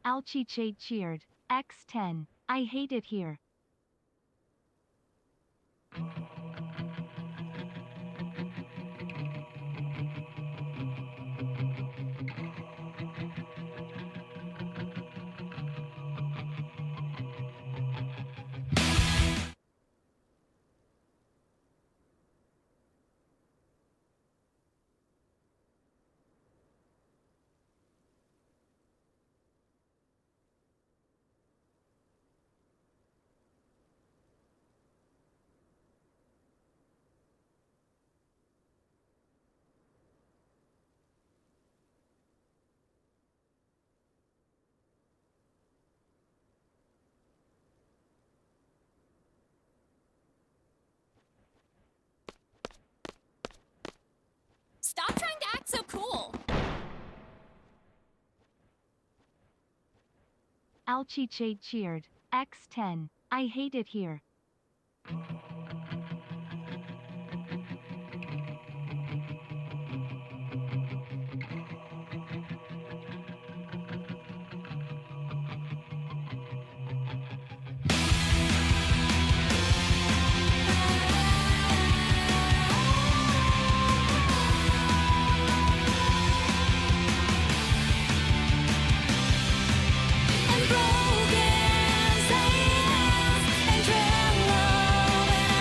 Alchiche cheered. X10. I hate it here. Stop trying to act so cool! Alchiche cheered. X10. I hate it here. And broken sails and tremble when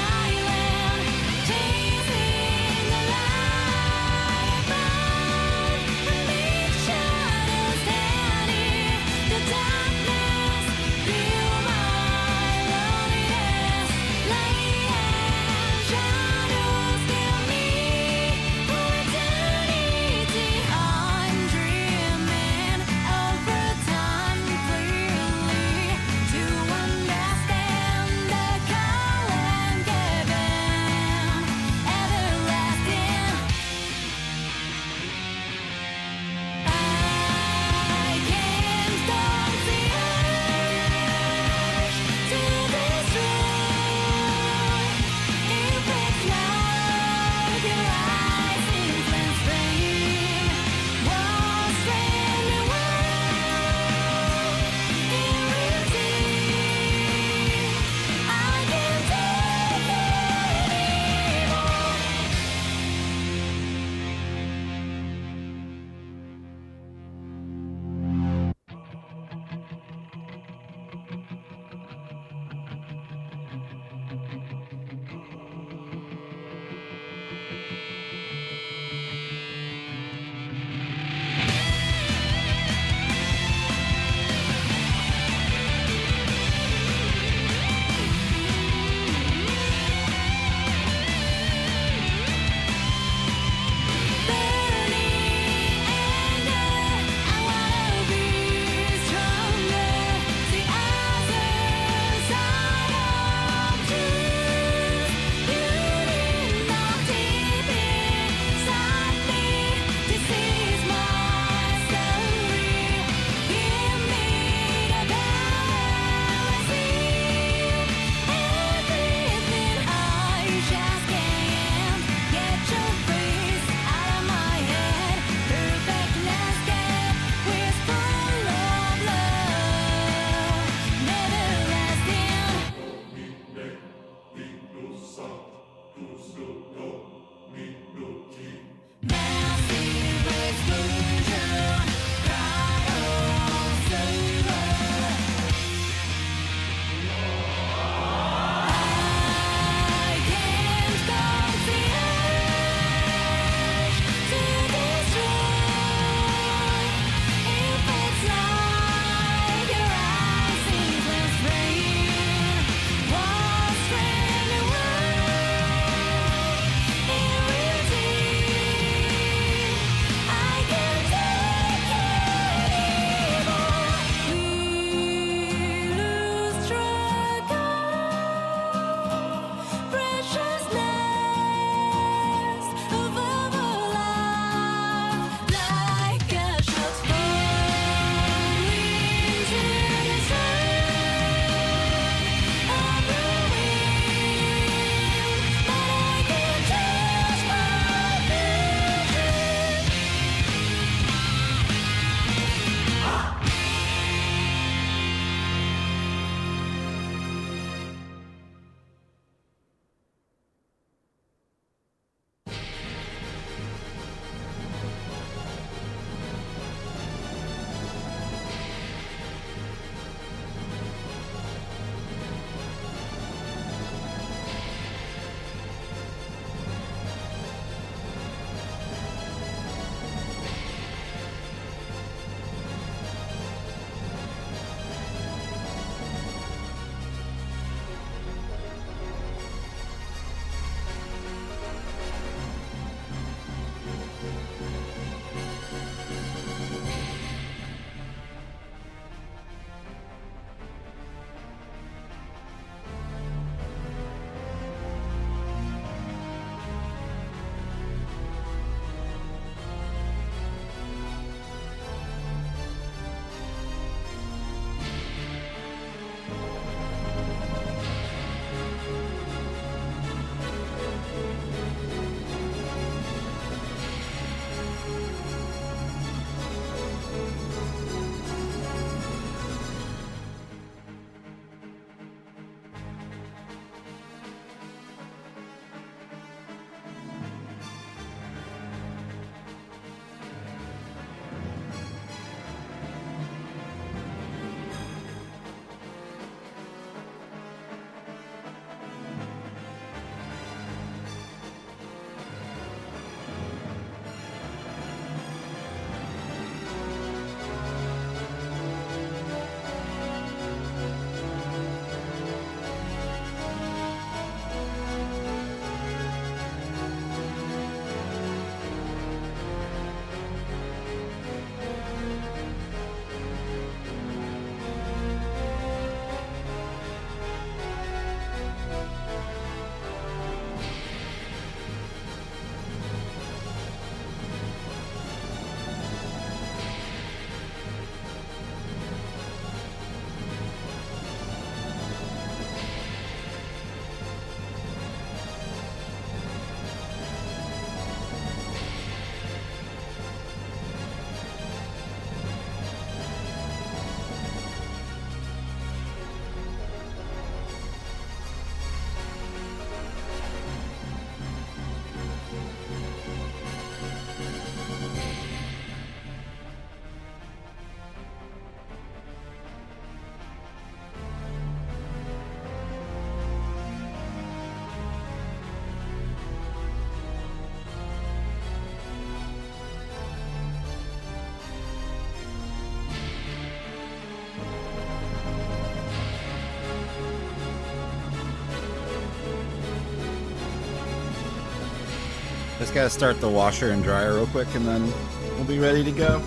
Just gotta start the washer and dryer real quick and then we'll be ready to go.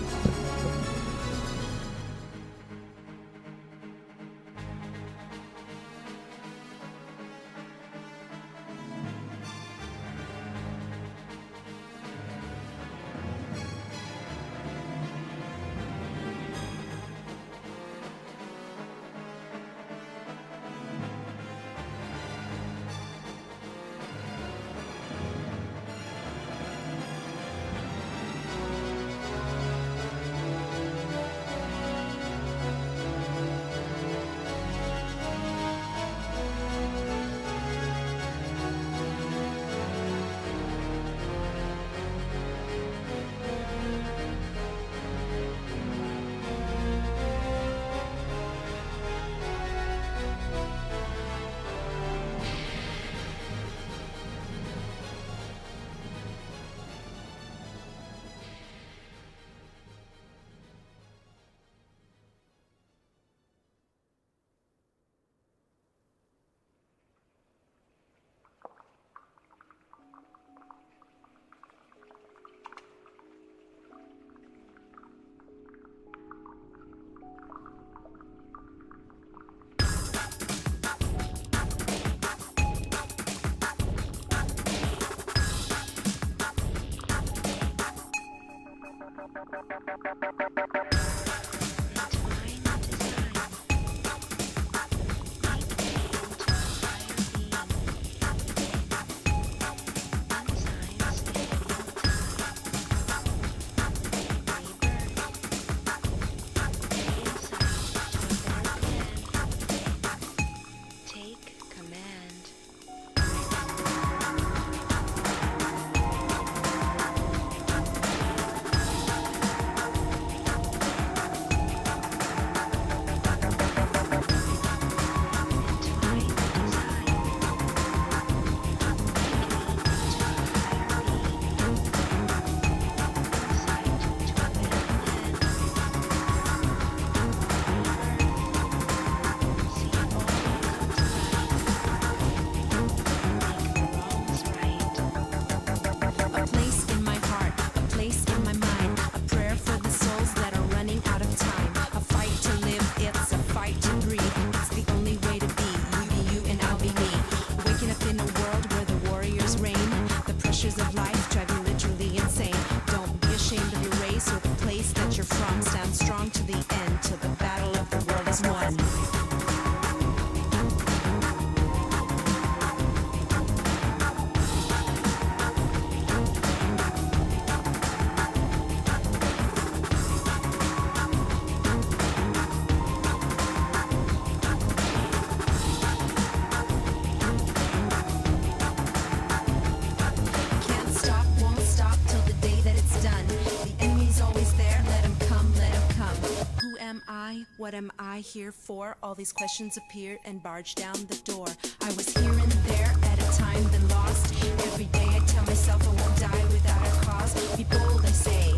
What am I here for? All these questions appeared and barged down the door. I was here and there at a time then lost. Every day I tell myself I won't die without a cause. Be bold, I say.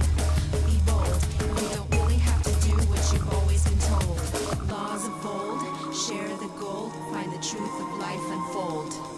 Be bold. You don't really have to do what you've always been told. Laws of old, share the gold, find the truth of life unfold.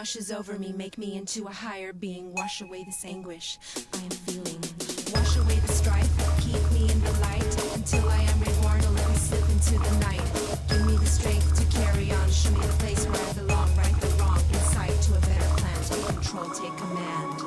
washes over me, make me into a higher being. Wash away this anguish I am feeling. Wash away the strife, keep me in the light until I am reborn, or let me slip into the night. Give me the strength to carry on, show me the place where I belong, right the wrong, insight to a better plan. Take control, take command.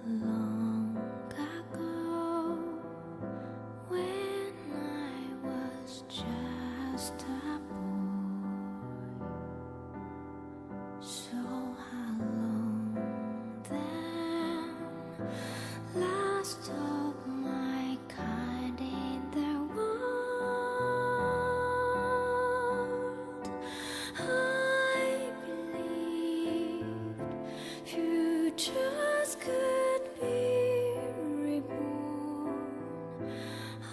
Long ago, when I was just a boy, so how long then? Last of my kind in the world, I believed futures could be reborn.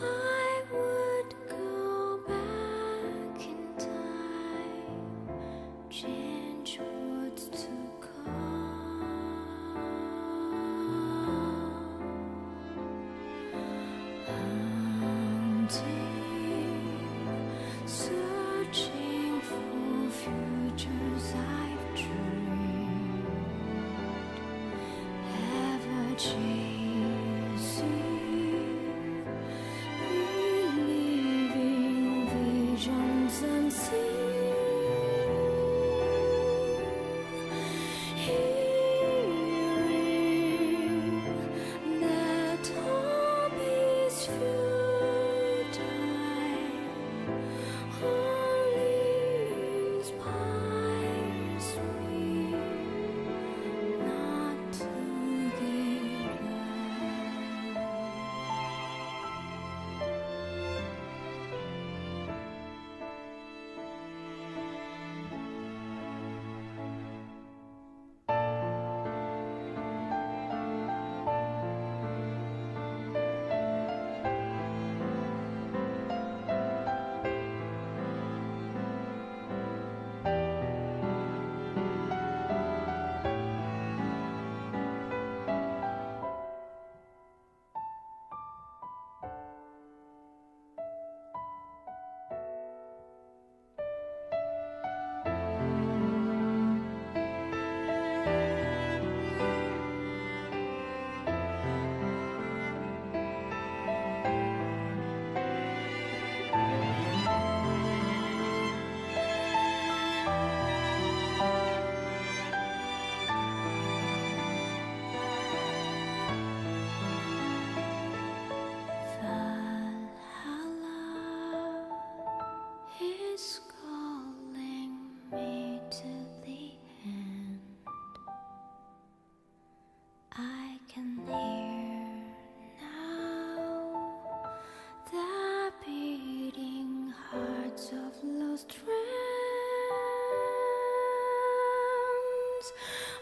I would go back in time, change what's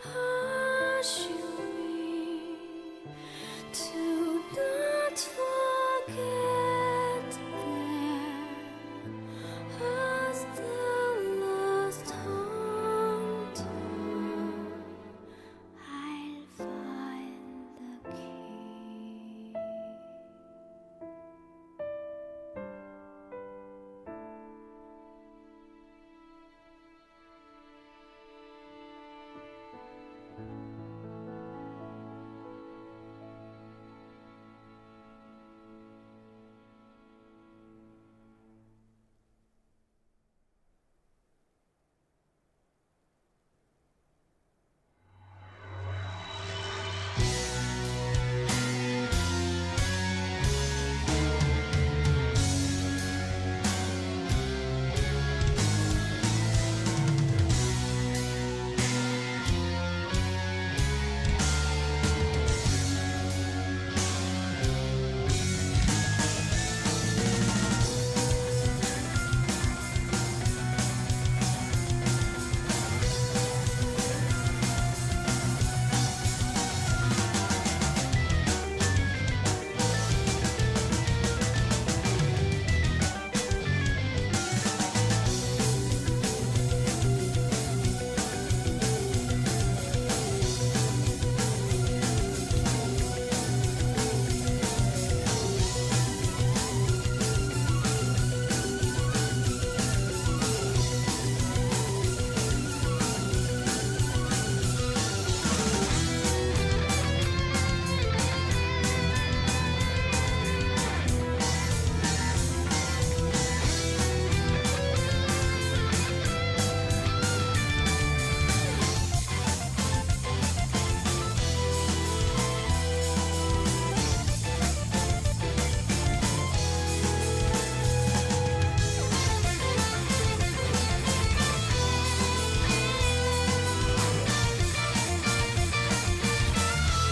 hushing me to not forget them as the last hunter. I'll find the key.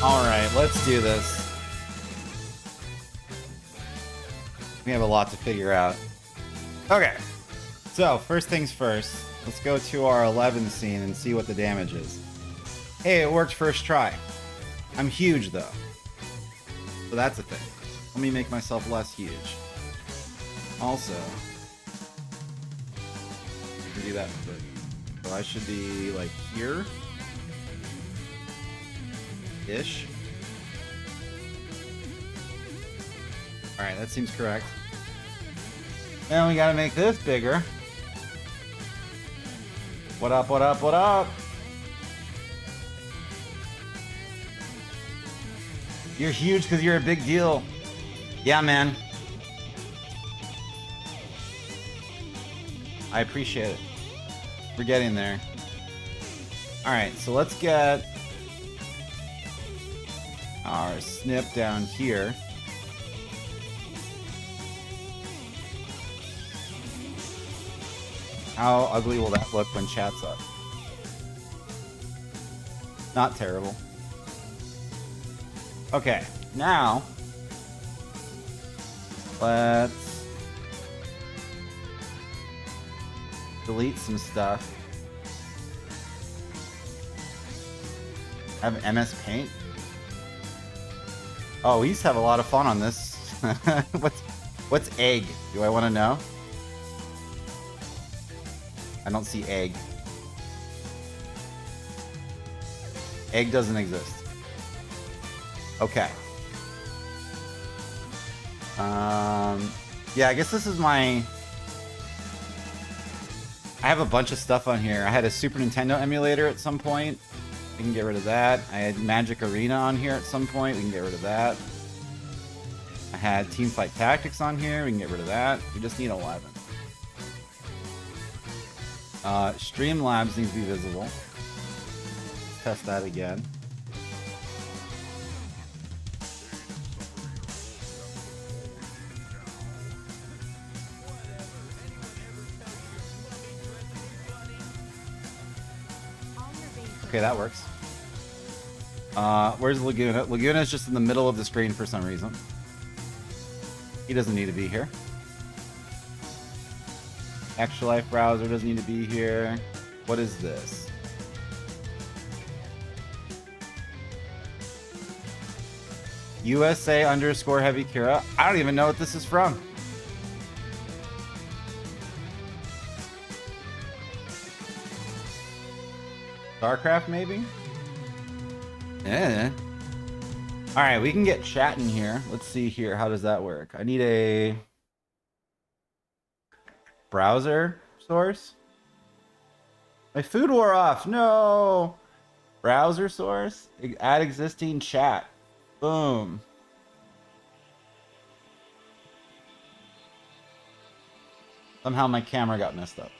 Alright, let's do this. We have a lot to figure out. Okay, so first things first, let's go to our 11 scene and see what the damage is. Hey, it worked first try. I'm huge though. So that's a thing. Let me make myself less huge. Also, I can do that quick. So I should be like here. Ish. Alright, that seems correct. Then we gotta make this bigger. What up, what up, what up? You're huge because you're a big deal. Yeah, man. I appreciate it. We're getting there. Alright, so let's get our snip down here. How ugly will that look when chat's up? Not terrible. Okay, now let's delete some stuff. Have MS Paint? Oh, we used to have a lot of fun on this. What's egg? Do I want to know? I don't see egg. Egg doesn't exist. Okay. Yeah, I guess this is my... I have a bunch of stuff on here. I had a Super Nintendo emulator at some point. We can get rid of that. I had Magic Arena on here at some point. We can get rid of that. I had Teamfight Tactics on here. We can get rid of that. We just need 11. Streamlabs needs to be visible. Let's test that again. Okay, that works. Where's Laguna? Laguna is just in the middle of the screen for some reason. He doesn't need to be here. Extra Life Browser doesn't need to be here. What is this? USA underscore Heavy Kira. I don't even know what this is from. StarCraft, maybe? Yeah. All right, we can get chat in here. Let's see here. How does that work? I need a browser source. My food wore off. No. Browser source. Add existing chat. Boom. Somehow my camera got messed up.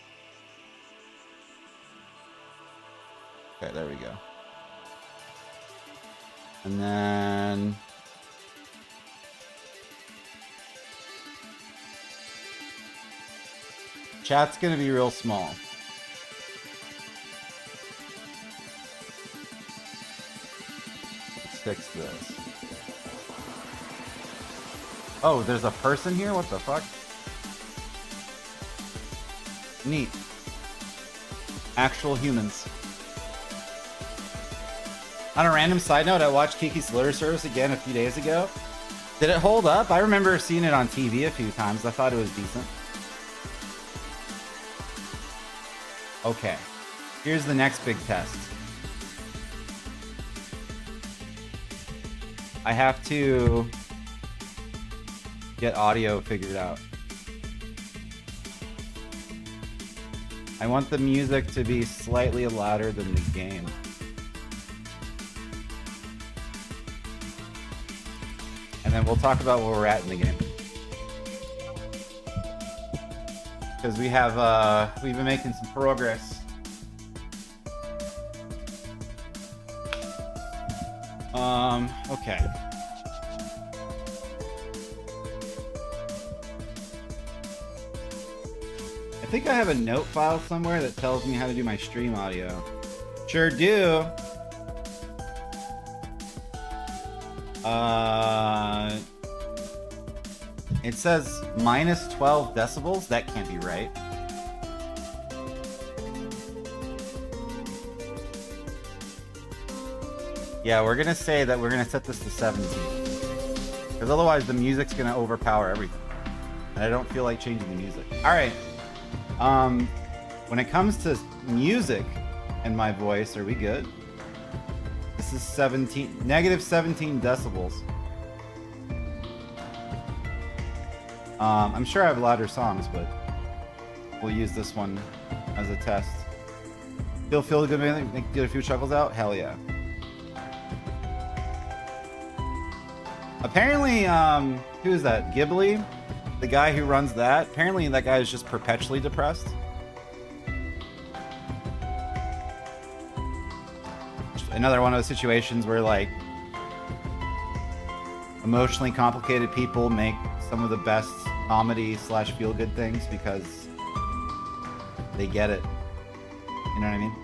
Okay, there we go. And then chat's gonna be real small. Let's fix this. Oh, there's a person here? What the fuck? Neat. Actual humans. On a random side note, I watched Kiki's Slaughter Service again a few days ago. Did it hold up? I remember seeing it on TV a few times. I thought it was decent. Okay. Here's the next big test. I have to get audio figured out. I want the music to be slightly louder than the game. And then we'll talk about where we're at in the game. Because we have, we've been making some progress. Okay. I think I have a note file somewhere that tells me how to do my stream audio. Sure do. It says minus 12 decibels. That can't be right. Yeah, we're gonna say that we're gonna set this to 17. Because otherwise the music's gonna overpower everything. And I don't feel like changing the music. Alright. When it comes to music and my voice, are we good? This is negative 17 decibels. I'm sure I have louder songs, but we'll use this one as a test. Feel good, get a few chuckles out? Hell yeah. Apparently, who is that? Ghibli? The guy who runs that? Apparently that guy is just perpetually depressed. Another one of those situations where, like, emotionally complicated people make some of the best comedy / feel-good things because they get it. You know what I mean?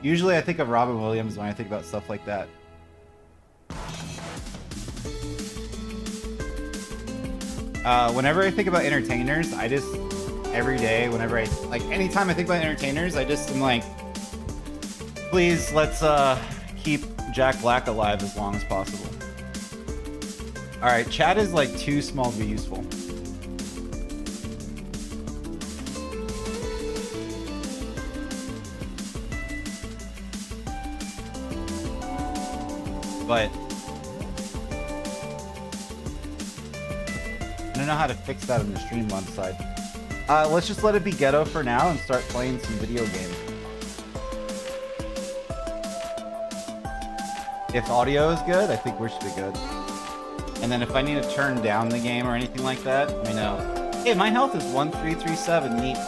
Usually I think of Robin Williams when I think about stuff like that. Whenever I think about entertainers, I just, every day, whenever I, like, anytime I think about entertainers, I just am like, please, let's keep Jack Black alive as long as possible. Alright, chat is like too small to be useful. But I don't know how to fix that on the Streamlabs side. Let's just let it be ghetto for now and start playing some video games. If audio is good, I think we should be good. And then if I need to turn down the game or anything like that, let me know. Hey, my health is 1337. Neat.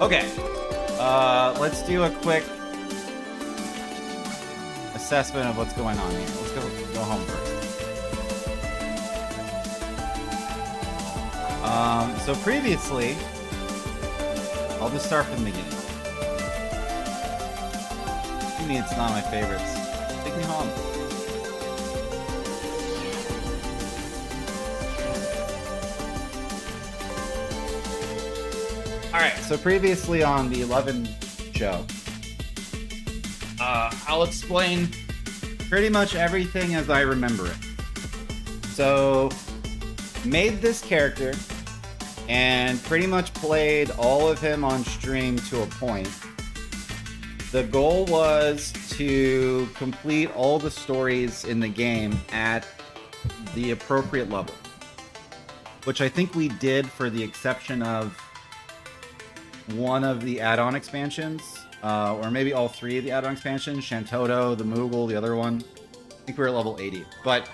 Okay. Let's do a quick assessment of what's going on here. Let's go home first. So previously, I'll just start from the beginning. To me, it's not my favorites. Take me home. Alright, so previously on the 11 show, I'll explain pretty much everything as I remember it. So, made this character and pretty much played all of him on stream to a point. The goal was to complete all the stories in the game at the appropriate level, which I think we did for the exception of one of the add-on expansions, or maybe all three of the add-on expansions, Shantoto, the Moogle, the other one. I think we were at level 80. But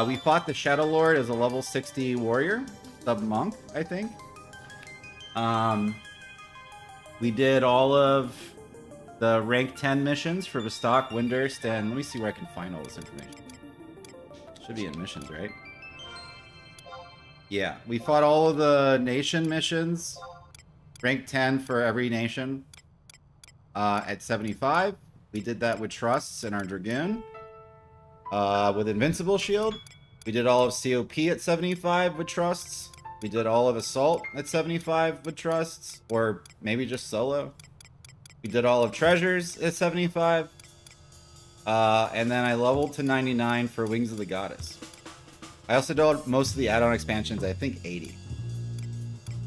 we fought the Shadow Lord as a level 60 warrior, sub-monk, I think. We did all of the rank 10 missions for Vostok, Windurst, and let me see where I can find all this information. Should be in missions, right? Yeah, we fought all of the nation missions, rank 10 for every nation, at 75. We did that with Trusts and our Dragoon. With Invincible Shield. We did all of COP at 75 with Trusts. We did all of Assault at 75 with Trusts, or maybe just solo. We did all of Treasures at 75. And then I leveled to 99 for Wings of the Goddess. I also did most of the add-on expansions, I think 80.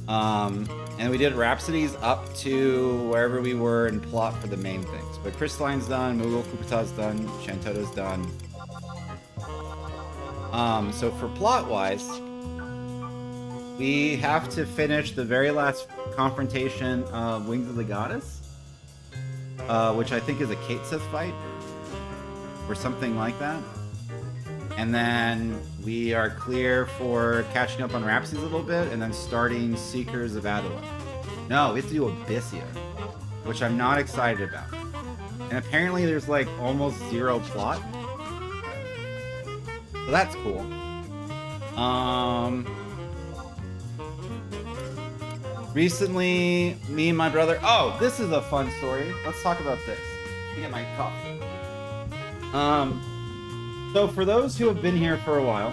And we did Rhapsodies up to wherever we were in plot for the main things. But Crystalline's done, Moogle Kupata's done, Shantoto's done. So for plot-wise, we have to finish the very last confrontation of Wings of the Goddess, which I think is a Kate Sith fight, or something like that. And then we are clear for catching up on Rhapsodies a little bit, and then starting Seekers of Adeline. No, we have to do Abyssia, which I'm not excited about. And apparently there's like almost zero plot. So that's cool. Recently, me and my brother... Oh, this is a fun story. Let's talk about this. Let me get my coffee. So for those who have been here for a while,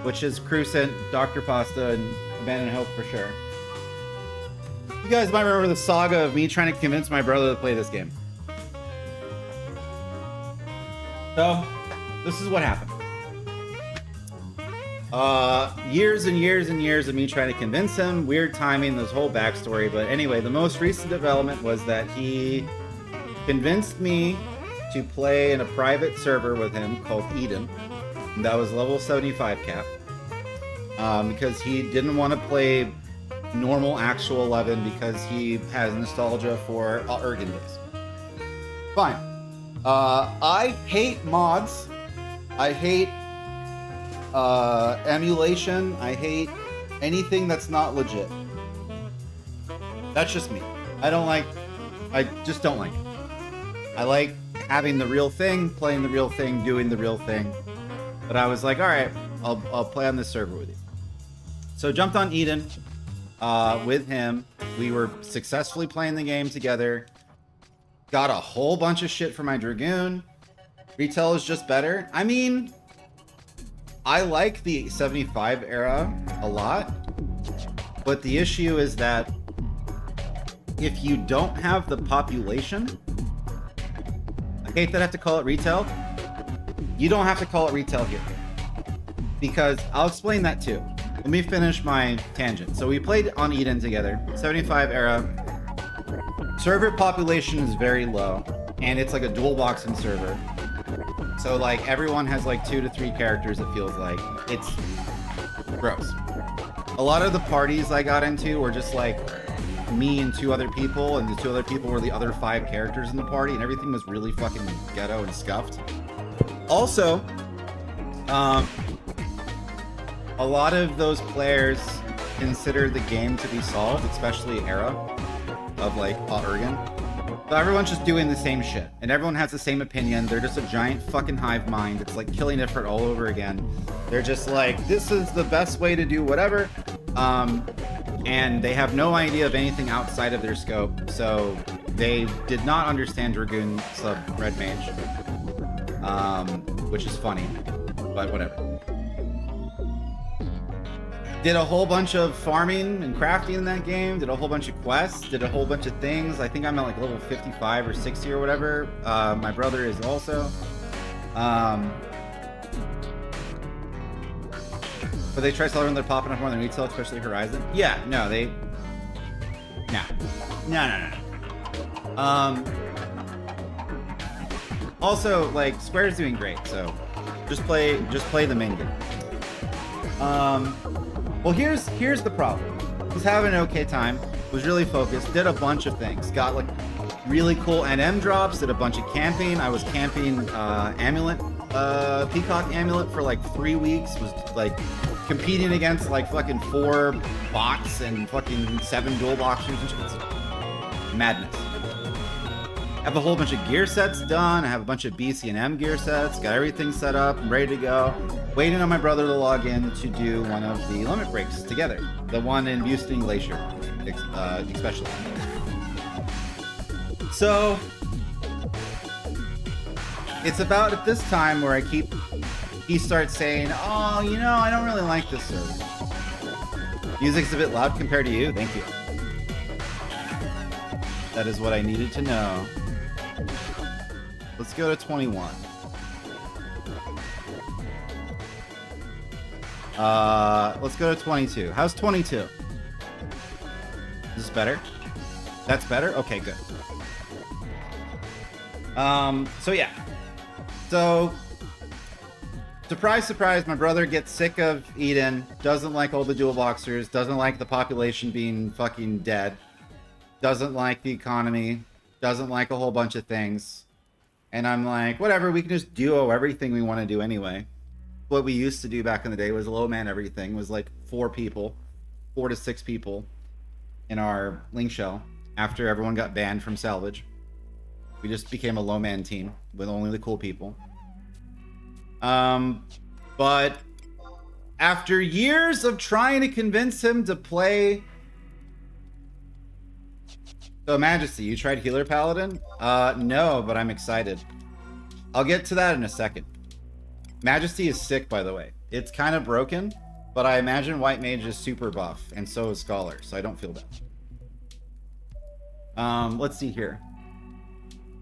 which is Crucent, Dr. Pasta, and Abandoned Hope for sure, you guys might remember the saga of me trying to convince my brother to play this game. So, this is what happened. Years and years and years of me trying to convince him, weird timing, this whole backstory, but anyway, the most recent development was that he convinced me to play in a private server with him called Eden. And that was level 75 cap. Because he didn't want to play normal actual 11 because he has nostalgia for Ergen days. Fine. I hate mods. I hate emulation. I hate anything that's not legit. That's just me. I just don't like it. I like having the real thing, playing the real thing, doing the real thing. But I was like, all right, I'll play on this server with you. So jumped on Eden with him. We were successfully playing the game together. Got a whole bunch of shit for my Dragoon. Retail is just better. I mean, I like the 75 era a lot. But the issue is that if you don't have the population... I hate that I have to call it retail. You don't have to call it retail here. Because I'll explain that too. Let me finish my tangent. So we played on Eden together, 75 era. Server population is very low, and it's like a dual boxing server. So like everyone has like 2 to 3 characters, it feels like. It's gross. A lot of the parties I got into were just like me and 2 other people, and the 2 other people were the other 5 characters in the party, and everything was really fucking ghetto and scuffed. Also, a lot of those players consider the game to be solved, especially Era of like Ergen. So everyone's just doing the same shit, and everyone has the same opinion. They're just a giant fucking hive mind. It's like Killing Ifrit all over again. They're just like, this is the best way to do whatever. And they have no idea of anything outside of their scope, so they did not understand Dragoon sub Red Mage, which is funny, but whatever. Did a whole bunch of farming and crafting in that game, did a whole bunch of quests, did a whole bunch of things. I think I'm at like level 55 or 60 or whatever. My brother is also. But they try selling, they're popping up more than retail, especially Horizon. Yeah, no, they. No. Also, like, Square's doing great, so just play the main game. Well, here's the problem. Was having an okay time, was really focused, did a bunch of things, got like really cool NM drops, did a bunch of camping. I was camping Amulet, Peacock Amulet for like 3 weeks, was like competing against like fucking 4 bots and fucking 7 dual boxers and shit. It's madness. I have a whole bunch of gear sets done. I have a bunch of BC and M gear sets. Got everything set up. I'm ready to go. Waiting on my brother to log in to do one of the limit breaks together. The one in Houston Glacier, especially. So it's about at this time where he starts saying, "Oh, you know, I don't really like this server. Music's a bit loud compared to you." Thank you. That is what I needed to know. Let's go to 21. Let's go to 22. How's 22? Is this better? That's better? Okay, good. So yeah. So, surprise, surprise, my brother gets sick of Eden, doesn't like all the dual boxers, doesn't like the population being fucking dead, doesn't like the economy, doesn't like a whole bunch of things. And I'm like, whatever, we can just duo everything we want to do anyway. What we used to do back in the day was low man everything, was like 4 to 6 people in our link shell after everyone got banned from salvage. We just became a low man team with only the cool people. But after years of trying to convince him to play... So, Majesty, you tried Healer Paladin? No, but I'm excited. I'll get to that in a second. Majesty is sick, by the way. It's kind of broken, but I imagine White Mage is super buff, and so is Scholar, so I don't feel bad. Let's see here.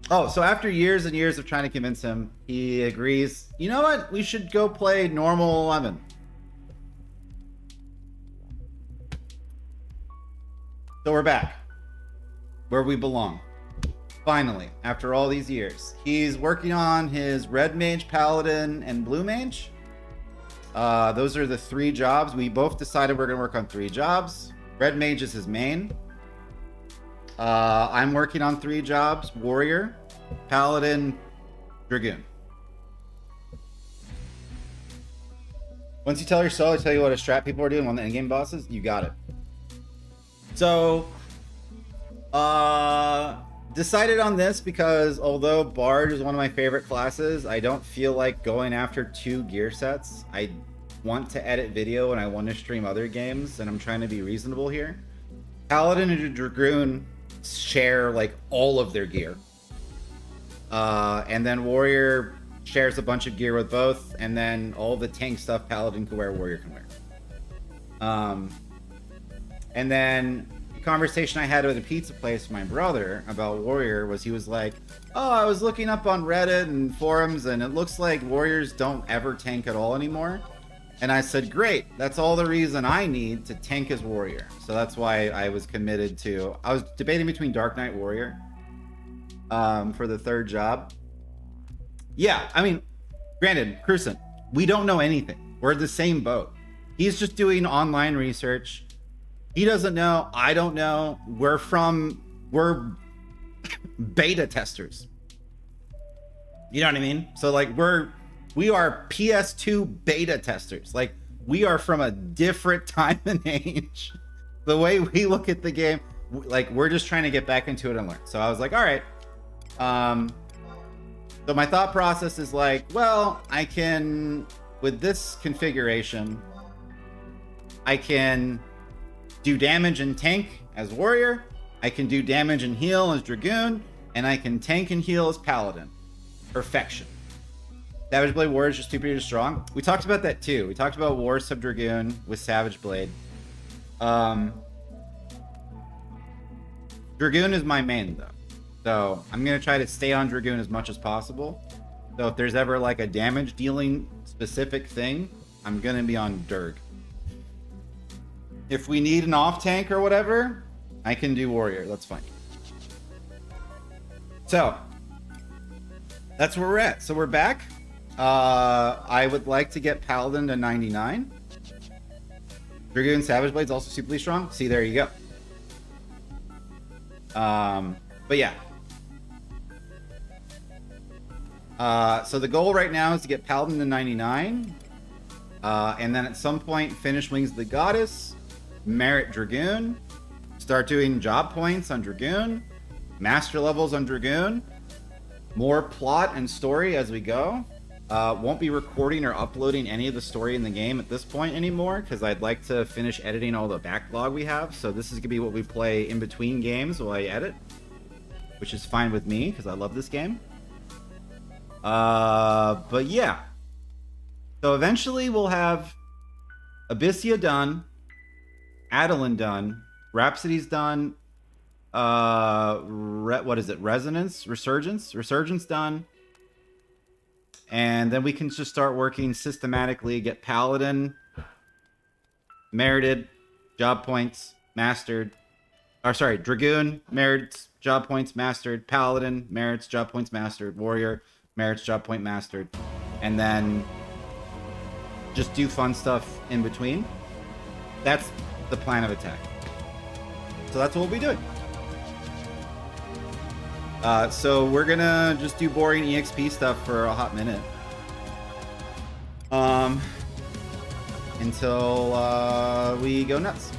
Oh, so after years and years of trying to convince him, he agrees, you know what? We should go play normal 11. So we're back. Where we belong. Finally, after all these years. He's working on his Red Mage, Paladin, and Blue Mage. Those are the 3 jobs. We both decided we're going to work on 3 jobs. Red Mage is his main. I'm working on 3 jobs. Warrior, Paladin, Dragoon. Once you tell your soul, I tell you what a strat people are doing on the endgame bosses. You got it. So... decided on this because although Bard is one of my favorite classes, I don't feel like going after 2 gear sets. I want to edit video and I want to stream other games, and I'm trying to be reasonable here. Paladin and Dragoon share like all of their gear. And then Warrior shares a bunch of gear with both, and then all the tank stuff Paladin can wear, Warrior can wear. And then conversation I had with a pizza place with my brother about Warrior was he was like, oh, I was looking up on Reddit and forums and it looks like Warriors don't ever tank at all anymore. And I said, great, that's all the reason I need to tank as Warrior. So that's why I was committed to, I was debating between Dark Knight Warrior for the 3rd job. Yeah, I mean, granted, Cruson, we don't know anything. We're in the same boat. He's just doing online research. He doesn't know. I don't know. We're beta testers. You know what I mean? So like we are PS2 beta testers. Like we are from a different time and age. The way we look at the game, like we're just trying to get back into it and learn. So I was like, all right. So my thought process is like, well, I can, with this configuration, I can do damage and tank as Warrior, I can do damage and heal as Dragoon, and I can tank and heal as Paladin. Perfection. Savage Blade Warrior is just stupid strong. We talked about that too. We talked about War Sub Dragoon with Savage Blade. Dragoon is my main though. So I'm going to try to stay on Dragoon as much as possible. So if there's ever like a damage dealing specific thing, I'm gonna be on Dirg. If we need an off tank or whatever, I can do warrior. That's fine. So that's where we're at. So we're back. I would like to get Paladin to 99. Dragoon Savage Blade's also superly strong. See, there you go. But yeah. So the goal right now is to get Paladin to 99. And then at some point, finish Wings of the Goddess, merit Dragoon, start doing job points on Dragoon, master levels on Dragoon, more plot and story as we go. Won't be recording or uploading any of the story in the game at this point anymore, because I'd like to finish editing all the backlog we have. So this is going to be what we play in between games while I edit, which is fine with me, because I love this game. But yeah. So eventually we'll have Abyssia done, Adeline done, Rhapsody's done, what is it? Resurgence done. And then we can just start working systematically, get Paladin merited, job points, mastered. Or sorry, Dragoon, merits, job points, mastered. Paladin, merits, job points, mastered. Warrior, merits, job point, mastered. And then just do fun stuff in between. That's the plan of attack. So that's what we'll be doing. So we're gonna just do boring EXP stuff for a hot minute. Until we go nuts.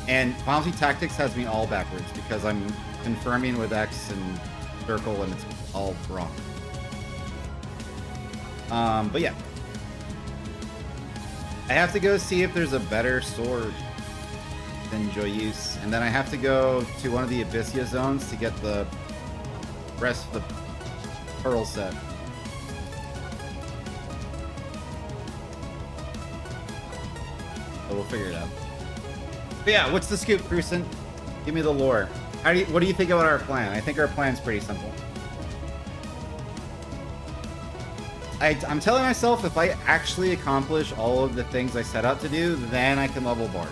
And Final Fantasy Tactics has me all backwards because I'm confirming with X and circle and it's all wrong. But yeah. I have to go see if there's a better sword than Joyeuse, and then I have to go to one of the Abyssia zones to get the rest of the Pearl set. So we'll figure it out. But yeah, what's the scoop, Crucent? Give me the lore. What do you think about our plan? I think our plan's pretty simple. I'm telling myself if I actually accomplish all of the things I set out to do, then I can level Bard.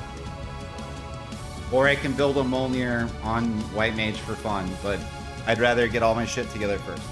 Or I can build a Mjolnir on White Mage for fun, but I'd rather get all my shit together first.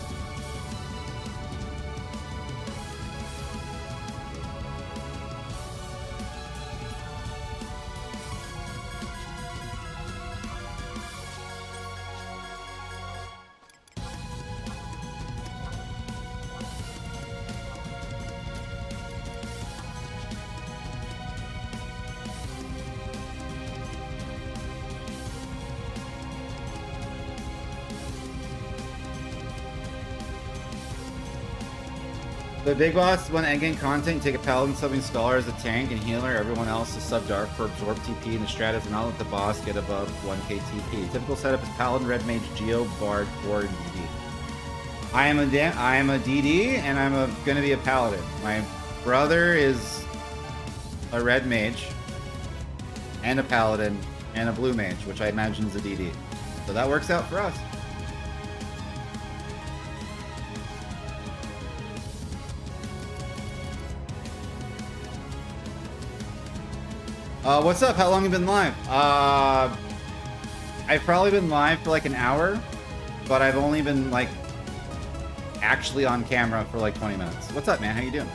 The big boss, when endgame content, you take a Paladin subbing Scholar as a tank and healer, everyone else is sub Dark for absorb TP, and the strat is not let the boss get above 1k TP. Typical setup is Paladin, Red Mage, Geo, Bard, or DD. I am a DD, and I'm going to be a Paladin. My brother is a Red Mage, and a Paladin, and a Blue Mage, which I imagine is a DD. So that works out for us. What's up? How long have you been live? I've probably been live for like an hour, but I've only been like actually on camera for like 20 minutes. What's up, man? How you doing?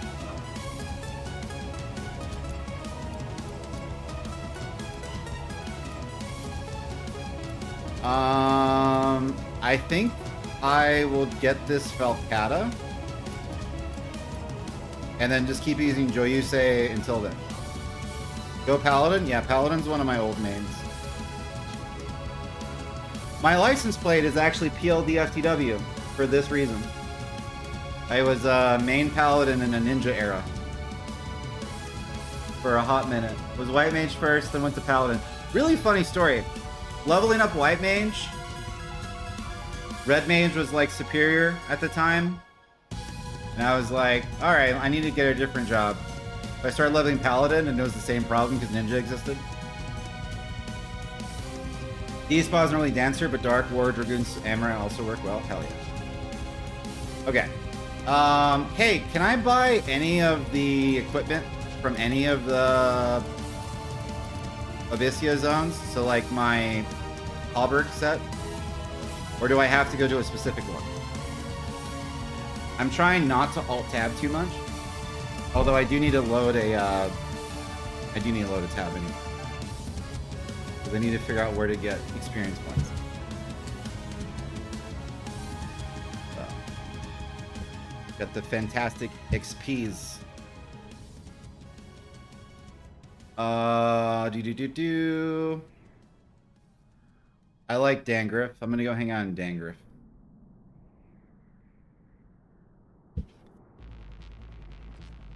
I think I will get this Falcata and then just keep using Joyeuse until then. Go Paladin? Yeah, Paladin's one of my old mains. My license plate is actually PLDFTW for this reason. I was main Paladin in a ninja era. For a hot minute. Was White Mage first, then went to Paladin. Really funny story. Leveling up White Mage. Red Mage was like superior at the time. And I was like, alright, I need to get a different job. If I started leveling Paladin and it was the same problem because Ninja existed. D-Spa isn't really Dancer, but Dark, War, Dragoon, Amaranth also work well. Hell yeah. Okay. Hey, can I buy any of the equipment from any of the Abyssia zones? So like my halberd set? Or do I have to go to a specific one? I'm trying not to alt-tab too much. Although I do need to load a, I do need to load a tab anyway. Because I need to figure out where to get experience points. So. Got the fantastic XPs. I like Dangriff. I'm gonna go hang out in Dangriff.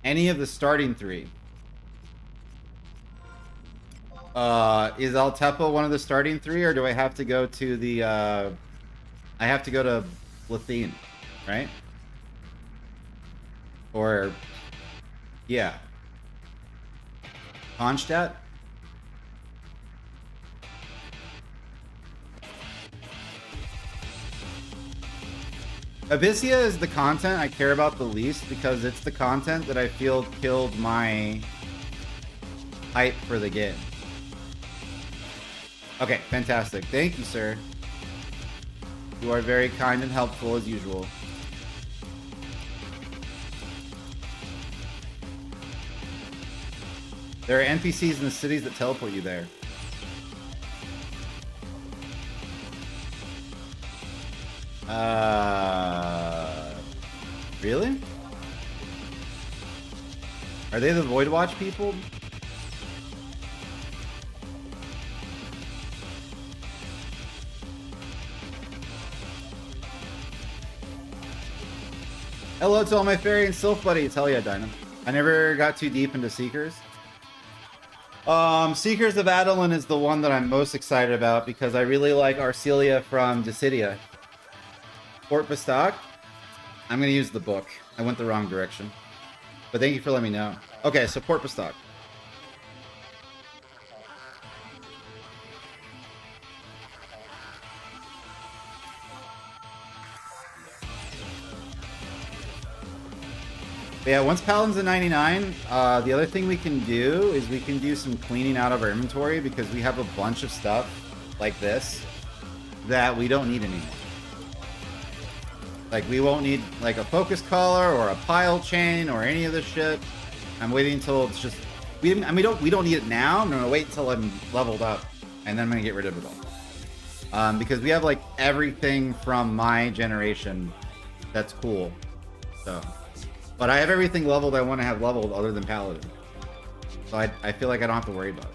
Any of the starting three. Is Altepa one of the starting three, or do I have to go to the, I have to go to Lithene, right? Or, yeah. Honstadt? Abyssia is the content I care about the least because it's the content that I feel killed my hype for the game. Okay, fantastic. Thank you, sir. You are very kind and helpful as usual. There are NPCs in the cities that teleport you there. Really? Are they the Void Watch people? Hello to all my fairy and sylph buddies. Hell yeah, Dynam. I never got too deep into Seekers. Seekers of Adeline is the one that I'm most excited about because I really like Arcelia from Dissidia. Port Bastock? I'm gonna use the book. I went the wrong direction. But thank you for letting me know. Okay, so Port Bastock. But yeah, once Paladin's at 99, the other thing we can do is we can do some cleaning out of our inventory because we have a bunch of stuff like this that we don't need anymore. Like, we won't need, like, a focus collar or a pile chain or any of this shit. I'm waiting until it's just... we don't need it now. I'm going to wait until I'm leveled up, and then I'm going to get rid of it all. Because we have, like, everything from my generation that's cool. So... but I have everything leveled I want to have leveled other than Paladin. So I feel like I don't have to worry about it.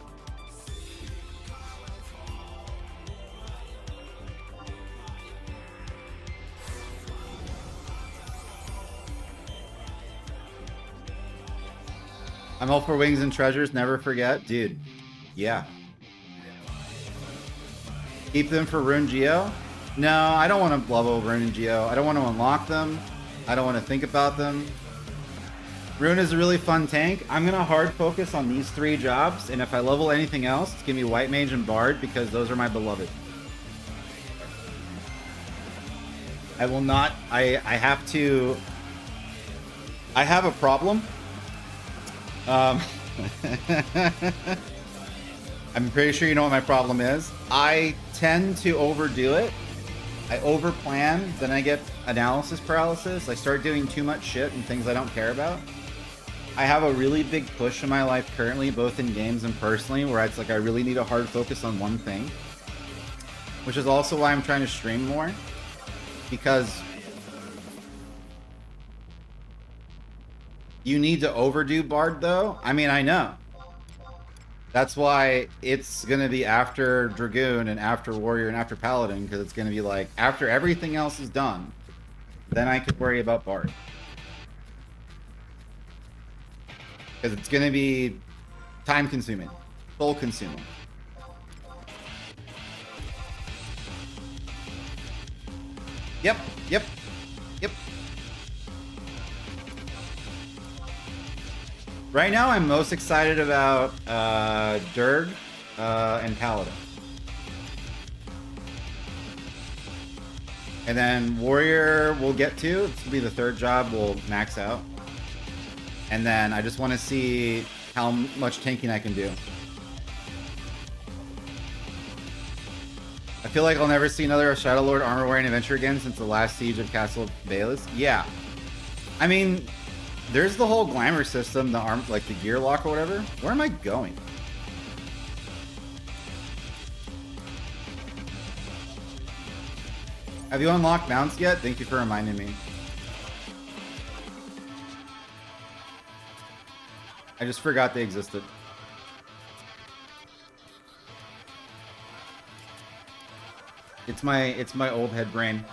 I'm all for wings and treasures, never forget. Dude, yeah. Keep them for Rune Geo? No, I don't want to level Rune and Geo. I don't want to unlock them. I don't want to think about them. Rune is a really fun tank. I'm going to hard focus on these three jobs, and if I level anything else, it's going to be White Mage and Bard, because those are my beloved. I will not... I have to... I have a problem. I'm pretty sure you know what my problem is. I tend to overdo it. I overplan, then I get analysis paralysis. I start doing too much shit and things I don't care about. I have a really big push in my life currently, both in games and personally, where it's like I really need a hard focus on one thing. Which is also why I'm trying to stream more. Because you need to overdo Bard, though. I mean, I know. That's why it's going to be after Dragoon and after Warrior and after Paladin, because it's going to be like, after everything else is done, then I could worry about Bard. Because it's going to be time-consuming, soul-consuming. Yep. Right now, I'm most excited about Durg and Paladin. And then Warrior we'll get to. This will be the third job we'll max out. And then I just want to see how much tanking I can do. I feel like I'll never see another Shadow Lord armor wearing adventure again since the last siege of Castle Bayless. Yeah. I mean, there's the whole glamour system, the arm, like the gear lock or whatever. Where am I going? Have you unlocked mounts yet? Thank you for reminding me. I just forgot they existed. It's my old head brain.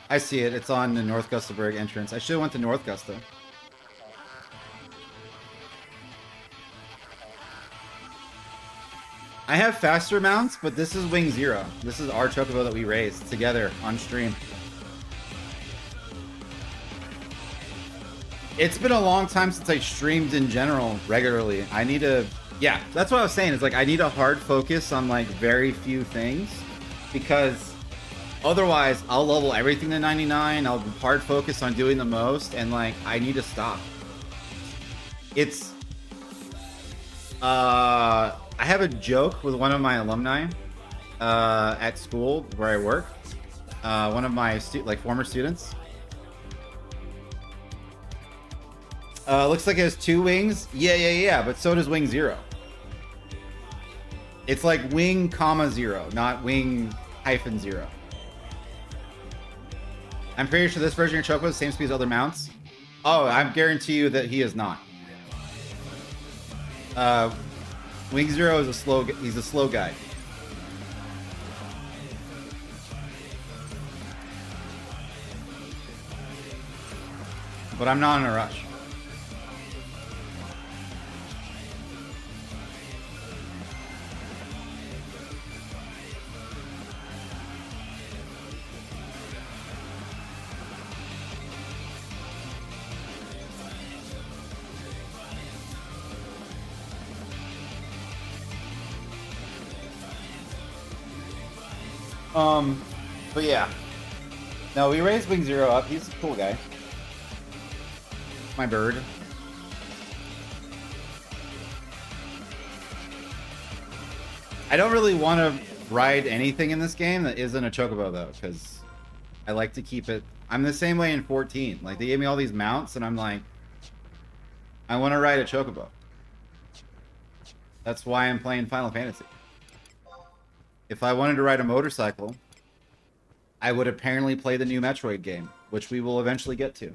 I see it. It's on the North Gustaberg entrance. I should have went to North Gusta. I have faster mounts, but this is Wing Zero. This is our Chocobo that we raised together on stream. It's been a long time since I streamed in general regularly. I need to... Yeah, that's what I was saying. It's like I need a hard focus on like very few things because otherwise I'll level everything to 99. I'll hard focus on doing the most and like I need to stop. It's... I have a joke with one of my alumni at school where I work. One of my former students. Looks like it has 2 wings. Yeah, but so does Wing Zero. It's like wing, comma, 0, not wing, hyphen, 0. I'm pretty sure this version of Chocobo is the same speed as other mounts. Oh, I guarantee you that he is not. Wing Zero is he's a slow guy. But I'm not in a rush. But yeah. No, we raised Wing Zero up. He's a cool guy. My bird. I don't really want to ride anything in this game that isn't a Chocobo though, because I like to keep it... I'm the same way in 14. Like, they gave me all these mounts, and I'm like, I want to ride a Chocobo. That's why I'm playing Final Fantasy. If I wanted to ride a motorcycle, I would apparently play the new Metroid game, which we will eventually get to.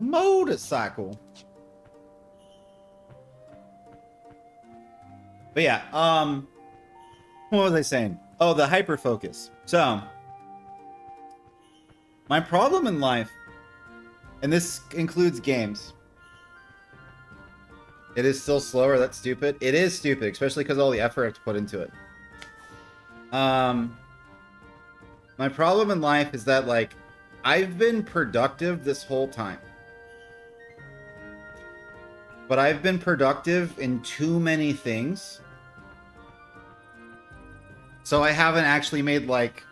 Motorcycle. But yeah, what was I saying? Oh, the hyper focus. So, my problem in life, and this includes games. It is still slower. That's stupid. It is stupid, especially because all the effort I have to put into it. My problem in life is that, like, I've been productive this whole time. But I've been productive in too many things. So I haven't actually made, like,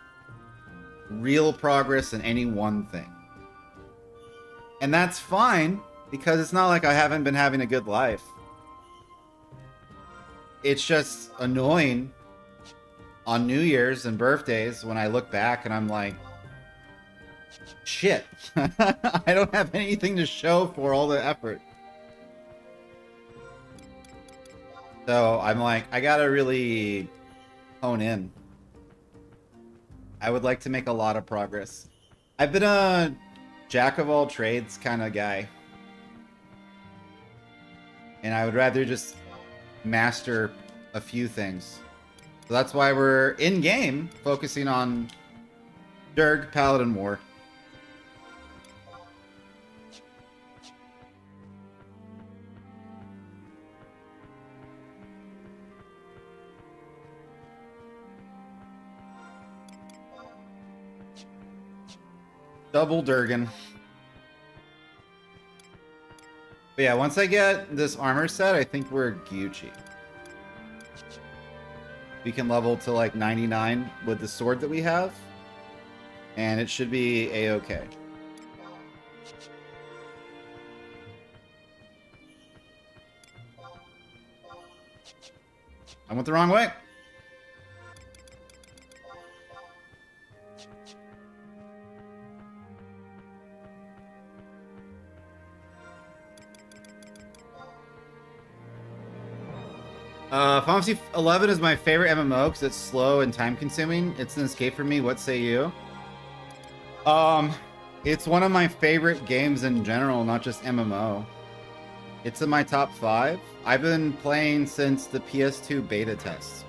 real progress in any one thing. And that's fine, because it's not like I haven't been having a good life. It's just annoying on New Year's and birthdays when I look back and I'm like, shit, I don't have anything to show for all the effort. So I'm like, I gotta really hone in. I would like to make a lot of progress. I've been a jack of all trades kind of guy. And I would rather just master a few things. So that's why we're in-game focusing on Durg, Paladin, War. Double Durgan. But yeah, once I get this armor set, I think we're Gucci. We can level to like 99 with the sword that we have. And it should be a-okay. I went the wrong way. Final Fantasy 11 is my favorite MMO because it's slow and time consuming. It's an escape for me. What say you? It's one of my favorite games in general, not just MMO. It's in my top 5. I've been playing since the PS2 beta test.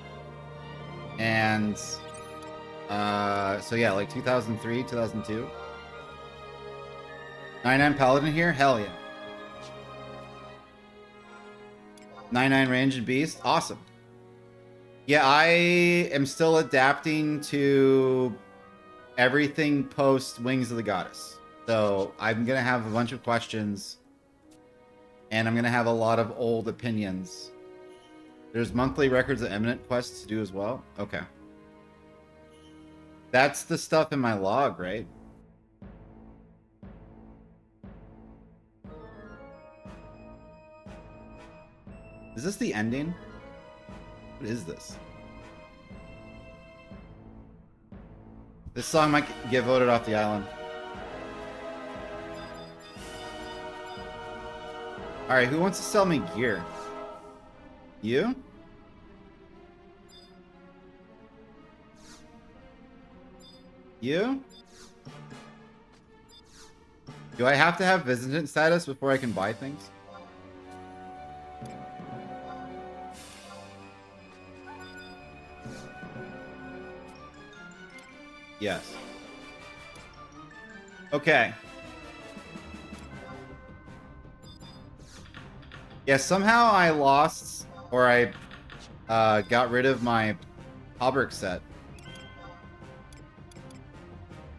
And so yeah, like 2003, 2002. 99 Paladin here? Hell yeah. 99 range and beast? Awesome. Yeah, I am still adapting to everything post Wings of the Goddess. So I'm going to have a bunch of questions. And I'm going to have a lot of old opinions. There's monthly records of Eminent quests to do as well? Okay. That's the stuff in my log, right? Is this the ending? What is this? This song might get voted off the island. Alright, who wants to sell me gear? You? You? Do I have to have visitant status before I can buy things? Yes. Okay. Yeah, somehow I lost, or I got rid of my Halberg set.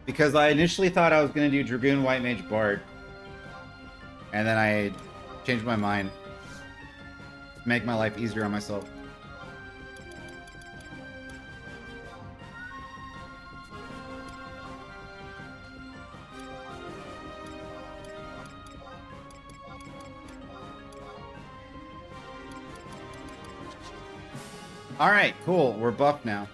Because I initially thought I was going to do Dragoon, White Mage, Bard. And then I changed my mind. To make my life easier on myself. Alright, cool. We're buffed now.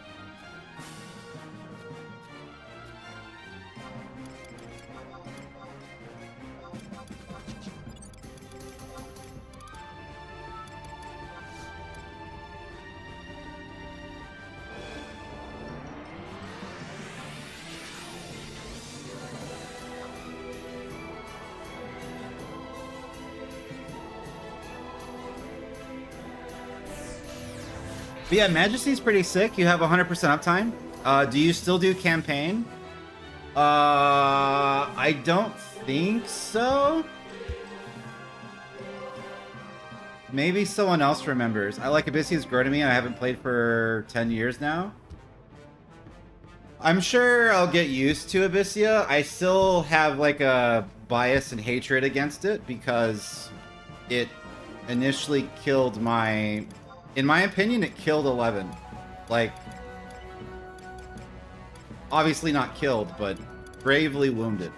But yeah, Majesty's pretty sick. You have 100% uptime. Do you still do campaign? I don't think so. Maybe someone else remembers. I like Abyssio's grown to me. I haven't played for 10 years now. I'm sure I'll get used to Abyssia. I still have like a bias and hatred against it because it initially killed my... In my opinion, it killed 11. Like, obviously not killed, but gravely wounded.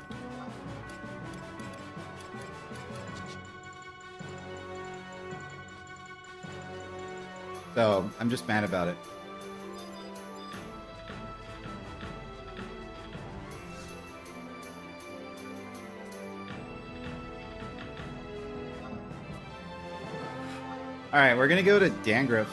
So, I'm just mad about it. Alright, we're gonna go to Dangriff.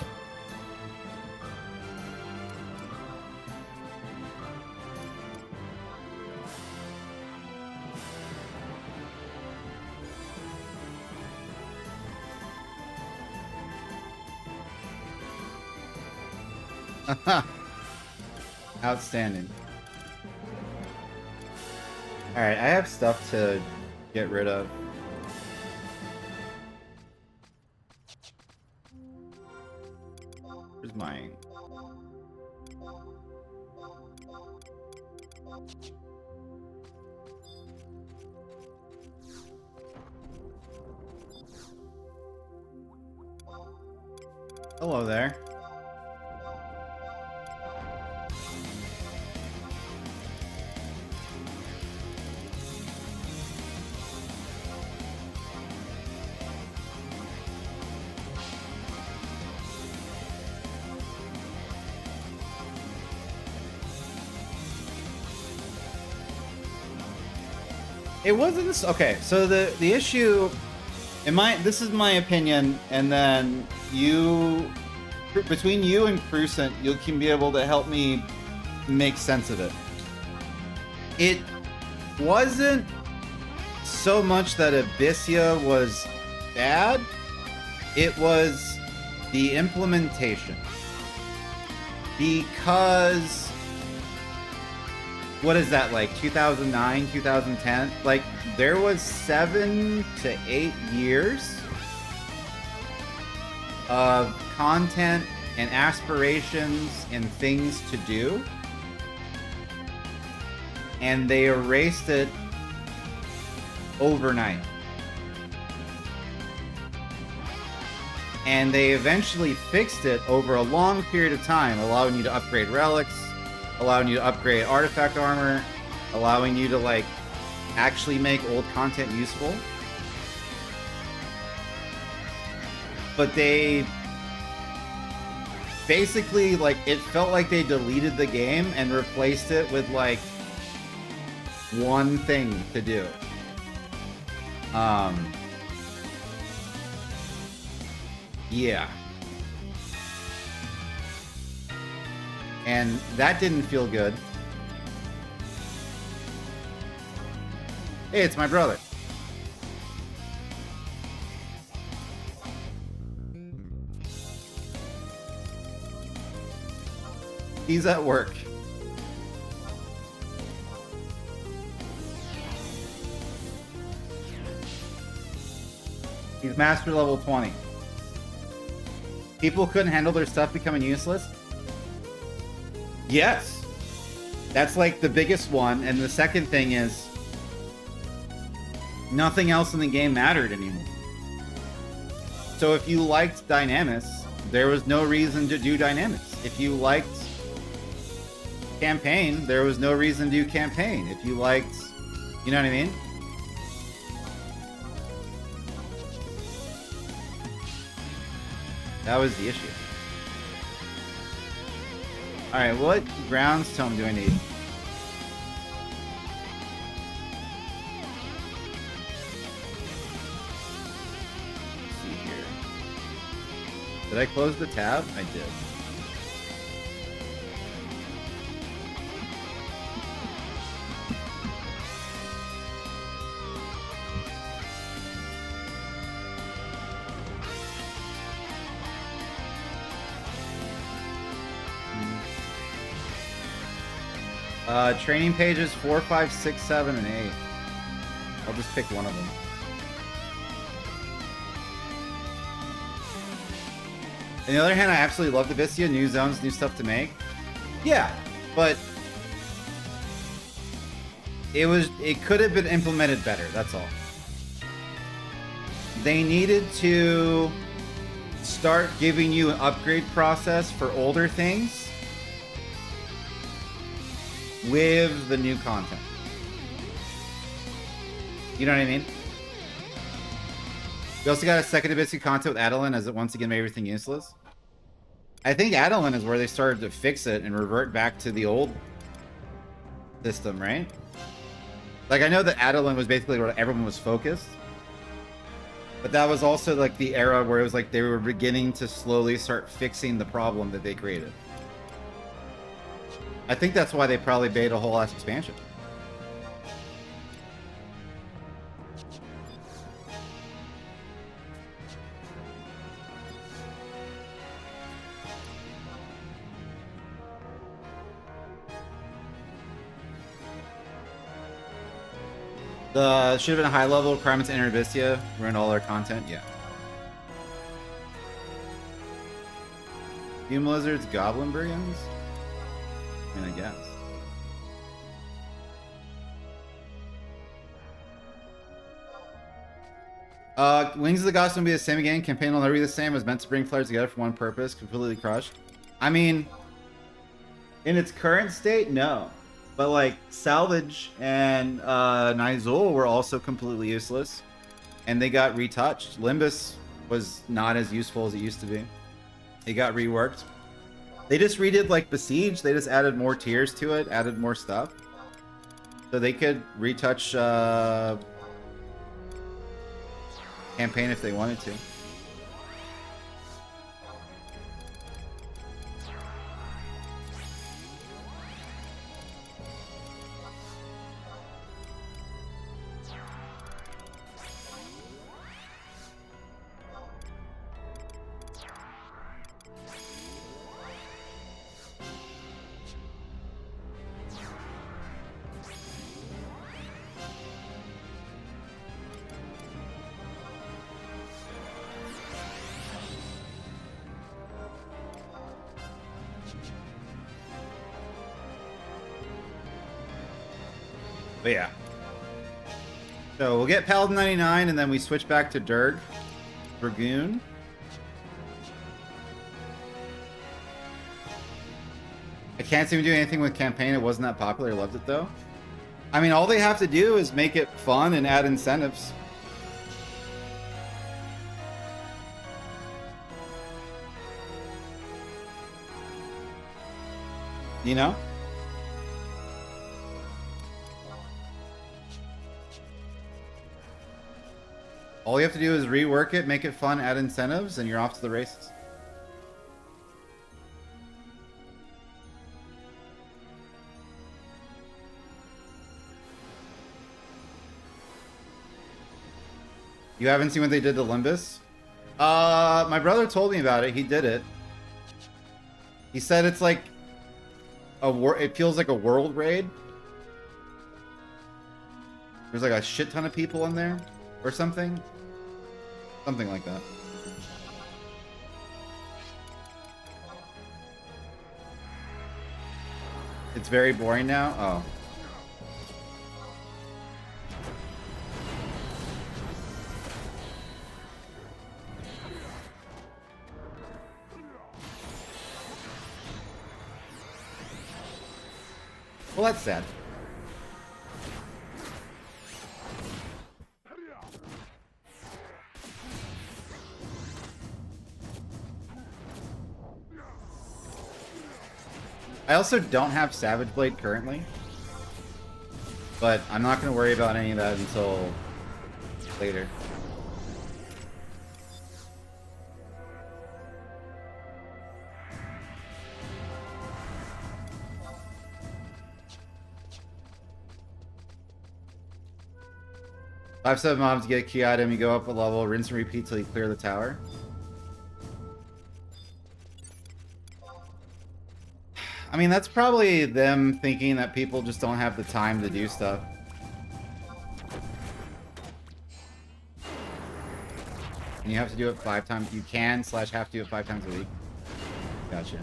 Outstanding. Alright, I have stuff to get rid of. Where's mine? Hello there. It wasn't okay. So the issue, this is my opinion, and then between you and Crucent, you can be able to help me make sense of it. It wasn't so much that Abyssia was bad; it was the implementation. Because what is that, like 2009, 2010? Like, there was 7 to 8 years of content and aspirations and things to do, and they erased it overnight. And they eventually fixed it over a long period of time, allowing you to upgrade relics, allowing you to upgrade artifact armor, allowing you to, like, actually make old content useful. But they basically, like, it felt like they deleted the game and replaced it with, like, one thing to do. Yeah. And that didn't feel good. Hey, it's my brother. He's at work. He's master level 20. People couldn't handle their stuff becoming useless? Yes. That's like the biggest one. And the second thing is nothing else in the game mattered anymore. So if you liked Dynamis, there was no reason to do Dynamics. If you liked Campaign, there was no reason to do Campaign. If you liked, you know what I mean? That was the issue. Alright, what grounds tome do I need? Let's see here. Did I close the tab? I did. Training pages 4, 5, 6, 7, and 8. I'll just pick one of them. On the other hand, I absolutely love the Abyssia. New zones, new stuff to make. Yeah, but it could have been implemented better, that's all. They needed to start giving you an upgrade process for older things with the new content. You know what I mean? We also got a second Abyssia content with Adeline, as it once again made everything useless. I think Adeline is where they started to fix it and revert back to the old system, right? Like, I know that Adeline was basically where everyone was focused, but that was also like the era where it was like they were beginning to slowly start fixing the problem that they created. I think that's why they probably made a whole ass expansion. The should have been a high level requirements to enter Abyssia, ruin all our content. Yeah. Fume lizards, goblin brigands. I mean, I guess. Wings of the Gods will be the same again. Campaign will never be the same. It was meant to bring players together for one purpose. Completely crushed. I mean, in its current state, no. But like Salvage and Nizul were also completely useless, and they got retouched. Limbus was not as useful as it used to be. It got reworked. They just redid like Besiege. They just added more tiers to it, added more stuff, so they could retouch campaign if they wanted to. But yeah. So we'll get Paladin 99 and then we switch back to Durg. Dragoon. I can't seem to do anything with campaign. It wasn't that popular. I loved it though. I mean, all they have to do is make it fun and add incentives. You know? All you have to do is rework it, make it fun, add incentives, and you're off to the races. You haven't seen what they did to Limbus? My brother told me about it. He did it. He said it's like it feels like a world raid. There's like a shit ton of people in there or something. Something like that. It's very boring now? Oh. Well, that's sad. I also don't have Savage Blade currently, but I'm not going to worry about any of that until later. Five 7 mobs, get a key item, you go up a level, rinse and repeat till you clear the tower. I mean, that's probably them thinking that people just don't have the time to do stuff. And you have to do it 5 times. You can / have to do it 5 times a week. Gotcha.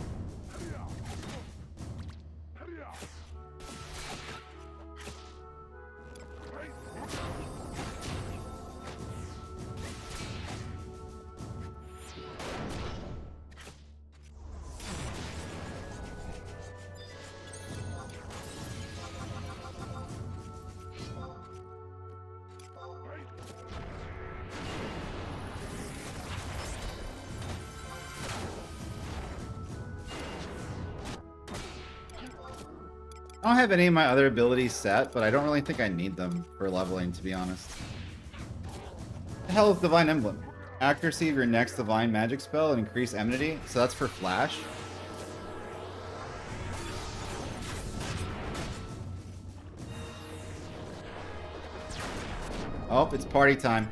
I don't have any of my other abilities set, but I don't really think I need them for leveling, to be honest. What the hell is Divine Emblem? Accuracy of your next Divine Magic spell and increase enmity. So that's for Flash. Oh, it's party time.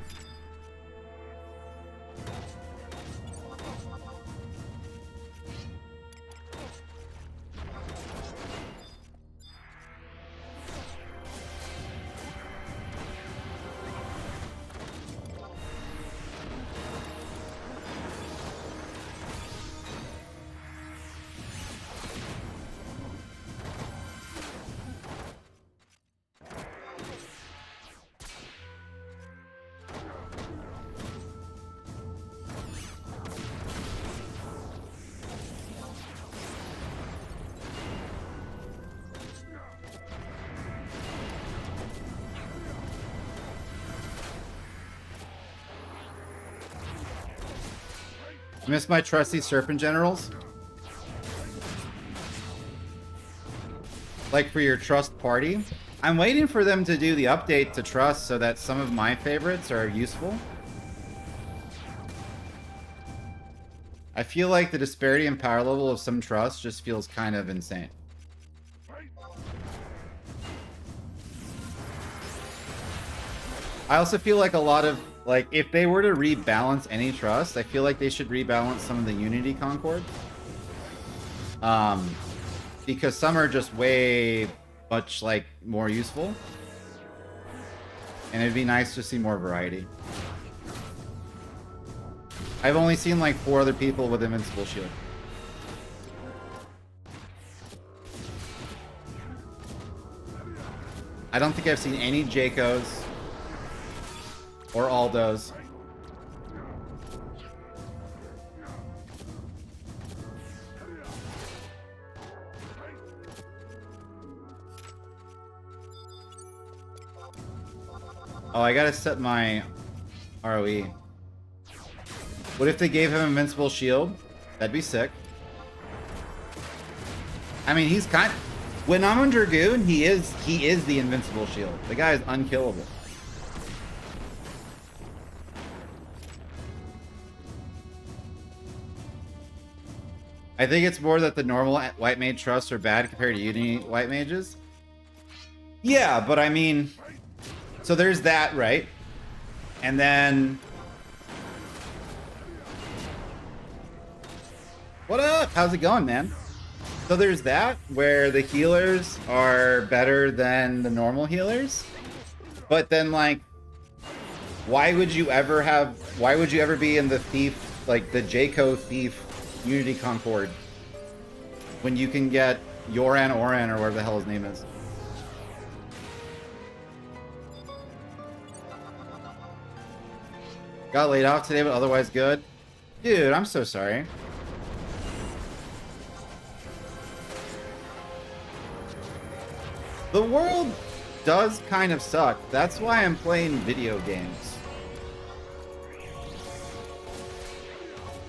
Miss my trusty serpent generals? Like for your trust party? I'm waiting for them to do the update to trust so that some of my favorites are useful. I feel like the disparity in power level of some trusts just feels kind of insane. I also feel like a lot of, like, if they were to rebalance any trust, I feel like they should rebalance some of the Unity Concord. Because some are just way much, like, more useful. And it'd be nice to see more variety. I've only seen, like, 4 other people with Invincible Shield. I don't think I've seen any Jacos or Aldos. Oh, I gotta set my ROE. What if they gave him Invincible Shield? That'd be sick. I mean, he's kind. When I'm on Dragoon, he is the Invincible Shield. The guy is unkillable. I think it's more that the normal white mage trusts are bad compared to Unity white mages. Yeah, but I mean, so there's that, right? And then, what up? How's it going, man? So there's that, where the healers are better than the normal healers. But then, like, why would you ever be in the thief, like the Jaco thief Unity Concord when you can get Yoran Oran or whatever the hell his name is? Got laid off today, but otherwise good. Dude, I'm so sorry. The world does kind of suck. That's why I'm playing video games.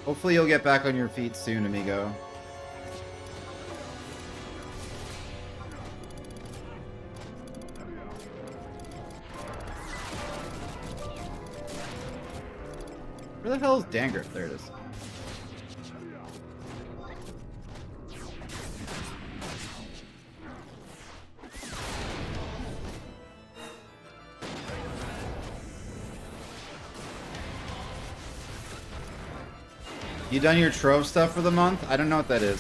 Hopefully you'll get back on your feet soon, amigo. Where the hell is Dangriff? There it is. You done your trove stuff for the month? I don't know what that is.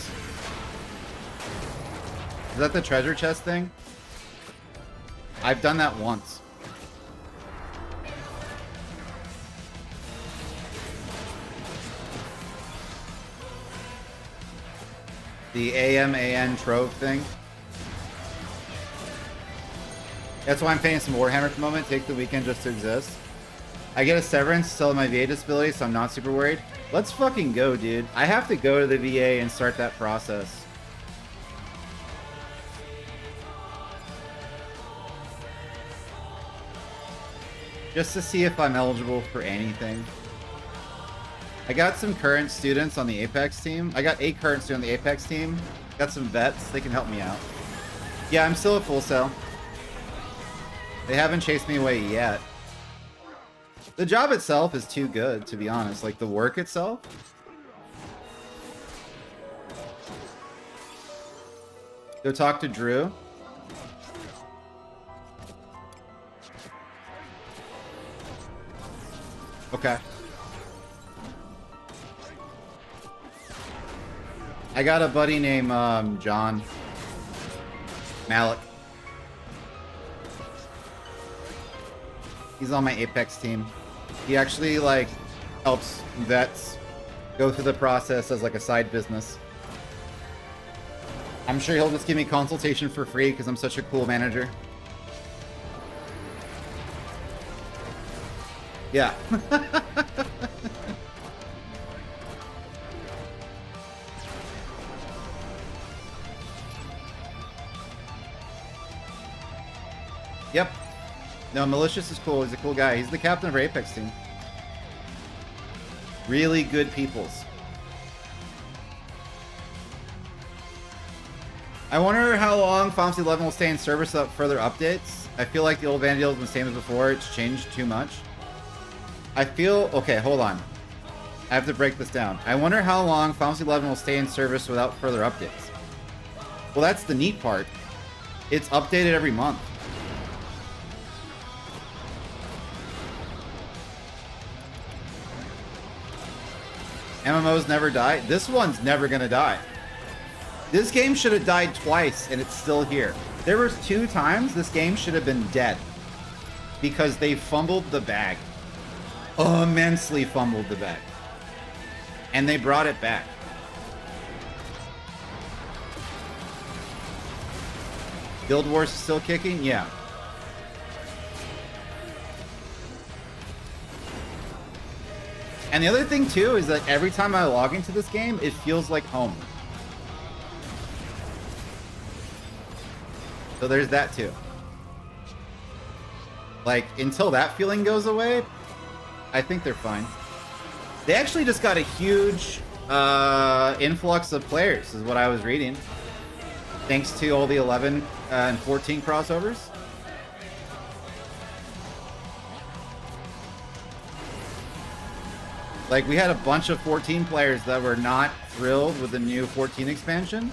Is that the treasure chest thing? I've done that once. The AMAN trove thing. That's why I'm paying some Warhammer at the moment. Take the weekend just to exist. I get a severance to sell my VA disability, so I'm not super worried. Let's fucking go, dude. I have to go to the VA and start that process. Just to see if I'm eligible for anything. I got some current students on the Apex team. I got 8 current students on the Apex team. Got some vets. They can help me out. Yeah, I'm still at full sale. They haven't chased me away yet. The job itself is too good, to be honest. Like, the work itself. Go talk to Drew. Okay. I got a buddy named John Malik. He's on my Apex team. He actually, like, helps vets go through the process as, like, a side business. I'm sure he'll just give me consultation for free because I'm such a cool manager. Yeah. Yep. No, Malicious is cool. He's a cool guy. He's the captain of our Apex team. Really good peoples. I wonder how long Final Fantasy 11 will stay in service without further updates. I feel like the old Vana'Diel is the same as before. It's changed too much. I feel... Okay, hold on. I have to break this down. I wonder how long Final Fantasy 11 will stay in service without further updates. Well, that's the neat part. It's updated every month. MMOs never die. This one's never gonna die. This game should have died twice, and it's still here. There was 2 times this game should have been dead because they fumbled the bag. Immensely fumbled the bag. And they brought it back. Guild Wars is still kicking? Yeah. And the other thing too is that every time I log into this game, it feels like home. So there's that too. Like, until that feeling goes away, I think they're fine. They actually just got a huge influx of players, is what I was reading. Thanks to all the 11 and 14 crossovers. Like, we had a bunch of 14 players that were not thrilled with the new 14 expansion.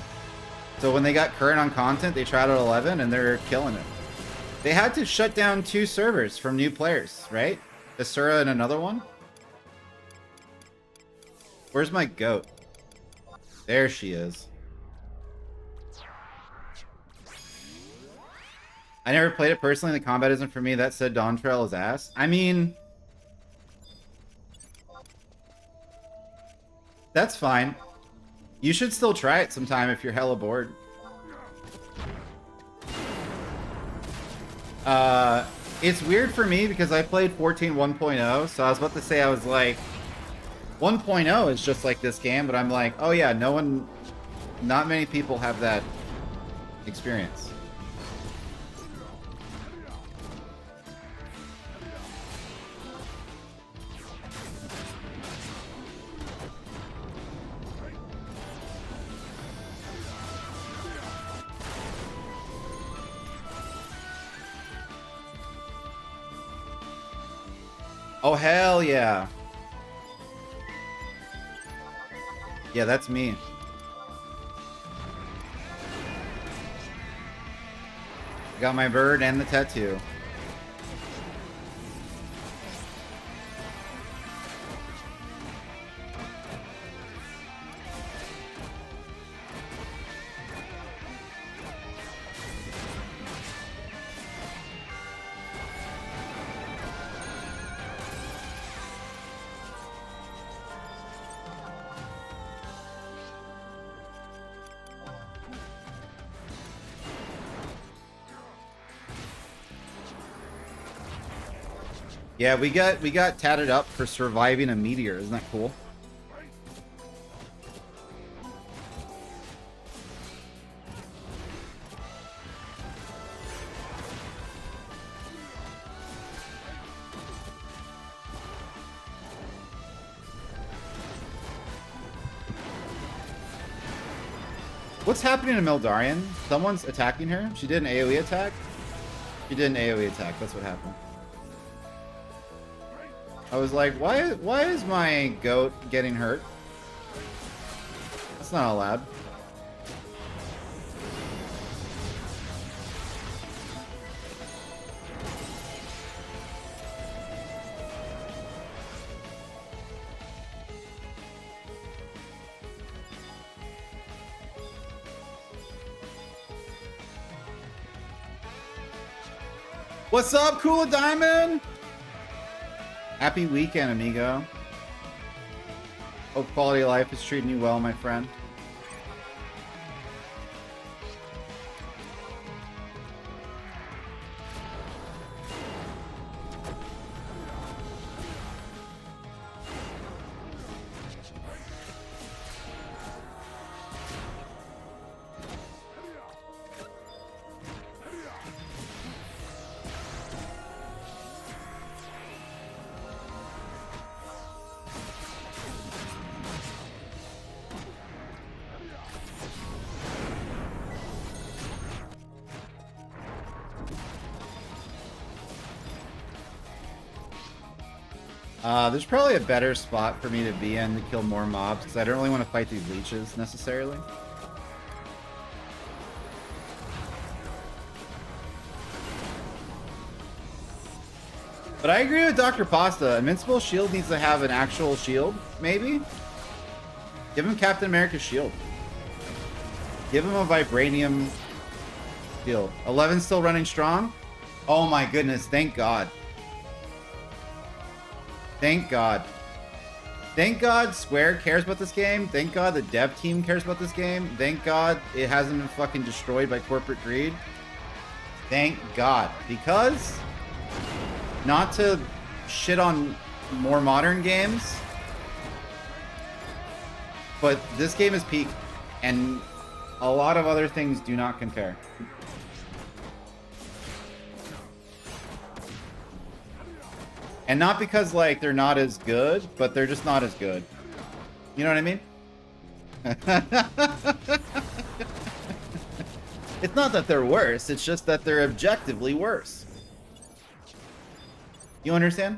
So when they got current on content, they tried out 11 and they're killing it. They had to shut down 2 servers from new players, right? Asura and another one. Where's my goat? There she is. I never played it personally. The combat isn't for me. That said, Dawn Trail is ass. I mean... That's fine. You should still try it sometime if you're hella bored. It's weird for me because I played 14 1.0, so I was about to say, I was like, 1.0 is just like this game, but I'm like, oh yeah, not many people have that experience. Oh, hell yeah. Yeah, that's me. Got my bird and the tattoo. Yeah, we got tatted up for surviving a meteor. Isn't that cool? What's happening to Meldarian? Someone's attacking her? She did an AoE attack? She did an AoE attack. That's what happened. I was like, why is my goat getting hurt? That's not allowed. What's up, Cool Diamond? Happy weekend, amigo. Hope quality of life is treating you well, my friend. There's probably a better spot for me to be in to kill more mobs, because I don't really want to fight these leeches, necessarily. But I agree with Dr. Pasta. Invincible Shield needs to have an actual shield, maybe? Give him Captain America's shield. Give him a Vibranium shield. 11's still running strong? Oh my goodness, thank God. Thank God. Thank God Square cares about this game. Thank God the dev team cares about this game. Thank God it hasn't been fucking destroyed by corporate greed. Thank God. Because, not to shit on more modern games, but this game is peak, and a lot of other things do not compare. And not because, like, they're not as good, but they're just not as good. You know what I mean? It's not that they're worse, it's just that they're objectively worse. You understand?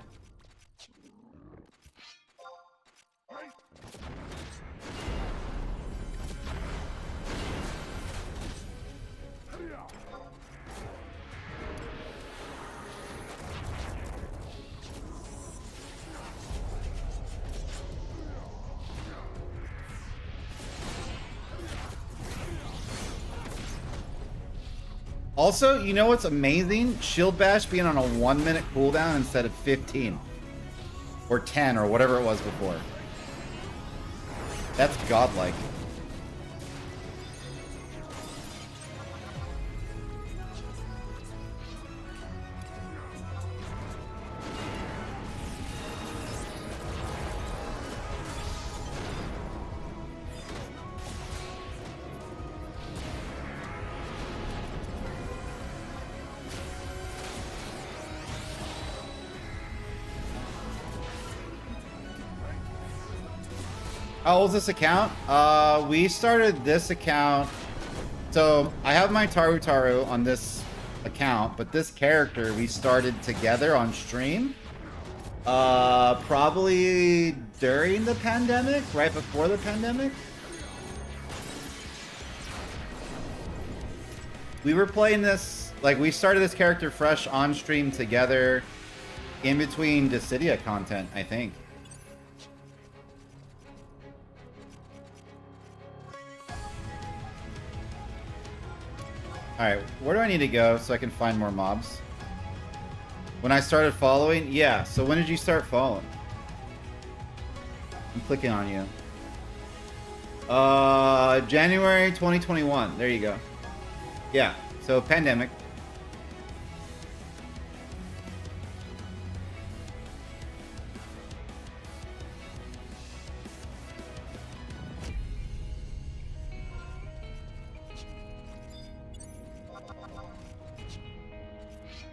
Also, you know what's amazing? Shield Bash being on a 1 minute cooldown instead of 15. Or 10 or whatever it was before. That's godlike. How old is this account? We started this account. So I have my Taru on this account, but this character we started together on stream. Probably during the pandemic, right before the pandemic. We were playing this, like, we started this character fresh on stream together in between Dissidia content, I think. Alright, where do I need to go so I can find more mobs? When I started following? Yeah, so when did you start following? I'm clicking on you. January 2021. There you go. Yeah, so pandemic.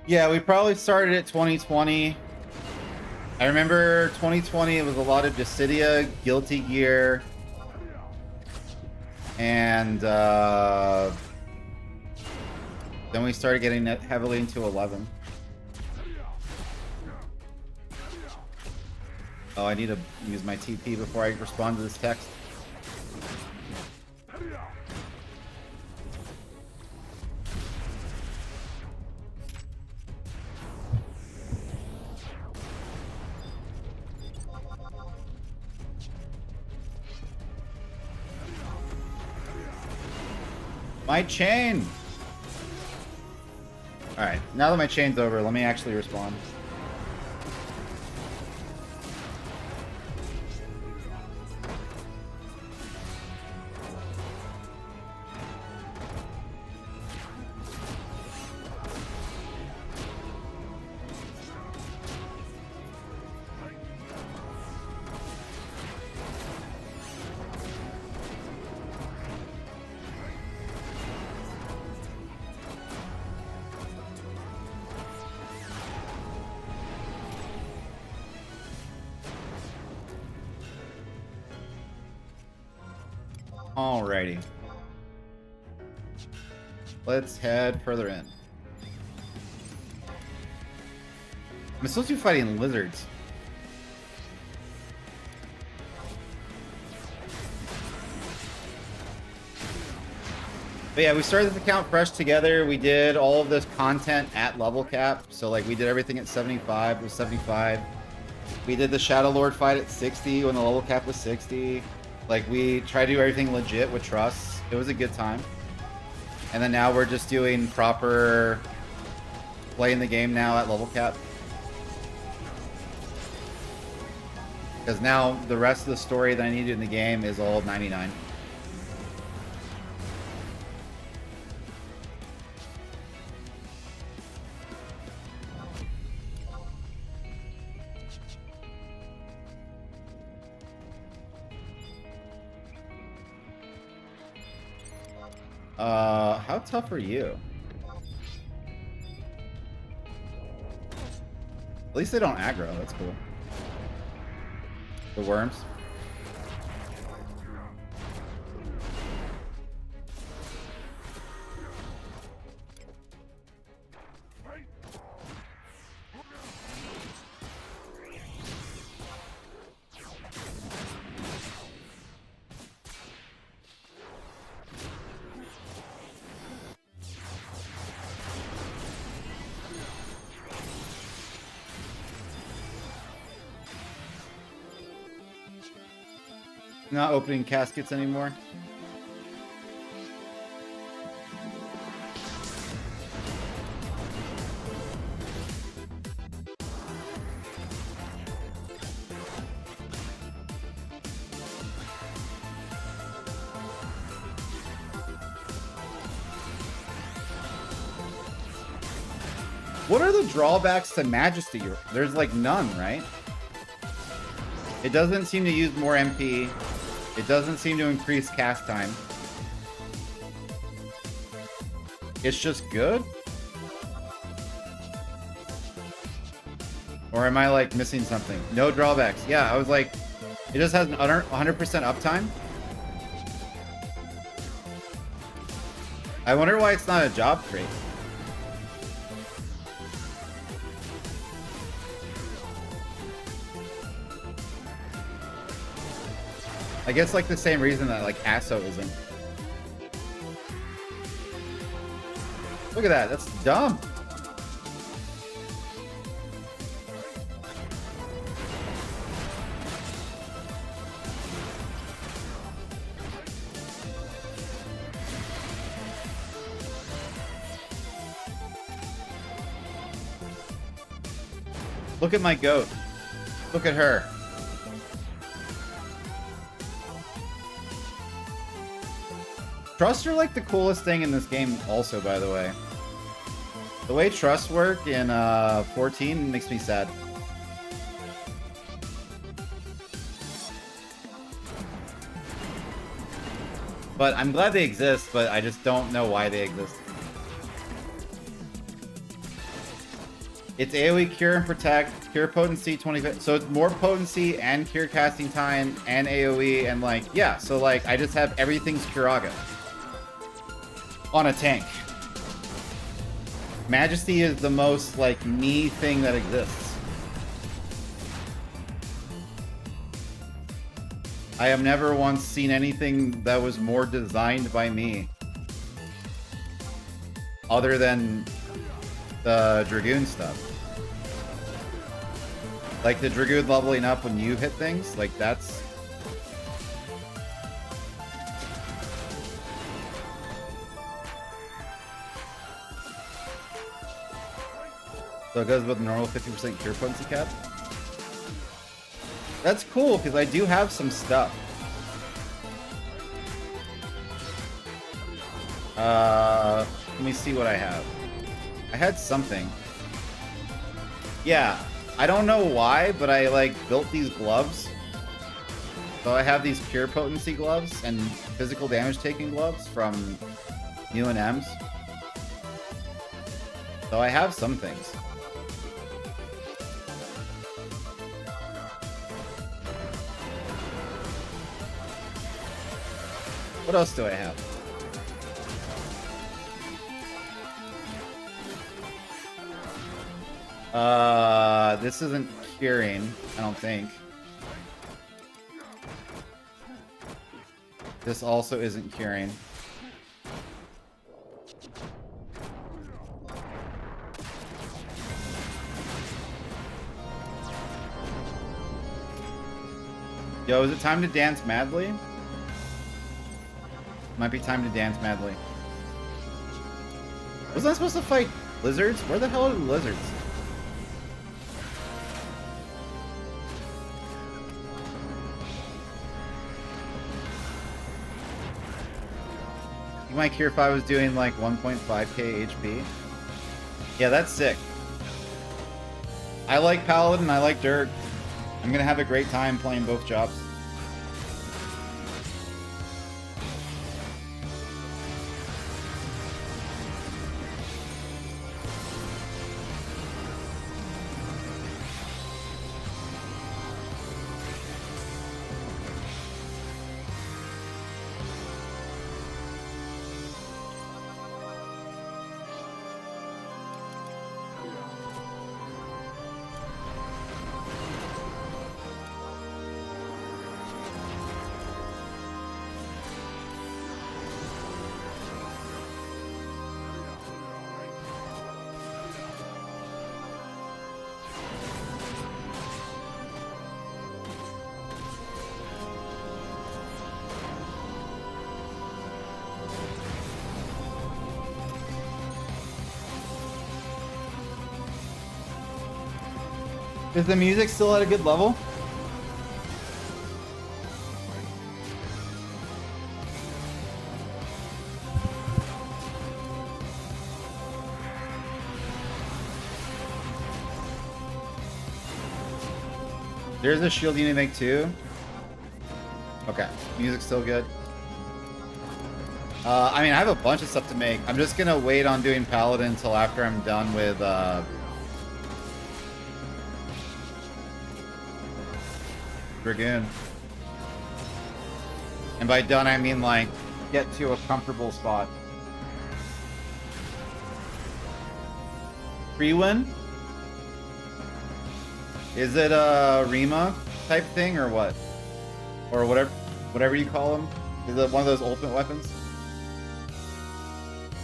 Yeah, we probably started at 2020. I remember 2020, it was a lot of Dissidia, Guilty Gear, and then we started getting heavily into 11. Oh, I need to use my TP before I respond to this text. My chain! Alright, now that my chain's over, let me actually respond. Alrighty. Let's head further in. I'm supposed to be fighting lizards. But yeah, we started this account fresh together. We did all of this content at level cap. So like we did everything at 75. It was 75. We did the Shadow Lord fight at 60 when the level cap was 60. Like we tried to do everything legit with trusts. It was a good time. And then now we're just doing proper playing the game now at level cap. Because now the rest of the story that I need to do in the game is all 99. How tough are you? At least they don't aggro, that's cool. The worms. Not opening caskets anymore. What are the drawbacks to Majesty? There's like none, right? It doesn't seem to use more MP. It doesn't seem to increase cast time. It's just good? Or am I like missing something? No drawbacks. Yeah, I was like, it just has an 100% uptime. I wonder why it's not a job crate. I guess like the same reason that like ASO isn't. Look at that, that's dumb. Look at my goat. Look at her. Trusts are like the coolest thing in this game also, by the way. The way trusts work in 14 makes me sad. But I'm glad they exist, but I just don't know why they exist. It's AoE cure and protect, cure potency 25, so it's more potency and cure casting time and AoE and like, yeah, so like I just have everything's Curaga on a tank. Majesty is the most like me thing that exists. I have never once seen anything that was more designed by me other than the Dragoon stuff. Like the Dragoon leveling up when you hit things, like that's... So it goes with the normal 50% cure potency cap. That's cool, because I do have some stuff. Let me see what I have. I had something. Yeah, I don't know why, but I like built these gloves. So I have these cure potency gloves and physical damage taking gloves from UNMs. So I have some things. What else do I have? This isn't curing, I don't think. This also isn't curing. Yo, is it time to dance madly? Might be time to dance madly. Wasn't I supposed to fight lizards? Where the hell are the lizards? You might care if I was doing like 1.5k HP. Yeah, that's sick. I like Paladin, I like Dirk. I'm gonna have a great time playing both jobs. Is the music still at a good level? There's a shield you need to make too. Okay, music's still good. I mean, I have a bunch of stuff to make. I'm just gonna wait on doing Paladin until after I'm done with Dragoon. And by done, I mean like get to a comfortable spot. Free win? Is it a Rima type thing or what? Or whatever you call them? Is it one of those ultimate weapons?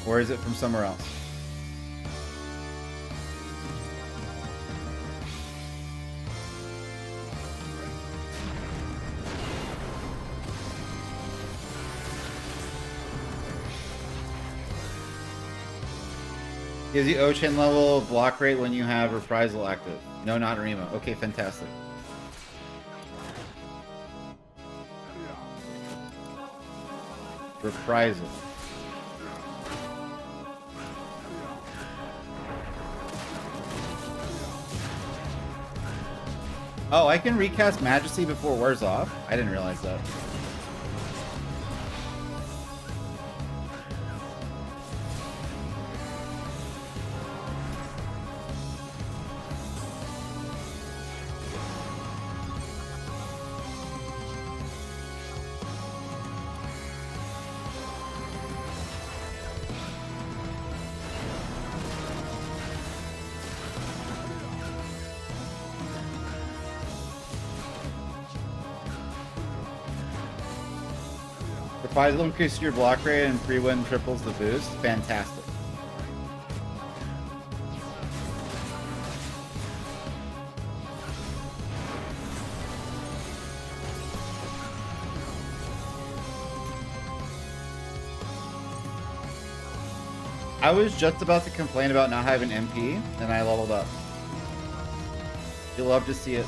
Or is it from somewhere else? Gives you Ocean level block rate when you have Reprisal active. No, not Rima. Okay, fantastic. Reprisal. Oh, I can recast Majesty before it wears off? I didn't realize that. Reprisal increases your block rate and free win triples the boost. Fantastic. I was just about to complain about not having MP, and I leveled up. You'll love to see it.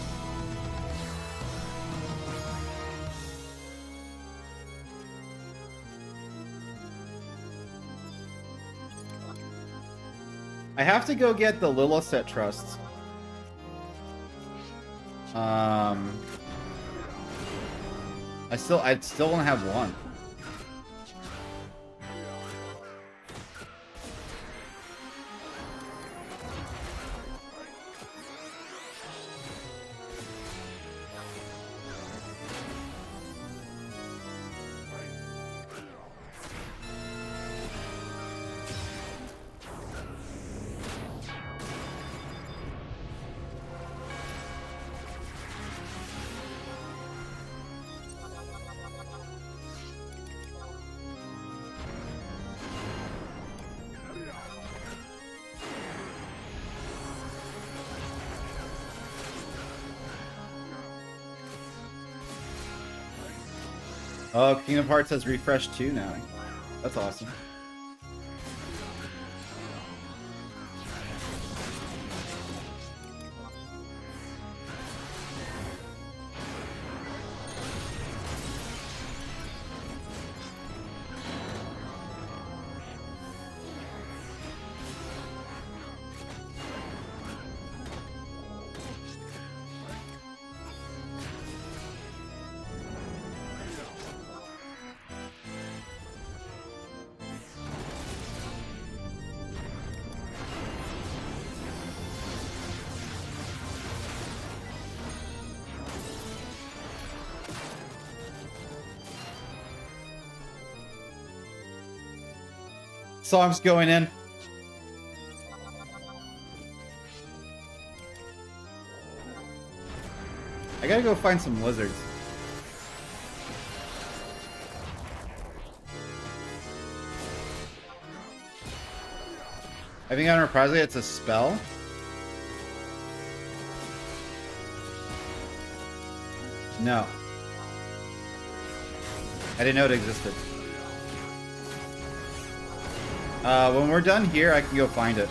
I have to go get the Lilith trusts. I still don't have one. Oh, Kingdom Hearts has refreshed 2 now. That's awesome. Songs going in. I gotta go find some lizards. I think on Reprisal it's a spell. No. I didn't know it existed. When we're done here, I can go find it.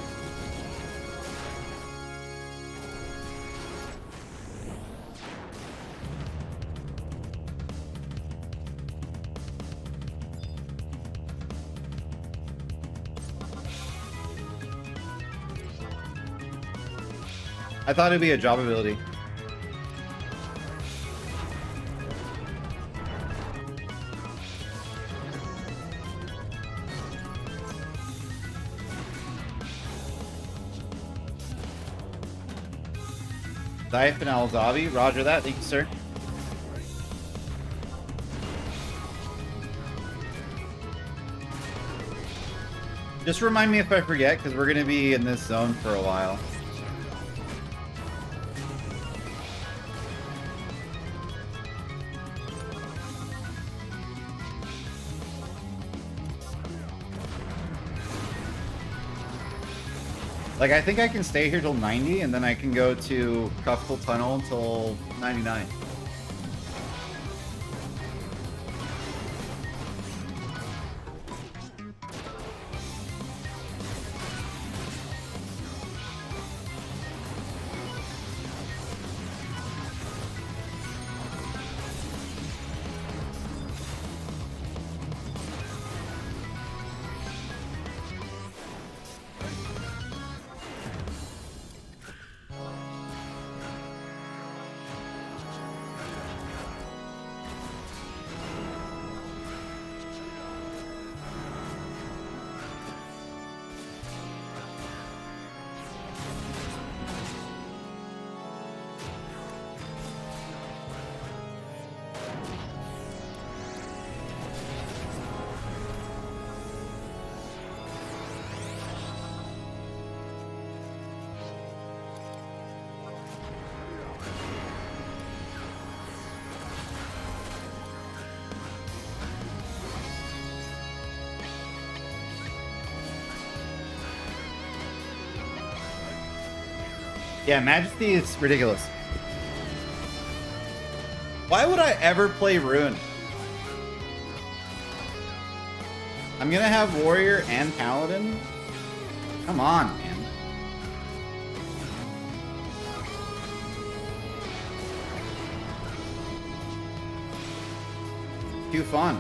I thought it'd be a job ability. Diaph and Alzavi, roger that, thank you, sir. Just remind me if I forget, because we're going to be in this zone for a while. Like, I think I can stay here till 90, and then I can go to Cuffle Tunnel until 99. Yeah, Majesty is ridiculous. Why would I ever play Ruin? I'm gonna have Warrior and Paladin? Come on, man. Too fun.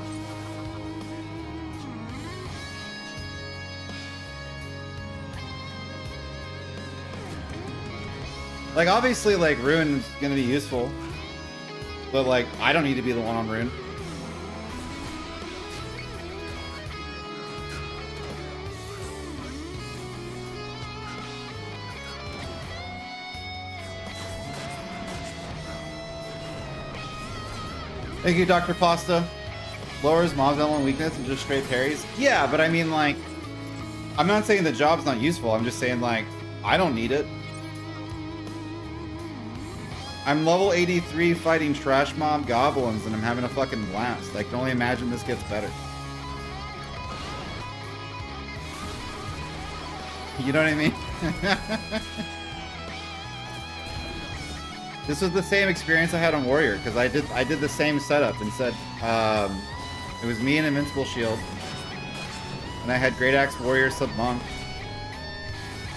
Like, obviously, like, Rune's gonna be useful. But, like, I don't need to be the one on Rune. Thank you, Dr. Pasta. Lowers mob's element weakness and just straight parries. Yeah, but I mean, like, I'm not saying the job's not useful. I'm just saying, like, I don't need it. I'm level 83 fighting trash mob goblins and I'm having a fucking blast. I can only imagine this gets better. You know what I mean? This was the same experience I had on Warrior, because I did the same setup and said, it was me and Invincible Shield. And I had Great Axe Warrior sub Monk.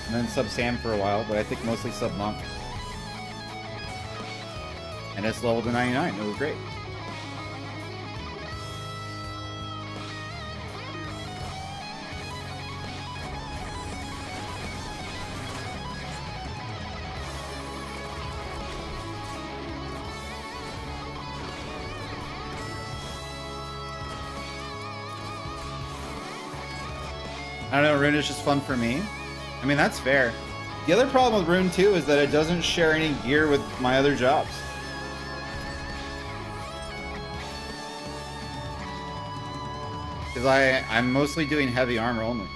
And then sub Sam for a while, but I think mostly sub Monk. And it's leveled to 99. It was great. I don't know, Rune is just fun for me. I mean, that's fair. The other problem with Rune 2 is that it doesn't share any gear with my other jobs. Because I'm mostly doing heavy armor only.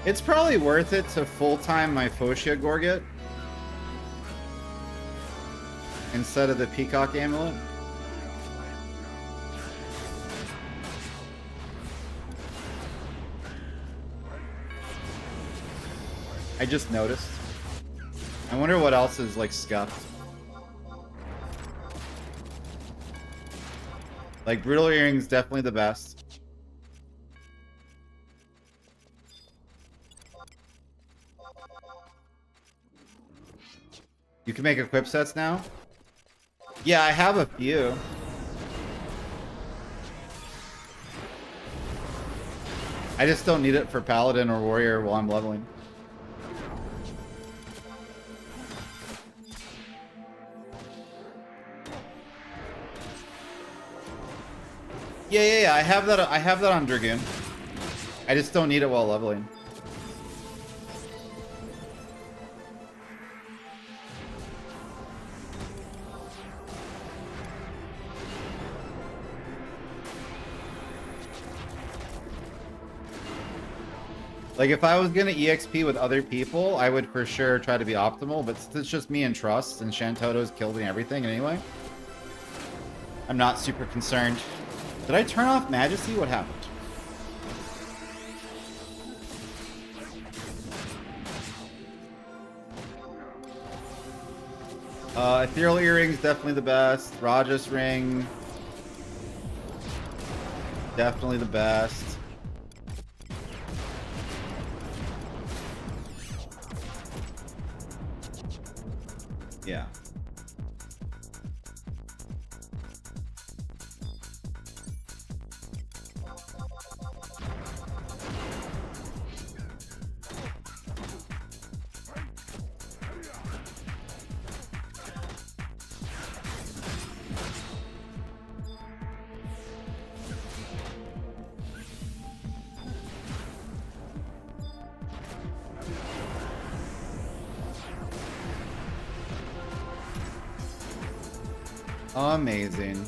It's probably worth it to full-time my Focia Gorget instead of the Peacock Amulet. I just noticed. I wonder what else is like scuffed. Like Brutal Earring's definitely the best. You can make equip sets now? Yeah, I have a few. I just don't need it for Paladin or Warrior while I'm leveling. Yeah, I have that on Dragoon. I just don't need it while leveling. Like, if I was gonna EXP with other people, I would for sure try to be optimal, but since it's just me and Trust, and Shantoto's killing everything anyway, I'm not super concerned. Did I turn off Majesty? What happened? Ethereal Earring's definitely the best. Rajas Ring. Definitely the best. Yeah. Amazing.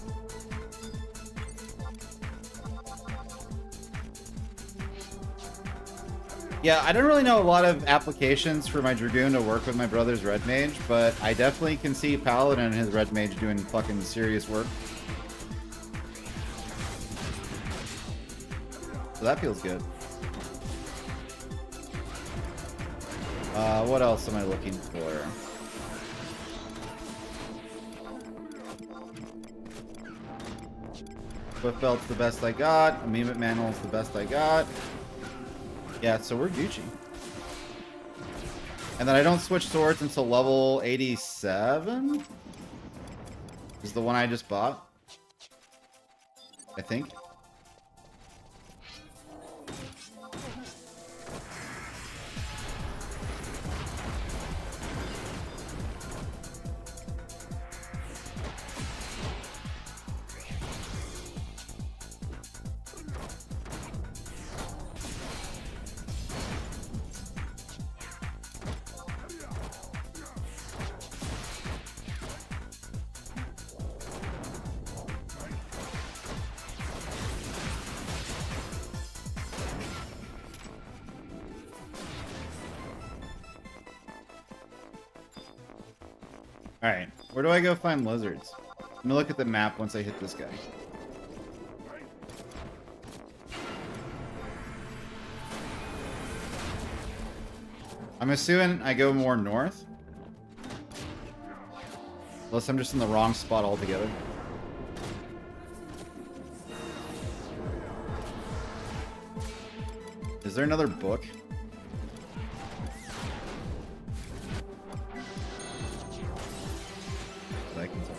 Yeah, I don't really know a lot of applications for my Dragoon to work with my brother's Red Mage, but I definitely can see Paladin and his Red Mage doing fucking serious work. So that feels good. What else am I looking for? Foot Belt's the best I got. Amendment Manual's the best I got. Yeah, so we're Gucci. And then I don't switch swords until level 87? Is the one I just bought? I think. Alright, where do I go find lizards? Let me look at the map once I hit this guy. I'm assuming I go more north. Unless I'm just in the wrong spot altogether. Is there another book? That I can tell.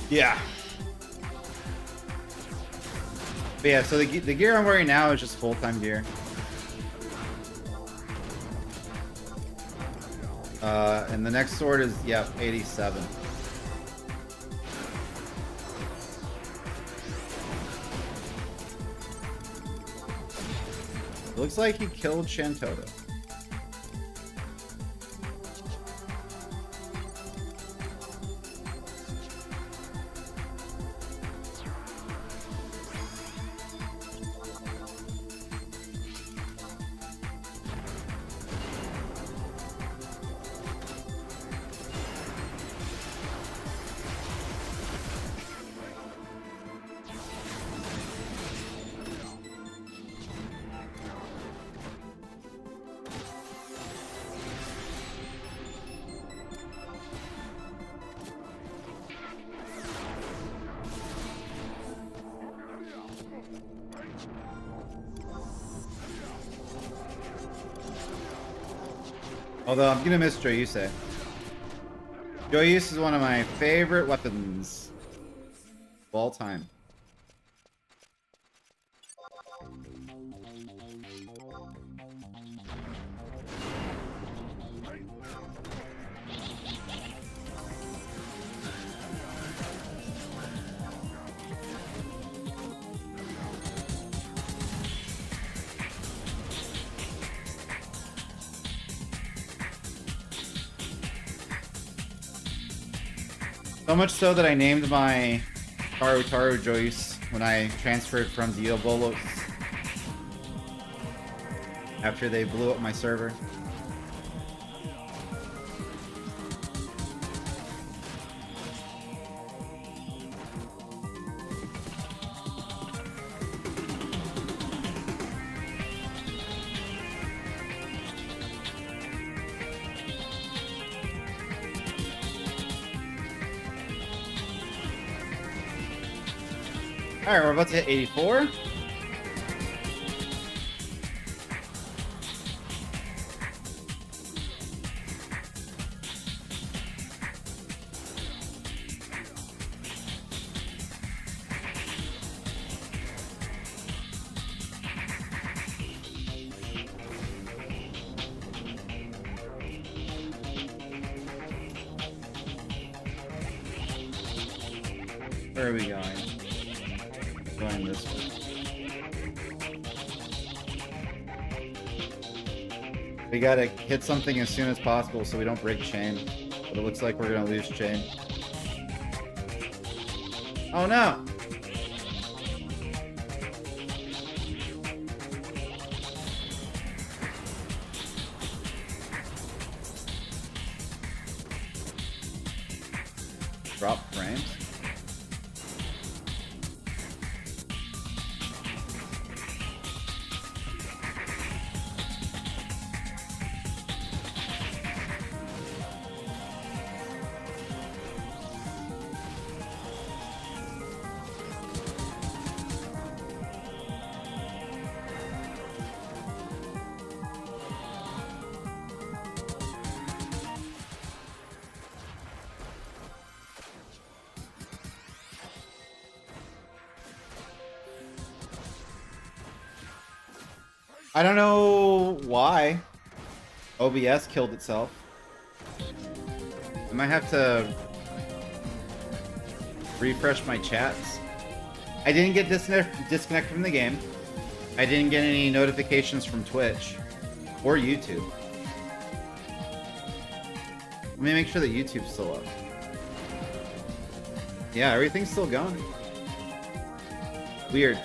Yeah. But yeah, so the gear I'm wearing now is just full-time gear. And the next sword is, yeah, 87. It looks like he killed Shantota. Although I'm gonna miss Joyuse. Joyuse is one of my favorite weapons of all time. So much so that I named my Taru Joyce when I transferred from Diabolos after they blew up my server. Alright, we're about to hit 84. Where are we going? Going this way. We gotta hit something as soon as possible so we don't break chain. But it looks like we're gonna lose chain. Oh no! Drop frames? I don't know why OBS killed itself. I might have to refresh my chats. I didn't get disconnected from the game. I didn't get any notifications from Twitch or YouTube. Let me make sure that YouTube's still up. Yeah, everything's still going. Weird.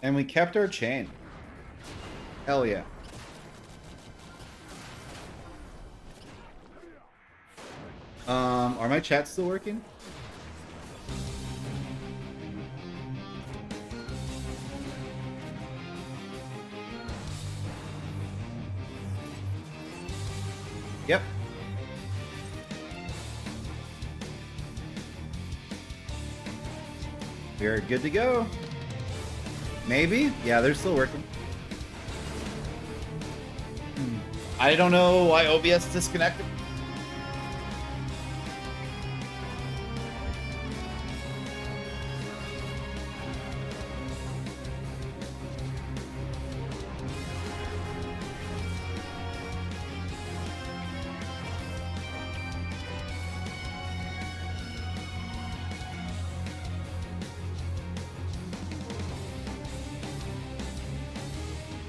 And we kept our chain. Hell yeah. Are my chats still working? Yep. We're good to go. Maybe? Yeah, they're still working. I don't know why OBS disconnected.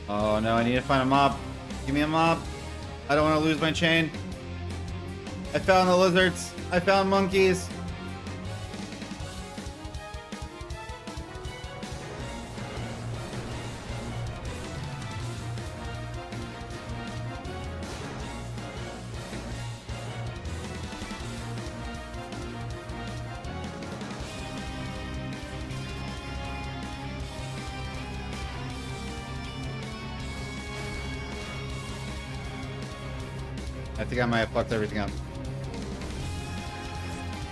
Oh no, I need to find a mob. Give me a mob. I don't want to lose my chain. I found the lizards. I found monkeys. I think I might have fucked everything up.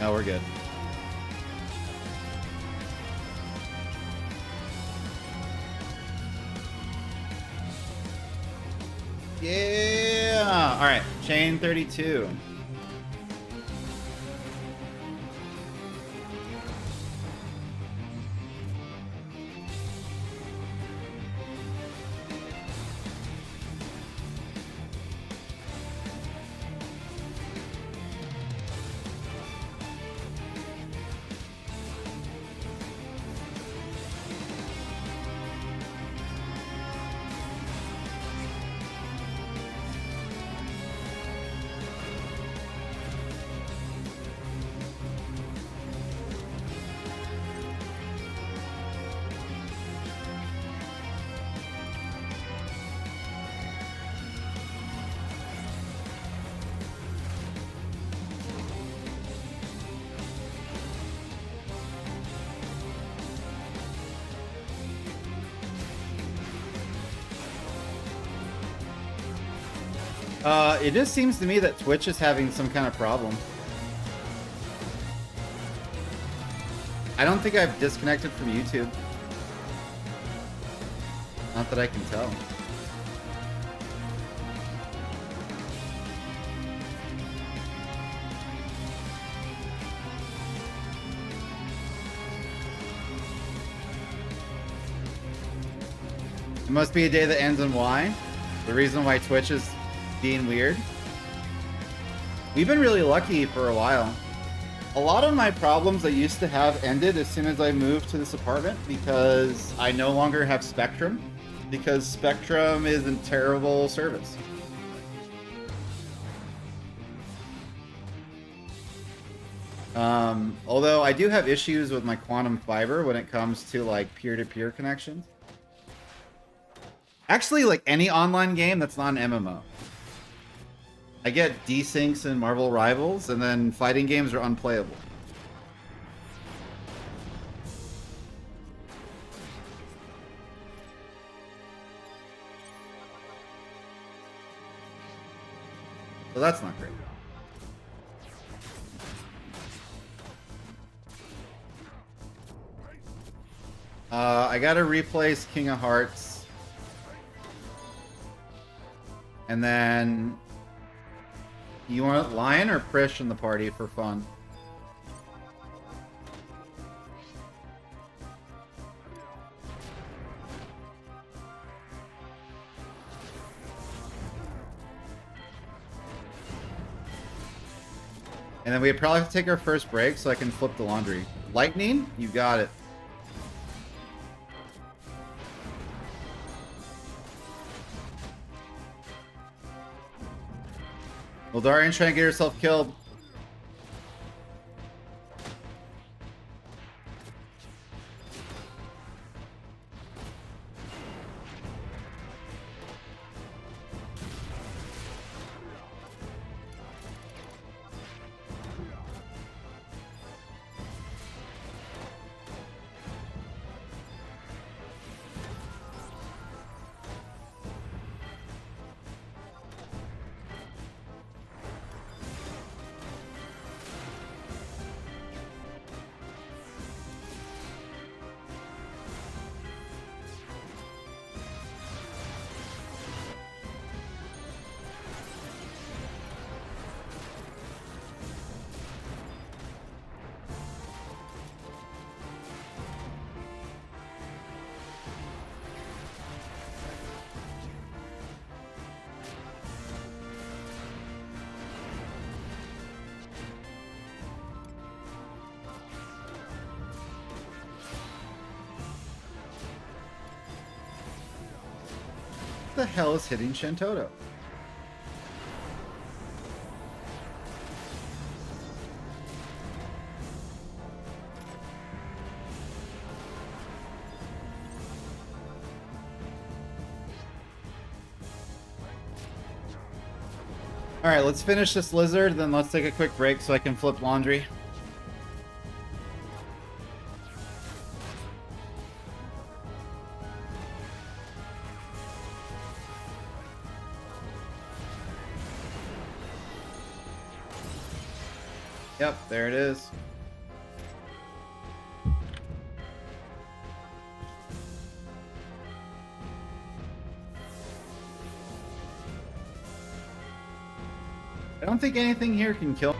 No, we're good. Yeah! Alright, chain 32. It just seems to me that Twitch is having some kind of problem. I don't think I've disconnected from YouTube. Not that I can tell. It must be a day that ends in Y. The reason why Twitch is being weird. We've been really lucky for a while. A lot of my problems I used to have ended as soon as I moved to this apartment because I no longer have Spectrum, because Spectrum is a terrible service. Although I do have issues with my quantum fiber when it comes to like peer-to-peer connections. Actually, like any online game that's not an MMO. I get desyncs in Marvel Rivals, and then fighting games are unplayable. So that's not great. I gotta replace King of Hearts. And then... You want Lion or Prish in the party for fun? And then we probably have to take our first break so I can flip the laundry. Lightning? You got it. Well, Darian's trying to get herself killed. What the hell is hitting Shantoto? Alright, let's finish this lizard, then let's take a quick break so I can flip laundry. Yep, there it is. I don't think anything here can kill.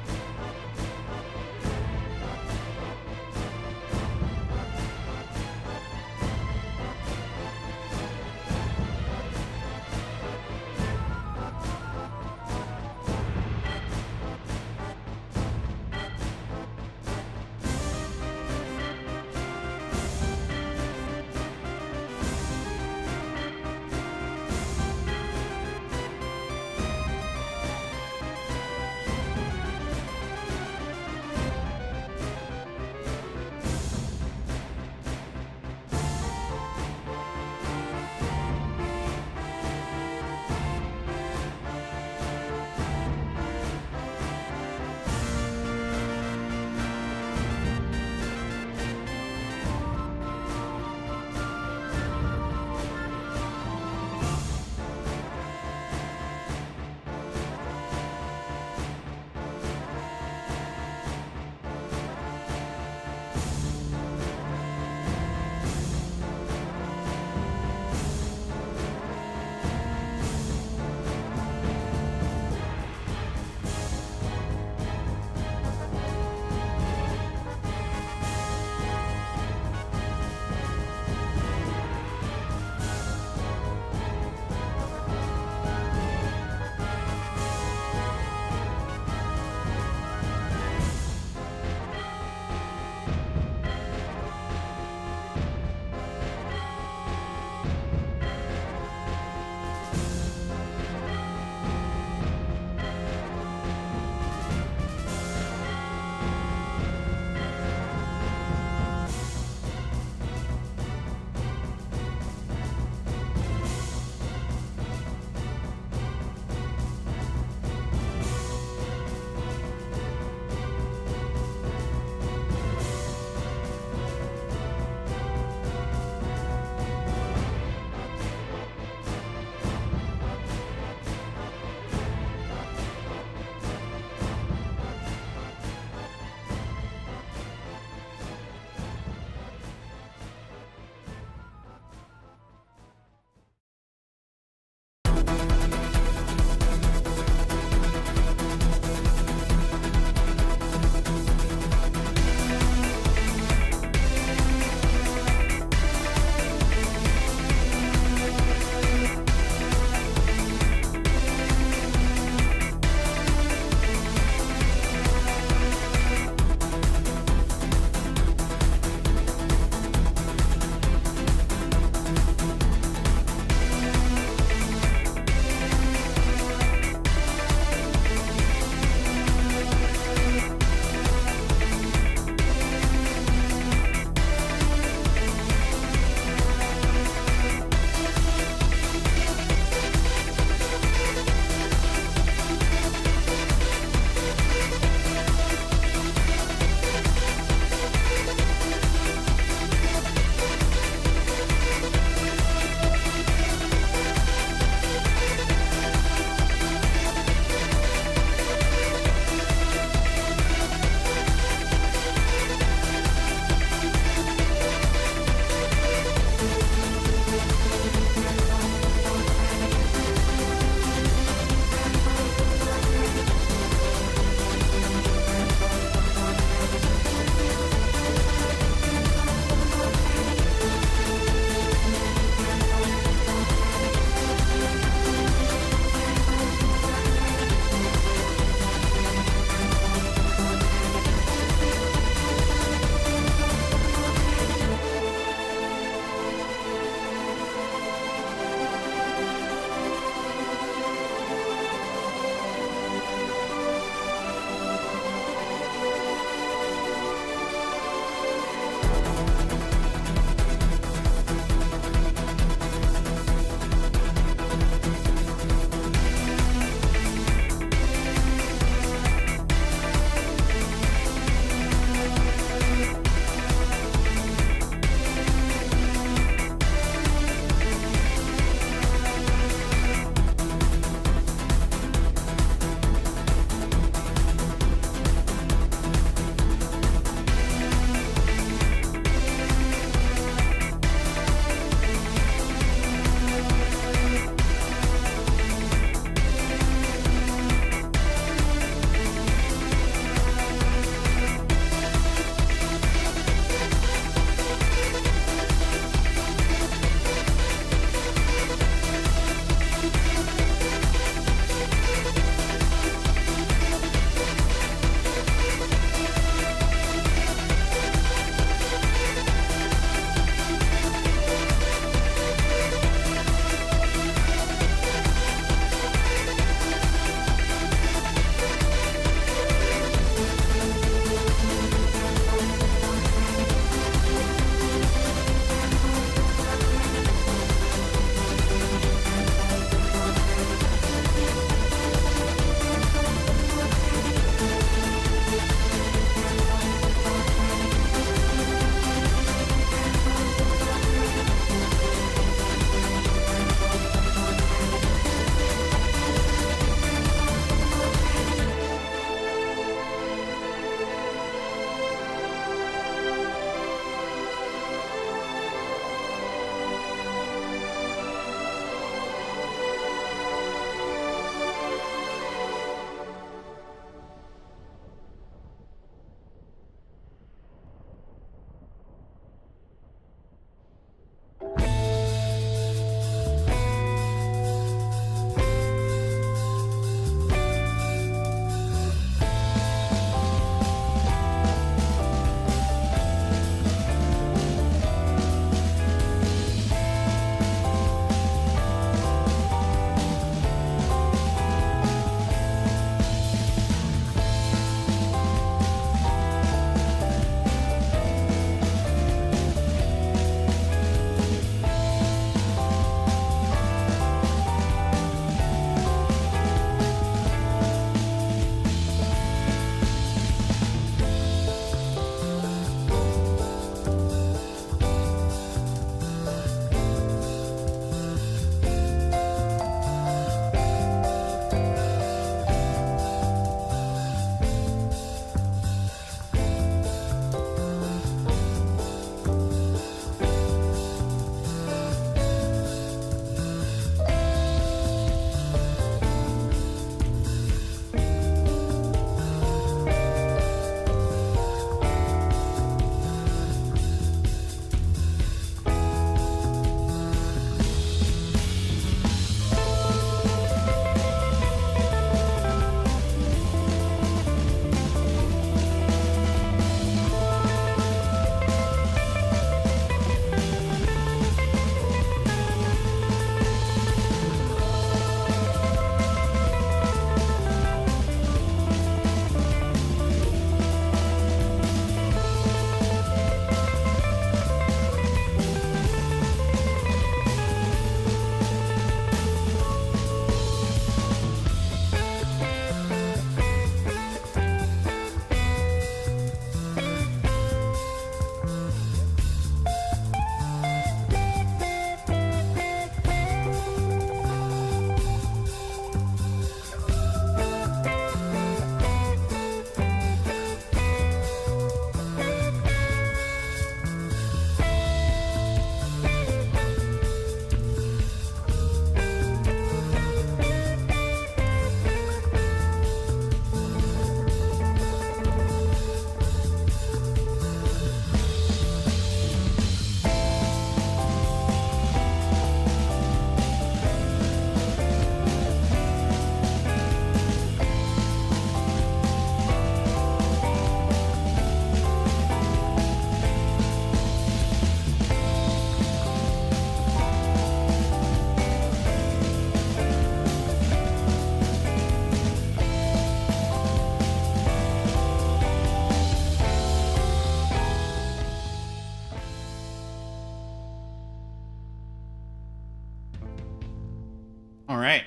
All right,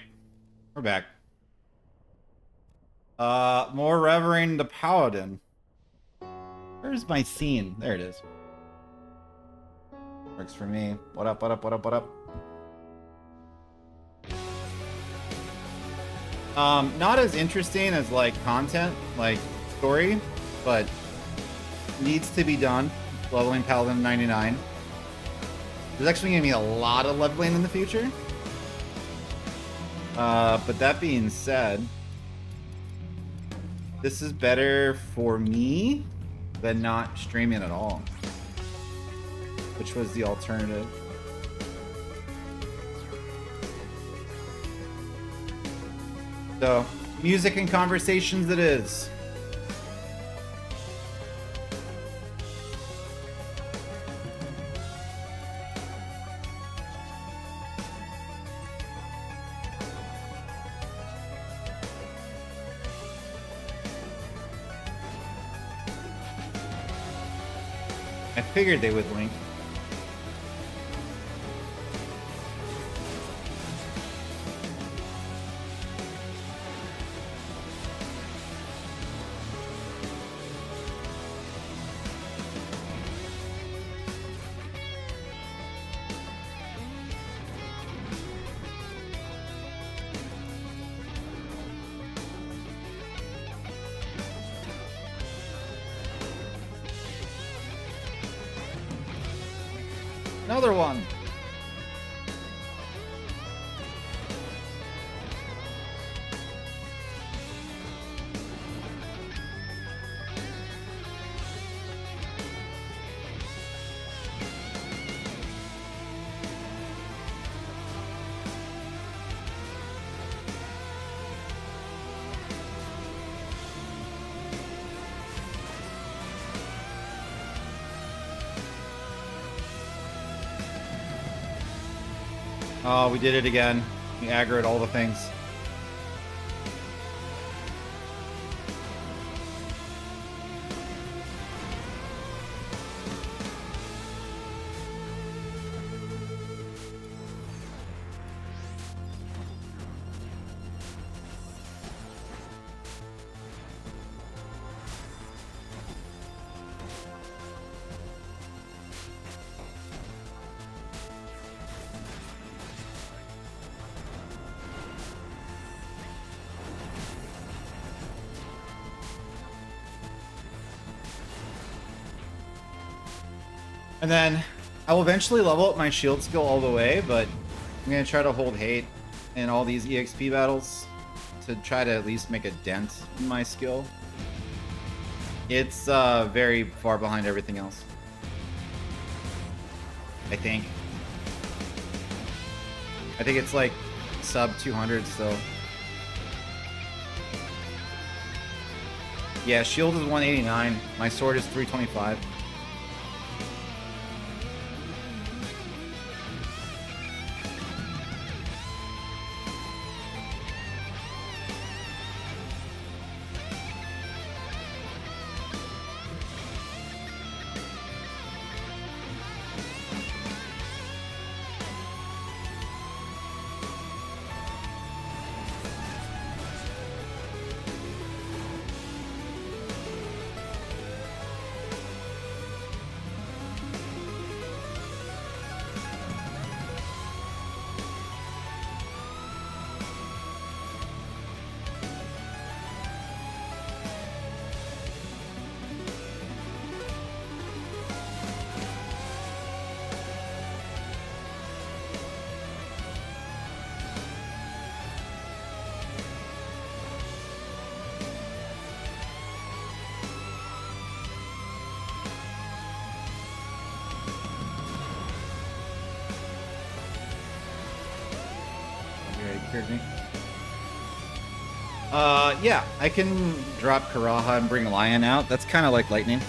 we're back. More Revering the Paladin. Where's my scene? There it is. Works for me. What up, what up, what up, what up? Not as interesting as, like, content, like, story, but needs to be done. Leveling Paladin 99. There's actually going to be a lot of leveling in the future. But that being said, this is better for me than not streaming at all, which was the alternative. So, music and conversations it is. I figured they would link. Another one. Oh, we did it again. We aggroed all the things. And then I will eventually level up my shield skill all the way, but I'm going to try to hold hate in all these EXP battles to try to at least make a dent in my skill. It's very far behind everything else, I think. I think it's like sub 200 still. Yeah, shield is 189. My sword is 325. Me. Yeah, I can drop Karaha and bring Lion out. That's kind of like lightning.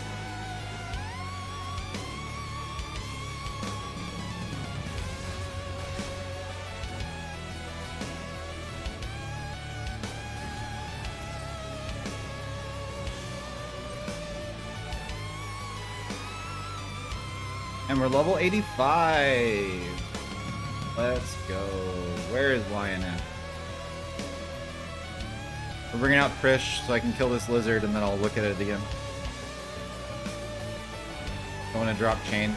And we're level 85. Let's go. Where is Lion at? We're bringing out Prish so I can kill this lizard and then I'll look at it again. I want to drop chain.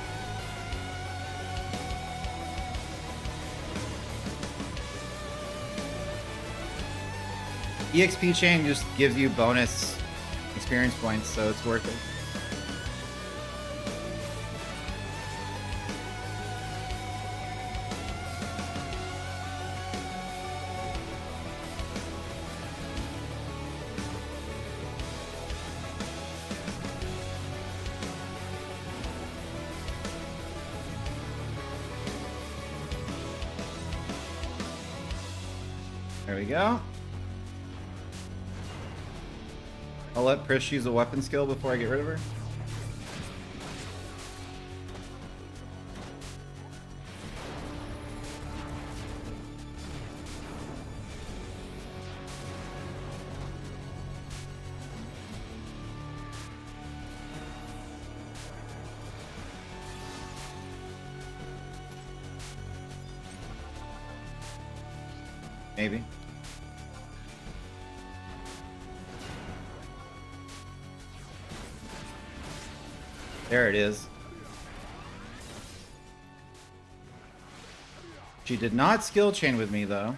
EXP chain just gives you bonus experience points, so it's worth it. There we go. I'll let Prish use a weapon skill before I get rid of her. Maybe. There it is. She did not skill chain with me, though.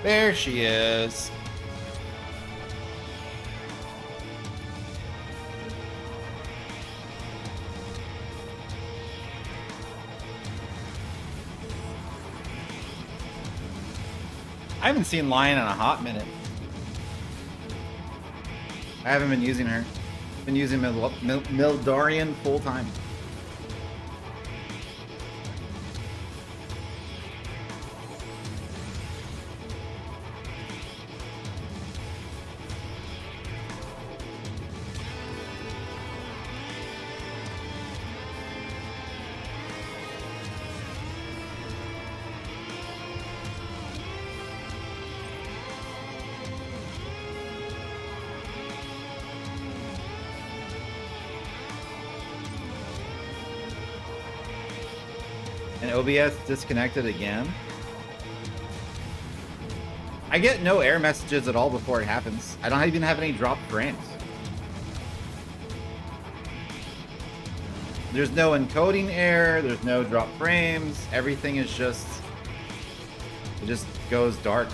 There she is. I haven't seen Lion in a hot minute. I haven't been using her. Been using Mildarian full time. And OBS disconnected again. I get no error messages at all before it happens. I don't even have any dropped frames. There's no encoding error, there's no drop frames, everything is just... it just goes dark.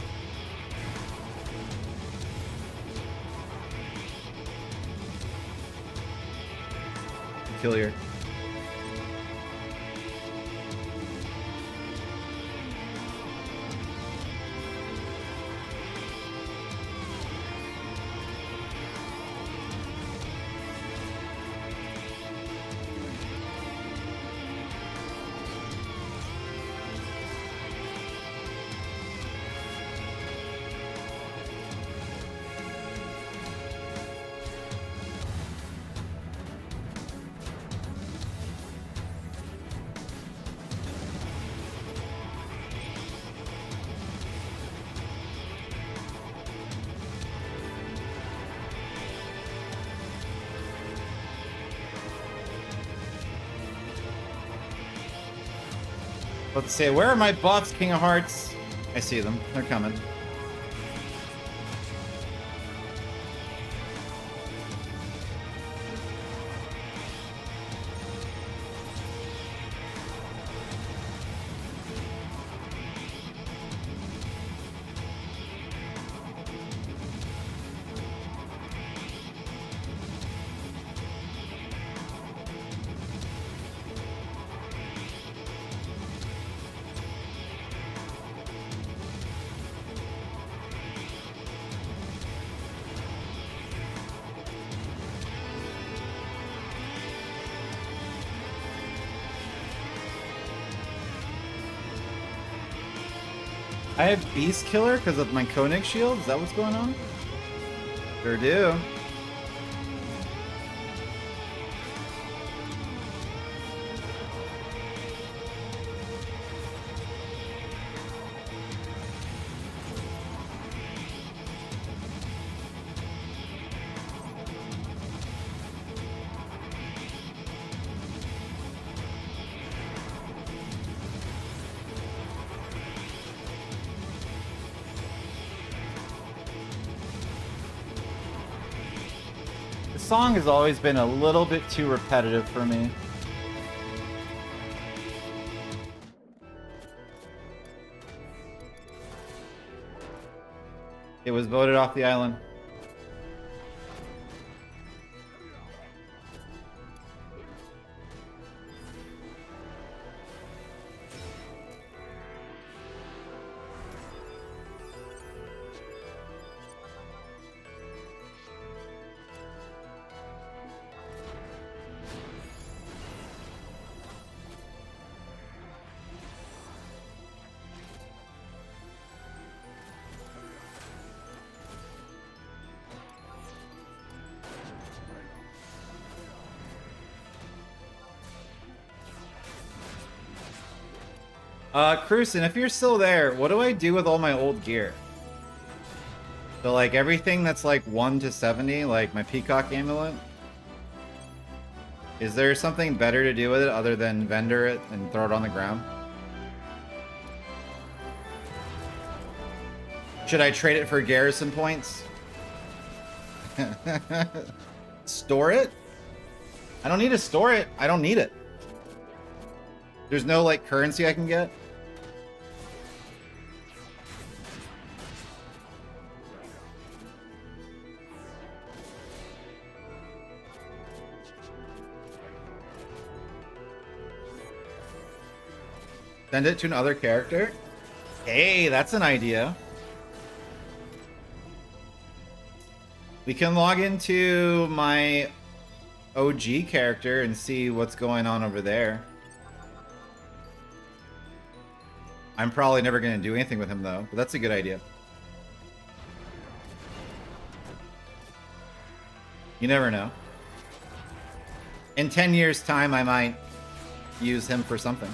Peculiar. Let's say, where are my buffs, King of Hearts? I see them. They're coming. I have Beast Killer because of my Koenig shield. Is that what's going on? Sure do. The song has always been a little bit too repetitive for me. It was voted off the island. Cruisin', if you're still there, what do I do with all my old gear? So, like, everything that's, like, 1 to 70, like my Peacock Amulet? Is there something better to do with it other than vendor it and throw it on the ground? Should I trade it for garrison points? Store it? I don't need to store it. I don't need it. There's no, like, currency I can get? Send it to another character? Hey, that's an idea. We can log into my OG character and see what's going on over there. I'm probably never going to do anything with him, though, but that's a good idea. You never know. In 10 years' time, I might use him for something.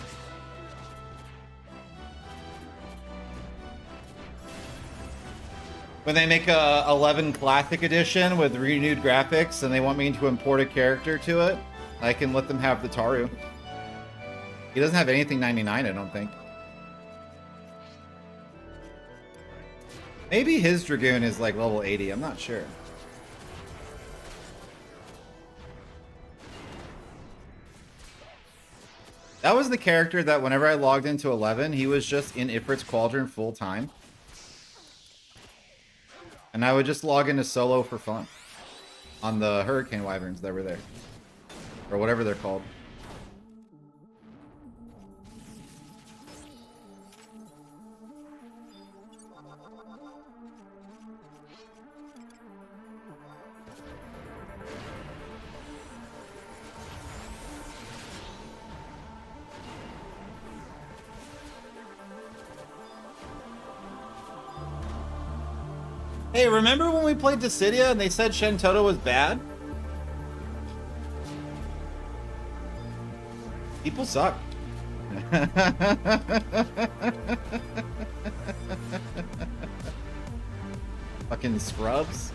When they make a 11 Classic Edition with renewed graphics and they want me to import a character to it, I can let them have the Taru. He doesn't have anything 99, I don't think. Maybe his Dragoon is like level 80, I'm not sure. That was the character that whenever I logged into 11, he was just in Ifrit's Quadrant full time. And I would just log into solo for fun. On the Hurricane Wyverns that were there. Or whatever they're called. Hey, remember when we played Dissidia and they said Shentoto was bad? People suck. Fucking scrubs.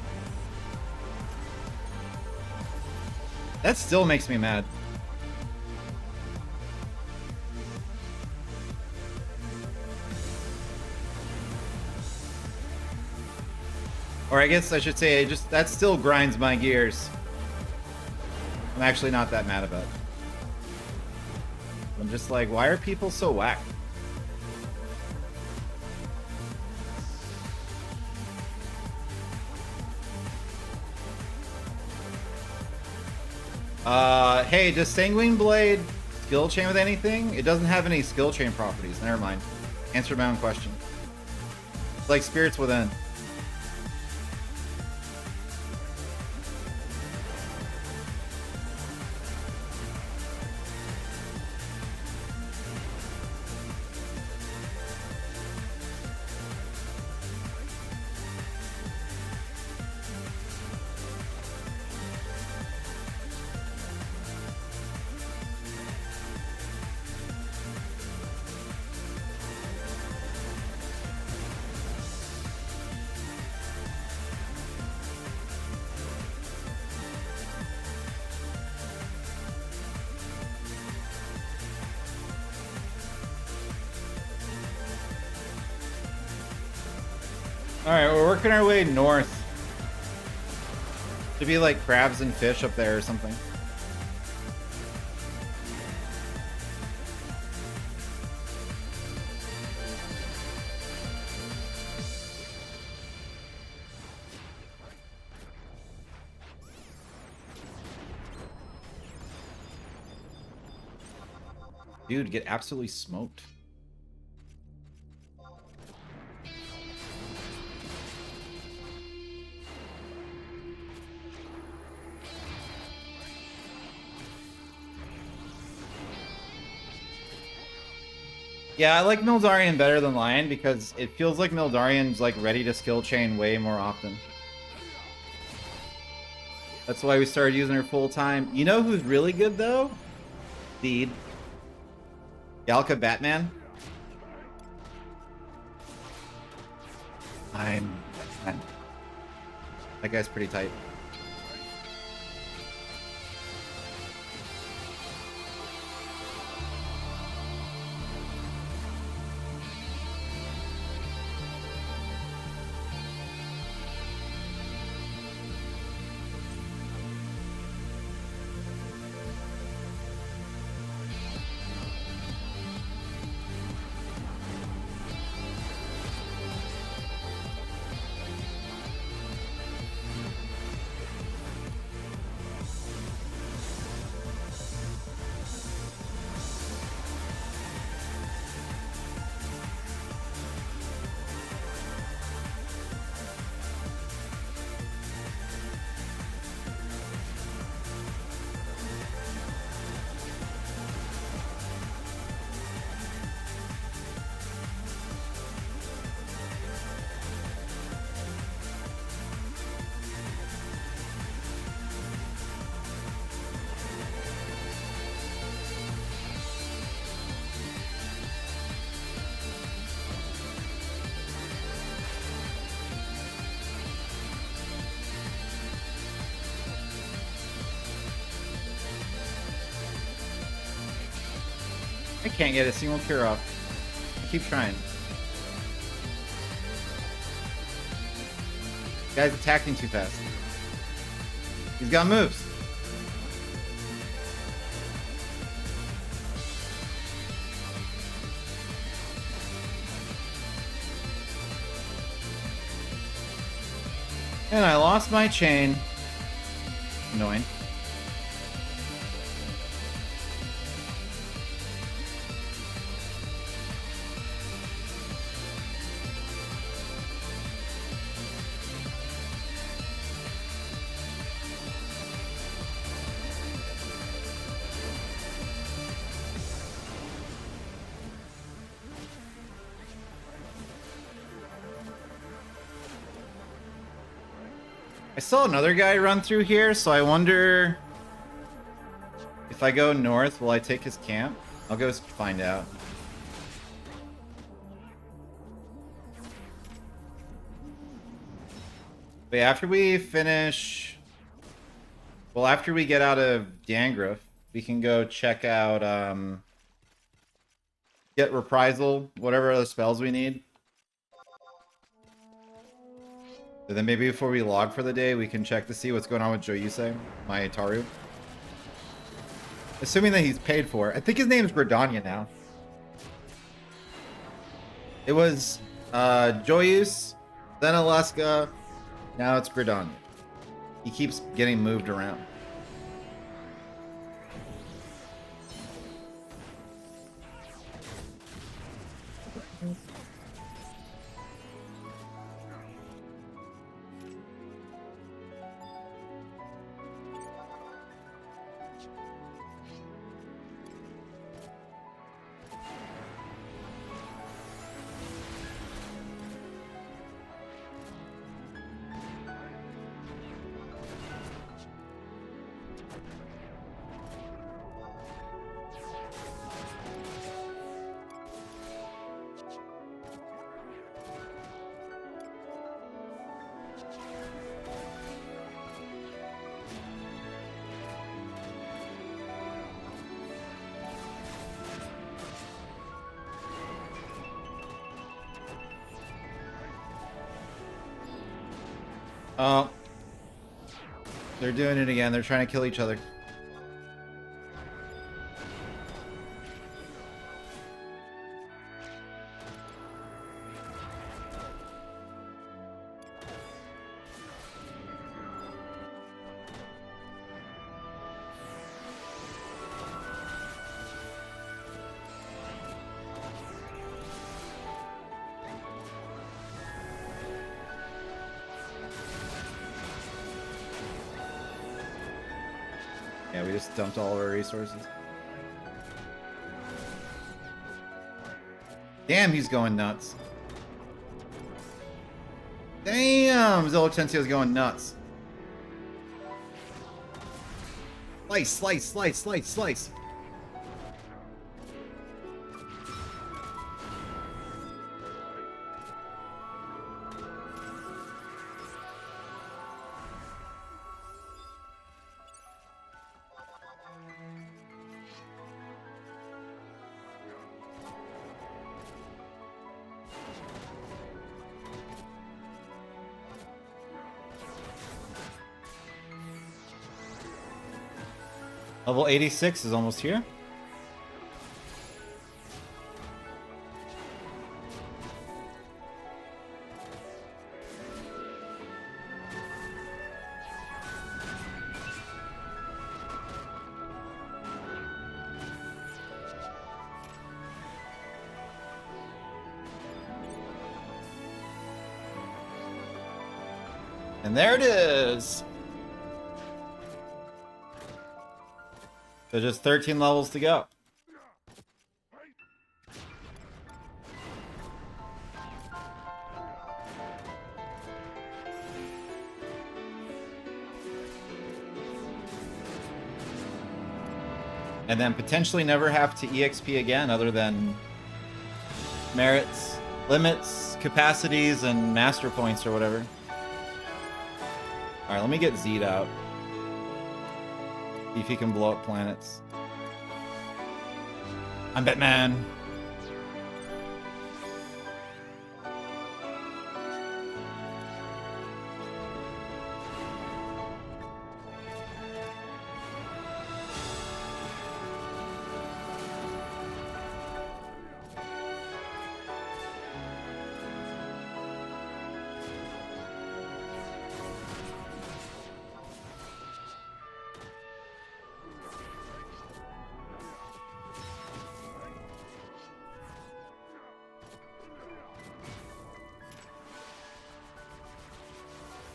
That still makes me mad. Or I guess I should say, that still grinds my gears. I'm actually not that mad about it. I'm just like, why are people so whack? Hey, does Sanguine Blade skill chain with anything? It doesn't have any skill chain properties. Never mind. Answered my own question. It's like Spirits Within. Alright, we're working our way north. Should be like crabs and fish up there or something. Dude, get absolutely smoked. Yeah, I like Mildarian better than Lion because it feels like Mildarian's like ready to skill chain way more often. That's why we started using her full time. You know who's really good though? Deed. Galka Batman. That guy's pretty tight. I can't get a single cure off. I keep trying. Guy's attacking too fast. He's got moves. And I lost my chain. Annoying. I saw another guy run through here, so I wonder if I go north, will I take his camp? I'll go find out. But after we finish, well, after we get out of Dangrif, we can go check out, get Reprisal, whatever other spells we need. And then maybe before we log for the day, we can check to see what's going on with Joyusei, my Taru. Assuming that he's paid for. I think his name's Gridania now. It was Joyus, then Alaska, now it's Gridania. He keeps getting moved around. Oh. They're doing it again. They're trying to kill each other. Yeah, we just dumped all of our resources. Damn, he's going nuts. Damn, Zolotensio's going nuts. Slice, slice, slice, slice, slice. Level 86 is almost here. And there it is. So just 13 levels to go. And then potentially never have to EXP again other than merits, limits, capacities, and master points or whatever. Alright, let me get Zed out. See if he can blow up planets. I'm Batman.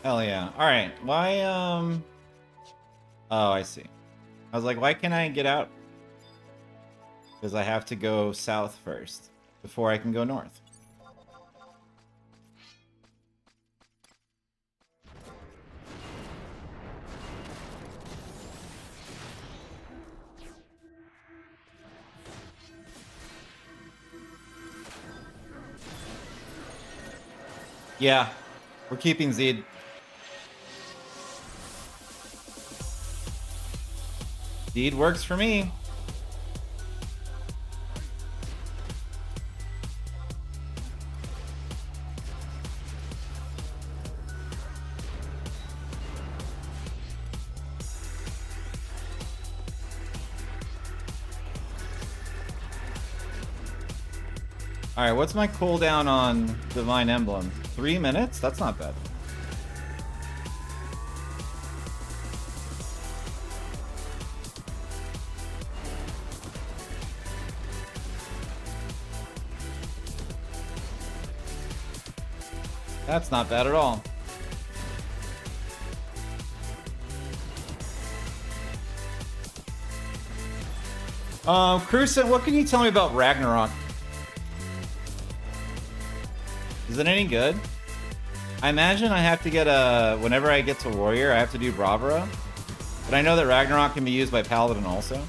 Hell yeah. Alright, why, Oh, I see. I was like, why can't I get out? Because I have to go south first, before I can go north. Yeah, we're keeping Zed. Zed works for me. Alright, what's my cooldown on Divine Emblem? 3 minutes? That's not bad. That's not bad at all. Cruisen, what can you tell me about Ragnarok? Is it any good? I imagine I have to get a... Whenever I get to Warrior, I have to do Bravura. But I know that Ragnarok can be used by Paladin also.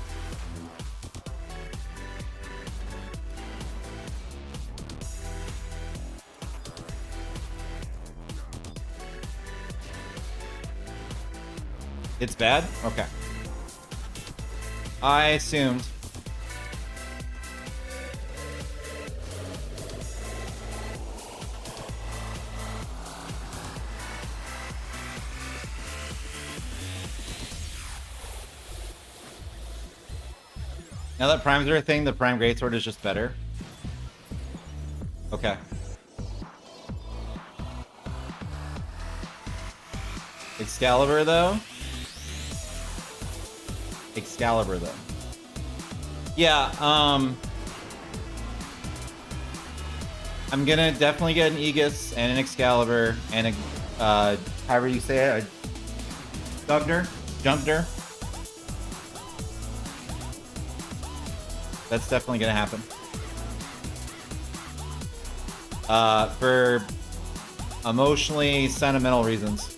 It's bad? Okay. I assumed. Now that primes are a thing, the prime greatsword is just better. Okay. Excalibur though. Yeah, I'm gonna definitely get an Aegis and an Excalibur and a, however you say it, a Junkner. That's definitely gonna happen. For emotionally sentimental reasons.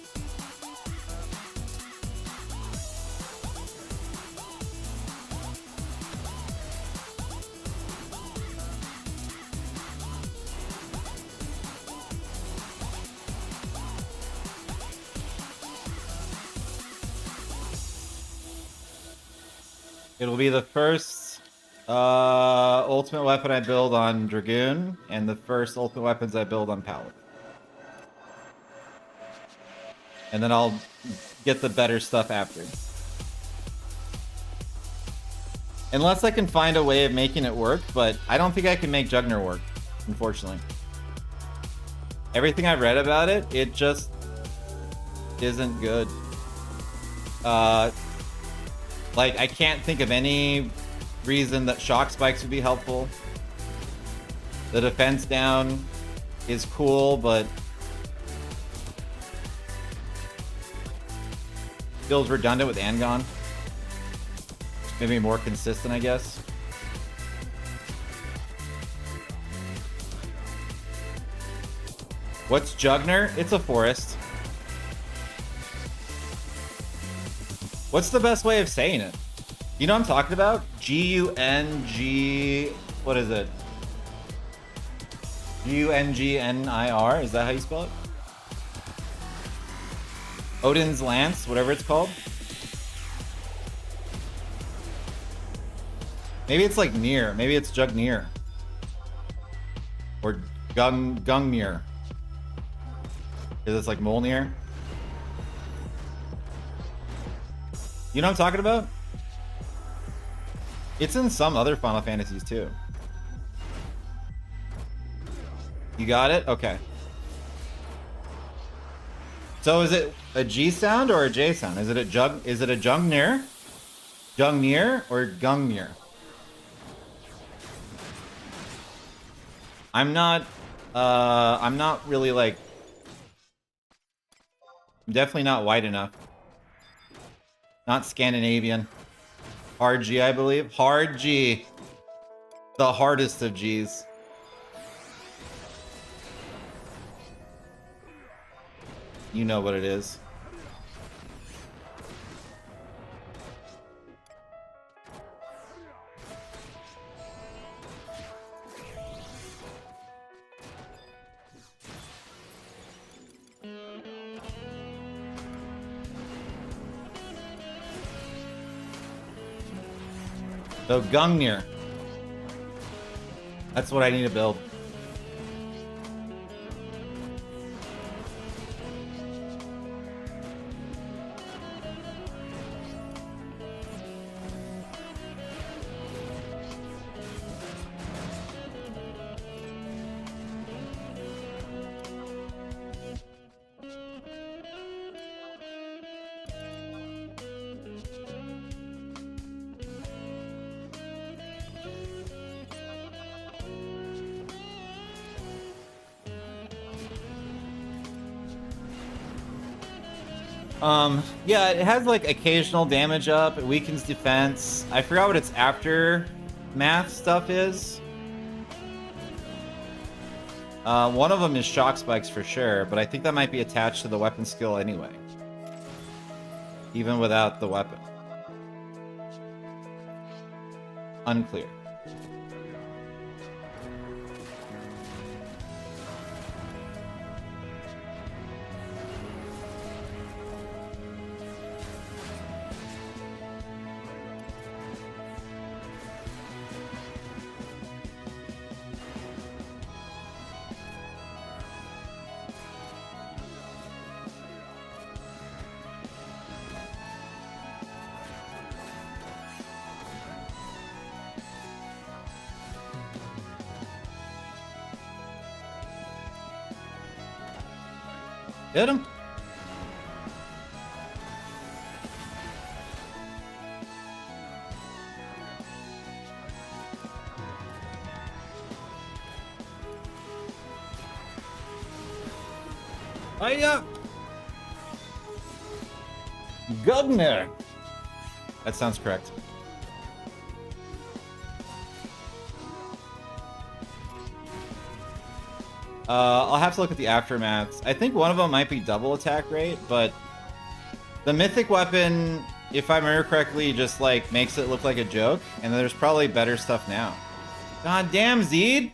It'll be the first ultimate weapon I build on Dragoon, and the first ultimate weapons I build on Paladin. And then I'll get the better stuff after. Unless I can find a way of making it work, but I don't think I can make Juggner work, unfortunately. Everything I've read about it, it just isn't good. Like, I can't think of any reason that shock spikes would be helpful. The defense down is cool, but feels redundant with Angon. Maybe more consistent, I guess. What's Juggner? It's a forest. What's the best way of saying it? You know what I'm talking about? G-U-N-G... What is it? G-U-N-G-N-I-R? Is that how you spell it? Odin's Lance, whatever it's called. Maybe it's like Nier. Maybe it's Jugnir. Or Gungnir. Is this like Molnir? You know what I'm talking about? It's in some other Final Fantasies too. You got it? Okay. So is it a G sound or a J sound? Is it a Jungnir? Jungnir or Gungnir? I'm not really like, I'm definitely not white enough. Not Scandinavian. Hard G, I believe. Hard G. The hardest of Gs. You know what it is. So Gungnir. That's what I need to build. Yeah, it has like occasional damage up, it weakens defense. I forgot what its aftermath stuff is. One of them is shock spikes for sure, but I think that might be attached to the weapon skill anyway. Even without the weapon. Unclear. Hit him. Hiya! Governor! That sounds correct. I'll have to look at the aftermaths. I think one of them might be double attack rate, but the mythic weapon, if I remember correctly, just like makes it look like a joke, and there's probably better stuff now. God damn, Zed!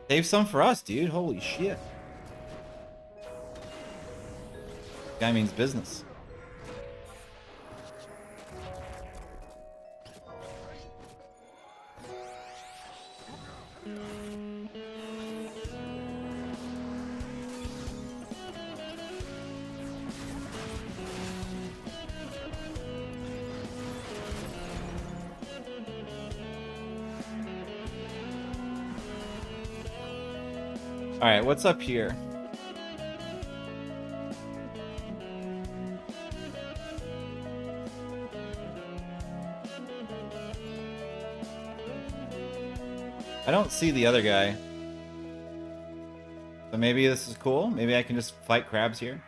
Save some for us, dude. Holy shit. Guy means business. Alright, what's up here? I don't see the other guy. So maybe this is cool. Maybe I can just fight crabs here.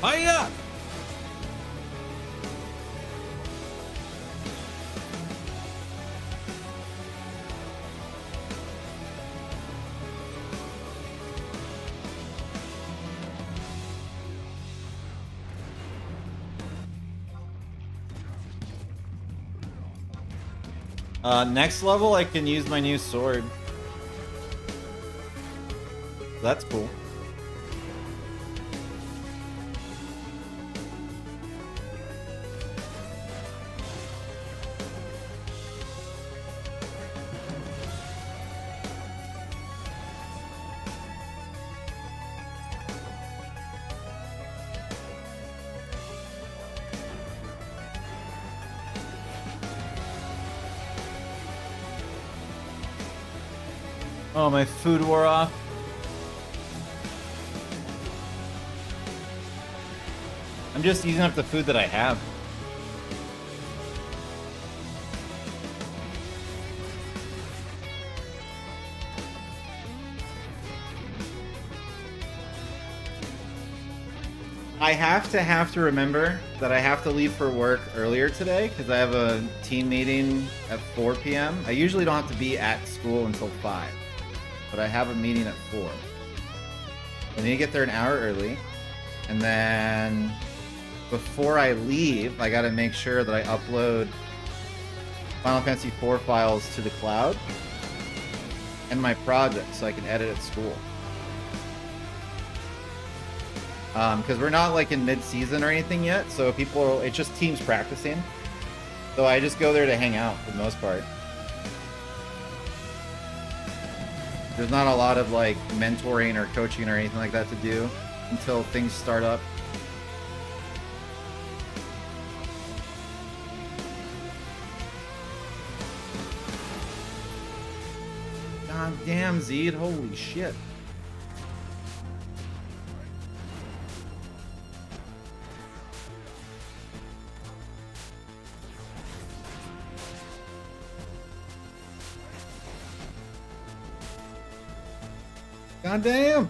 Hiya! Next level, I can use my new sword. That's cool. Oh, my food wore off. I'm just using up the food that I have. I have to remember that I have to leave for work earlier today because I have a team meeting at 4 p.m. I usually don't have to be at school until 5, but I have a meeting at 4. I need to get there an hour early, and then before I leave, I got to make sure that I upload Final Fantasy IV files to the cloud and my project so I can edit at school. Because we're not like in mid-season or anything yet, so it's just teams practicing. So I just go there to hang out for the most part. There's not a lot of like mentoring or coaching or anything like that to do until things start up. God damn, Zed, holy shit. God damn!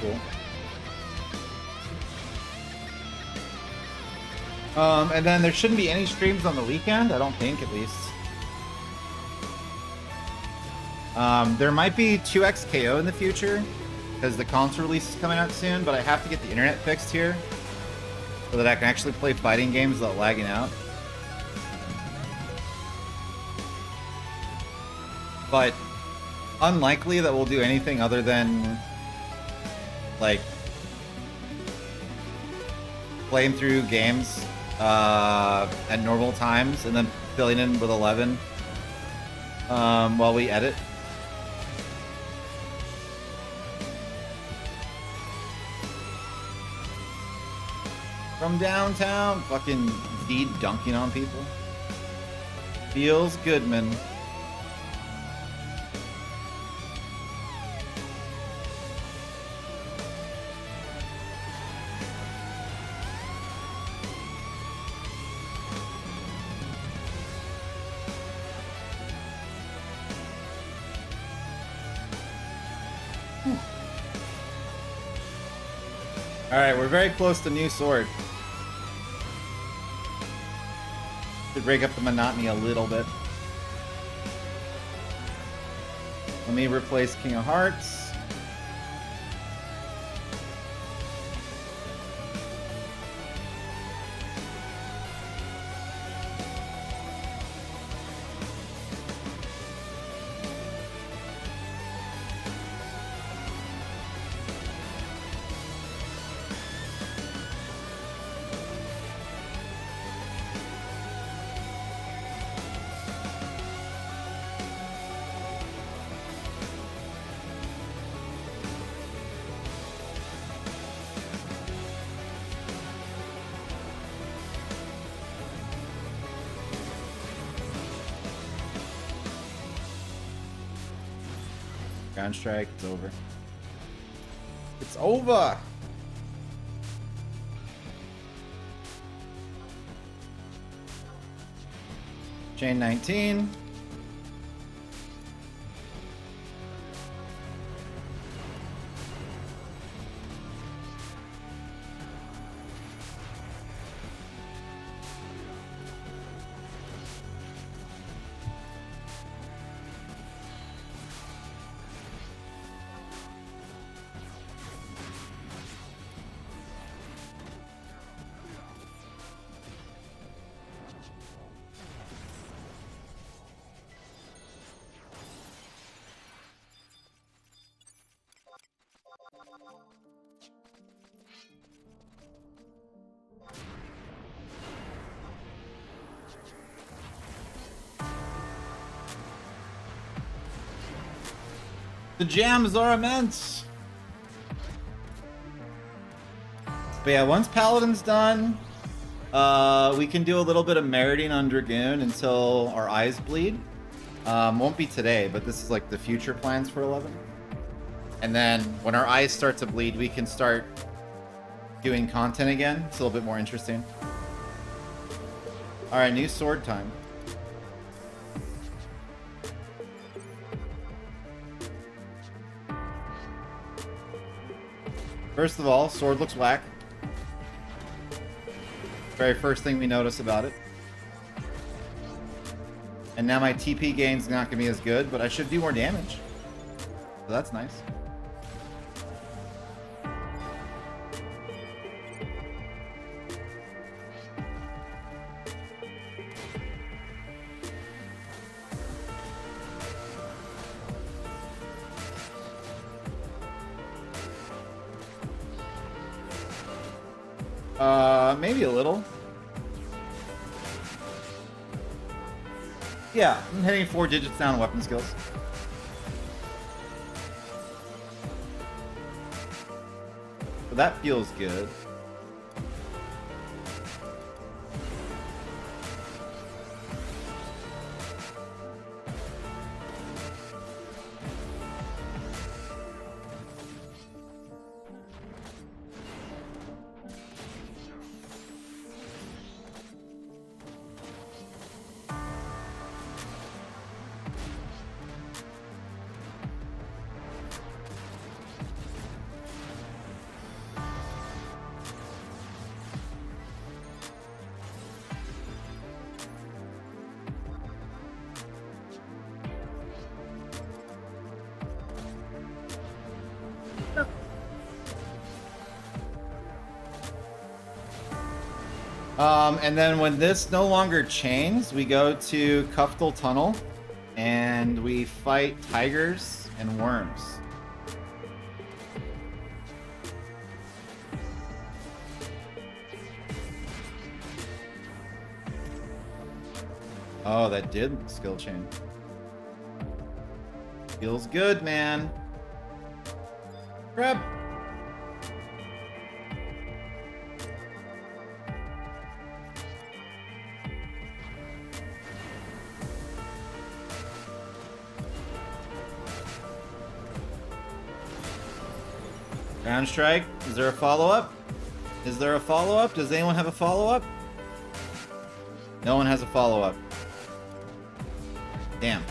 cool. And then there shouldn't be any streams on the weekend, I don't think, at least. There might be 2x KO in the future, because the console release is coming out soon, but I have to get the internet fixed here, so that I can actually play fighting games without lagging out. But unlikely that we'll do anything other than, like, playing through games at normal times and then filling in with 11 while we edit. From downtown, fucking Deed dunking on people. Feels good, man. Alright, we're very close to new sword. Should break up the monotony a little bit. Let me replace King of Hearts. Ground strike, it's over. It's over! Chain 19. The jams are immense. But yeah, once Paladin's done, we can do a little bit of meriting on Dragoon until our eyes bleed. Won't be today, but this is like the future plans for 11. And then when our eyes start to bleed, we can start doing content again. It's a little bit more interesting. All right, new sword time. First of all, sword looks whack. Very first thing we notice about it. And now my TP gain's not gonna be as good, but I should do more damage. So that's nice. Maybe a little. Yeah, I'm hitting 4 digits down on weapon skills. So that feels good. And then when this no longer chains, we go to Kuftal Tunnel and we fight tigers and worms. Oh, that did skill chain. Feels good, man. Grab. Ground strike. Is there a follow-up? Is there a follow-up? Does anyone have a follow-up? No one has a follow-up. Damn.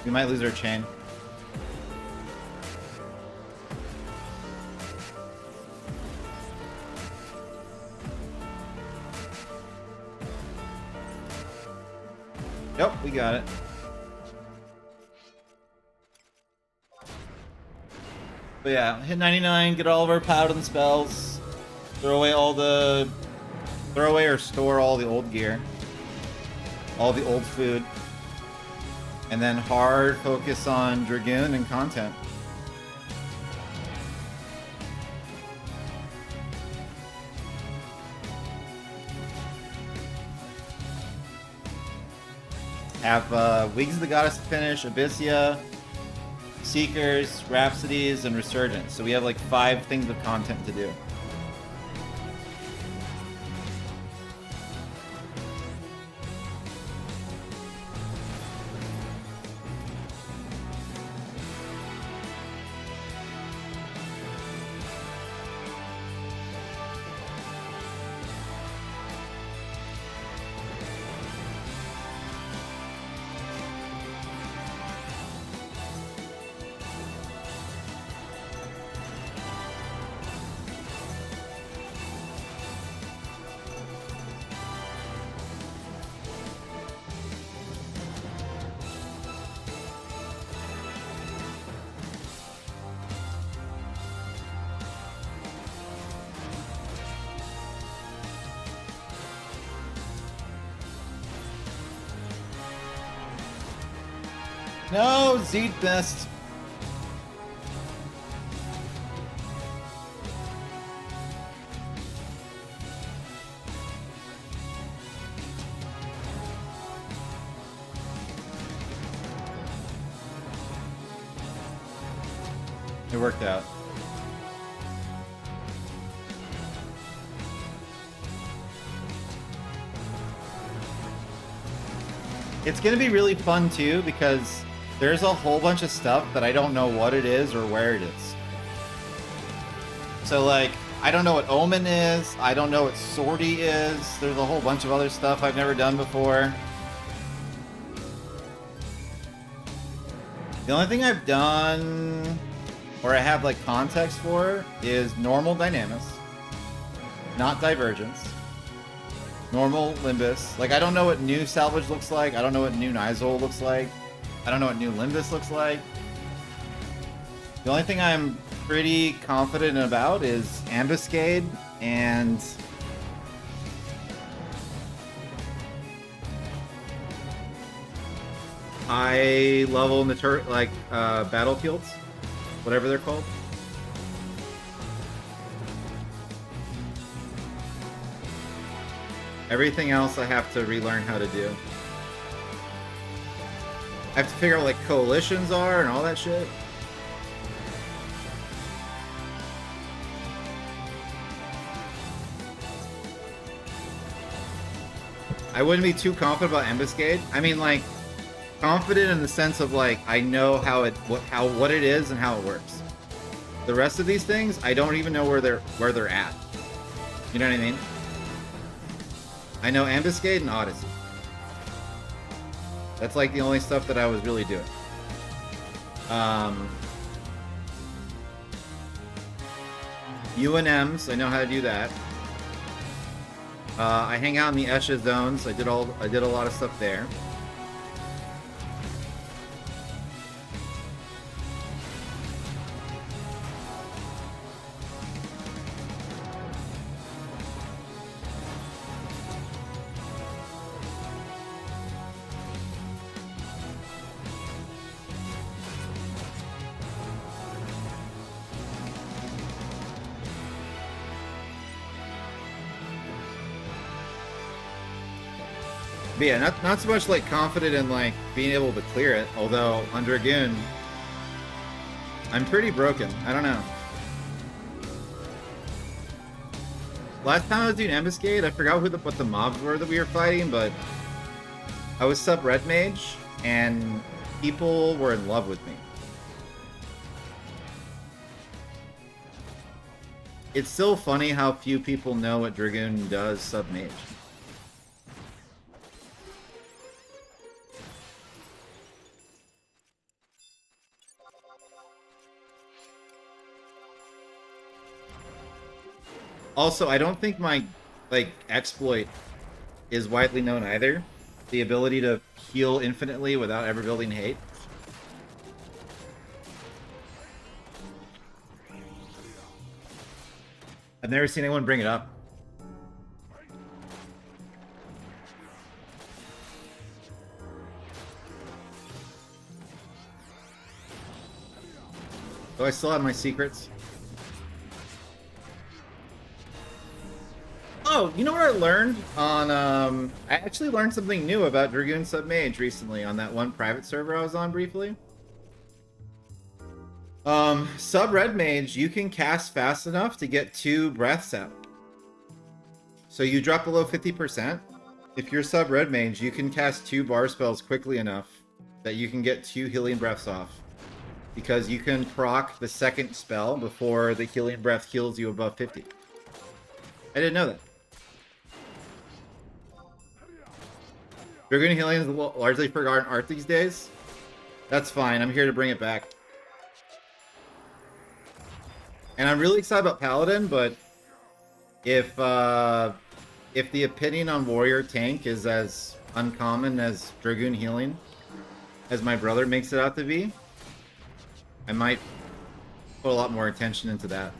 We might lose our chain. Nope, we got it. But yeah, hit 99, get all of our paladin spells, throw away or store all the old gear, all the old food, and then hard focus on Dragoon and content. Have Wings of the Goddess to finish, Abyssia, Seekers, Rhapsodies, and Resurgence. So we have like 5 things of content to do. No, Zeed missed. It worked out. It's gonna be really fun too because there's a whole bunch of stuff that I don't know what it is or where it is. So like, I don't know what Omen is, I don't know what Sortie is, there's a whole bunch of other stuff I've never done before. The only thing I've done, or I have like context for, is normal Dynamis, not Divergence. Normal Limbus. Like, I don't know what new Salvage looks like, I don't know what new Nizol looks like. I don't know what new Limbus looks like. The only thing I'm pretty confident about is Ambuscade and high level battlefields, whatever they're called. Everything else I have to relearn how to do. I have to figure out what like coalitions are and all that shit. I wouldn't be too confident about Ambuscade. I mean, like, confident in the sense of like I know what it is and how it works. The rest of these things, I don't even know where they're at. You know what I mean? I know Ambuscade and Odyssey. That's like the only stuff that I was really doing. UNMs, I know how to do that. I hang out in the Esha zones. I did a lot of stuff there. But yeah, not so much like confident in like being able to clear it, although on Dragoon, I'm pretty broken. I don't know. Last time I was doing Ambuscade, I forgot what the mobs were that we were fighting, but I was sub Red Mage, and people were in love with me. It's still funny how few people know what Dragoon does sub Mage. Also, I don't think my like exploit is widely known either. The ability to heal infinitely without ever building hate. I've never seen anyone bring it up. Do I still have my secrets? Oh, you know what I learned on, I actually learned something new about Dragoon Submage recently on that one private server I was on briefly. Sub Red Mage, you can cast fast enough to get 2 breaths out. So you drop below 50%. If you're sub Red Mage, you can cast 2 bar spells quickly enough that you can get 2 healing breaths off. Because you can proc the second spell before the healing breath heals you above 50. I didn't know that. Dragoon healing is a largely forgotten art these days. That's fine. I'm here to bring it back. And I'm really excited about Paladin, but if the opinion on Warrior Tank is as uncommon as Dragoon healing, as my brother makes it out to be, I might put a lot more attention into that.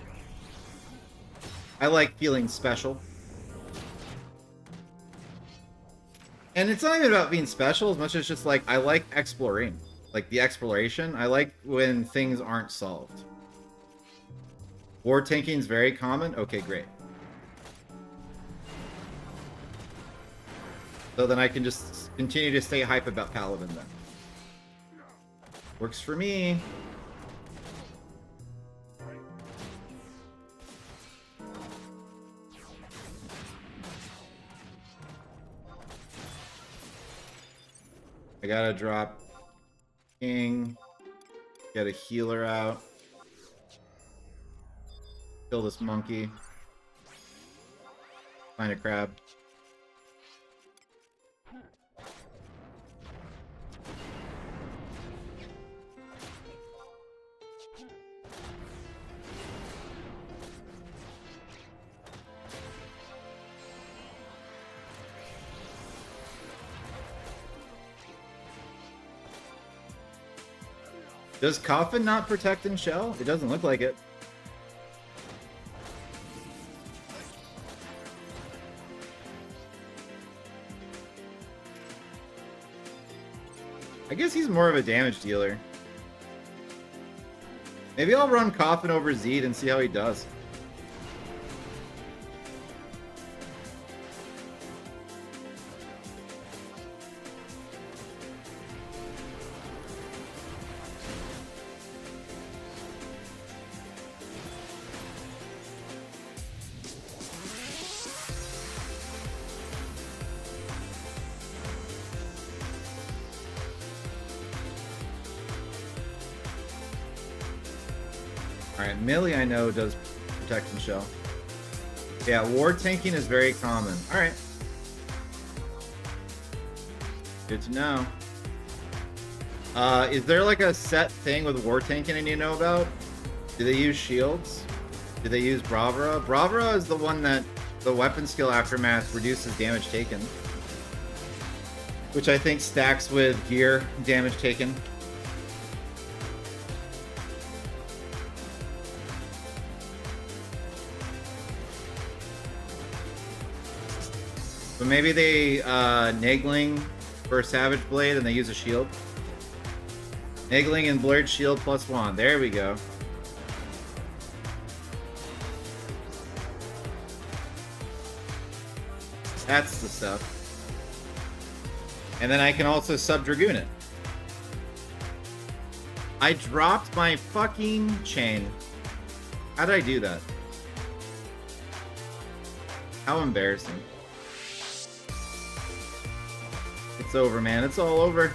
I like feeling special. And it's not even about being special as much as just like, I like exploring. Like the exploration. I like when things aren't solved. War tanking is very common. Okay, great. So then I can just continue to stay hype about Paladin then. Works for me. I gotta drop King, get a healer out, kill this monkey, find a crab. Does Coffin not protect and shell? It doesn't look like it. I guess he's more of a damage dealer. Maybe I'll run Coffin over Zed and see how he does. Alright, melee I know does protect and shell. Yeah, war tanking is very common. Alright. Good to know. Is there like a set thing with war tanking I need to know about? Do they use shields? Do they use Bravura? Bravura is the one that the weapon skill aftermath reduces damage taken. Which I think stacks with gear damage taken. But maybe they Nagling for Savage Blade and they use a shield. Nagling and Blurred Shield +1. There we go. That's the stuff. And then I can also sub-dragoon it. I dropped my fucking chain. How did I do that? How embarrassing. It's over, man. It's all over.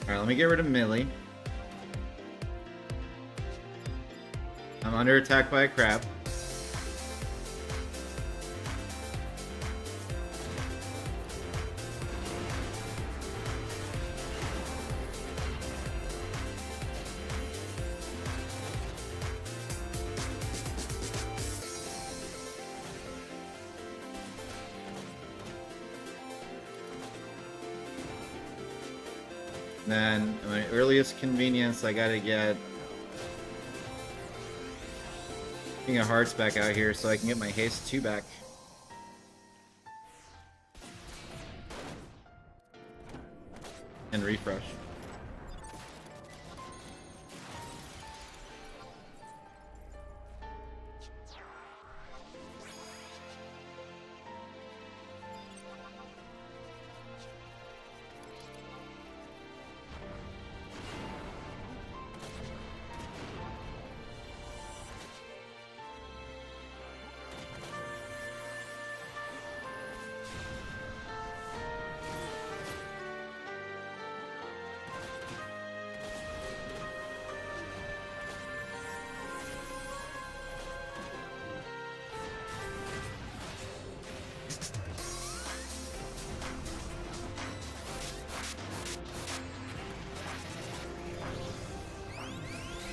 Alright, let me get rid of Millie. I'm under attack by a crab. Then, at my earliest convenience, I gotta get King of Hearts back out here so I can get my haste 2 back. And refresh.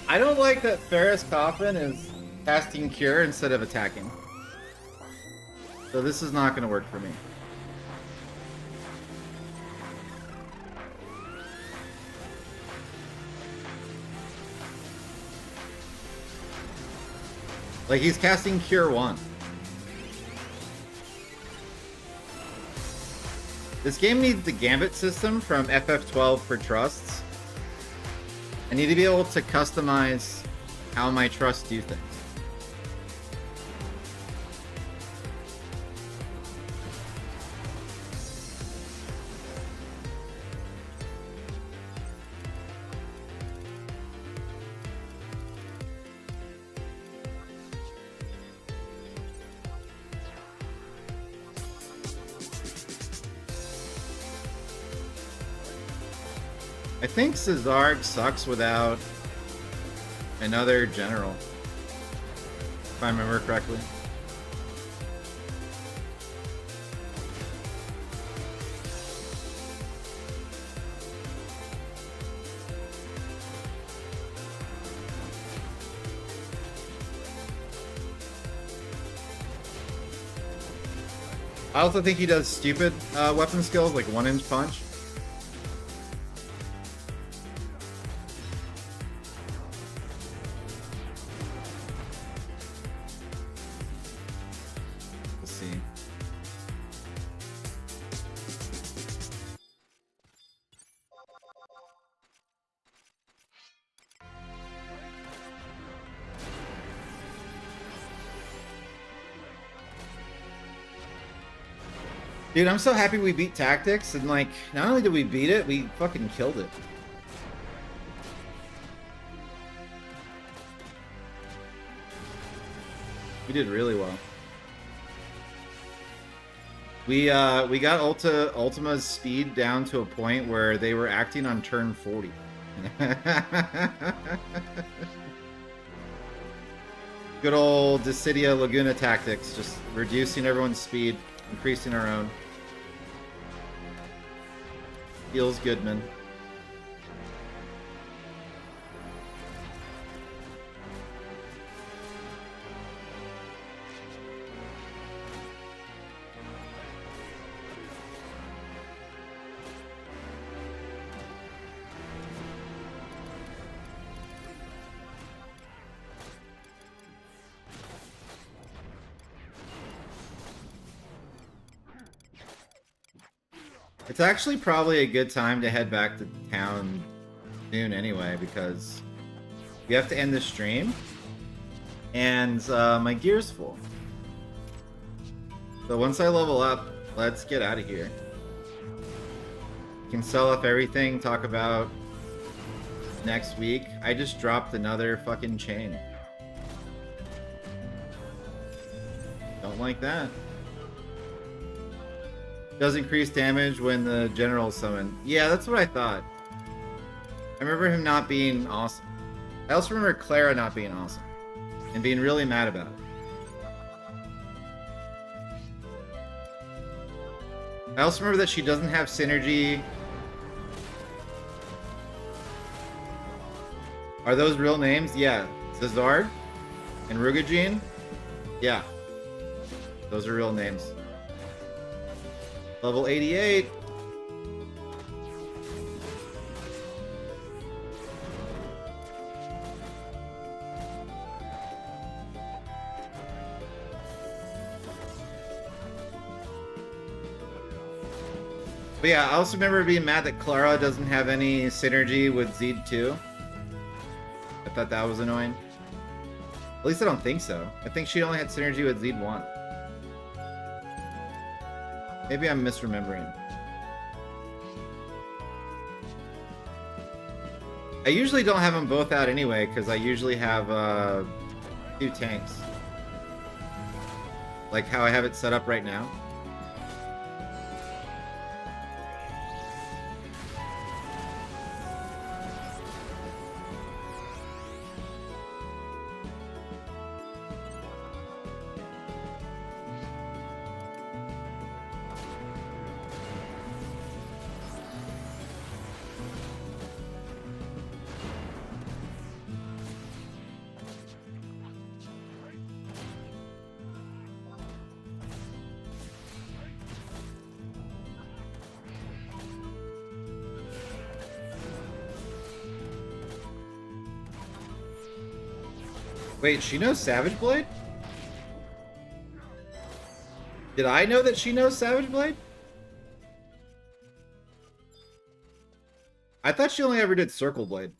I don't like that Ferris Coffin is casting Cure instead of attacking. So this is not going to work for me. Like, he's casting Cure 1. This game needs the Gambit system from FF12 for trusts. I need to be able to customize how my trusts do things. I think Cesarg sucks without another general, if I remember correctly. I also think he does stupid weapon skills like 1-inch punch. Dude, I'm so happy we beat Tactics, and like, not only did we beat it, we fucking killed it. We did really well. We got Ultima's speed down to a point where they were acting on turn 40. Good old Dissidia Laguna tactics, just reducing everyone's speed, increasing our own. Feels good, man. It's actually probably a good time to head back to town soon anyway, because we have to end the stream, and my gear's full. So once I level up, let's get out of here. We can sell off everything, talk about next week. I just dropped another fucking chain. Don't like that. Does increase damage when the general's summoned. Yeah, that's what I thought. I remember him not being awesome. I also remember Clara not being awesome. And being really mad about it. I also remember that she doesn't have synergy. Are those real names? Yeah. Zazard and Rugajin? Yeah. Those are real names. Level 88. But yeah, I also remember being mad that Clara doesn't have any synergy with Zed 2. I thought that was annoying. At least I don't think so. I think she only had synergy with Zed 1. Maybe I'm misremembering. I usually don't have them both out anyway, because I usually have 2 tanks. Like how I have it set up right now. Wait, she knows Savage Blade? Did I know that she knows Savage Blade? I thought she only ever did Circle Blade.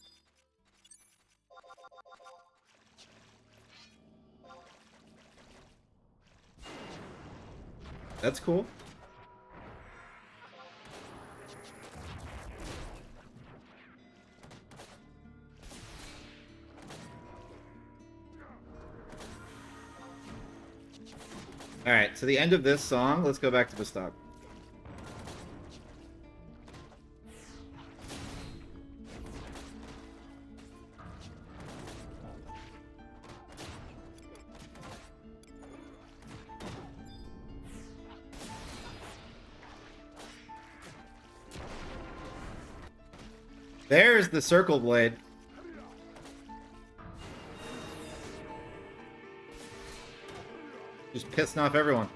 That's cool. Alright, so the end of this song, let's go back to the stock. There's the Circle Blade. Just pissing off everyone.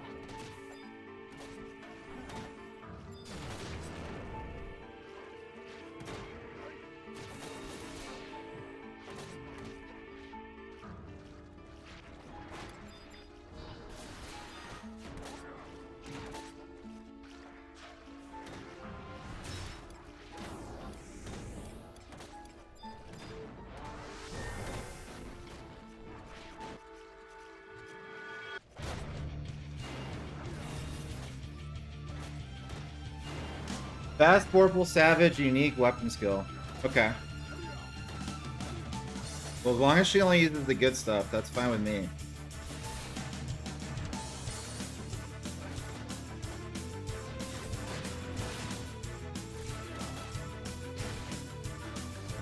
Fast, Vorpal, Savage, unique weapon skill. Okay. Well, as long as she only uses the good stuff, that's fine with me.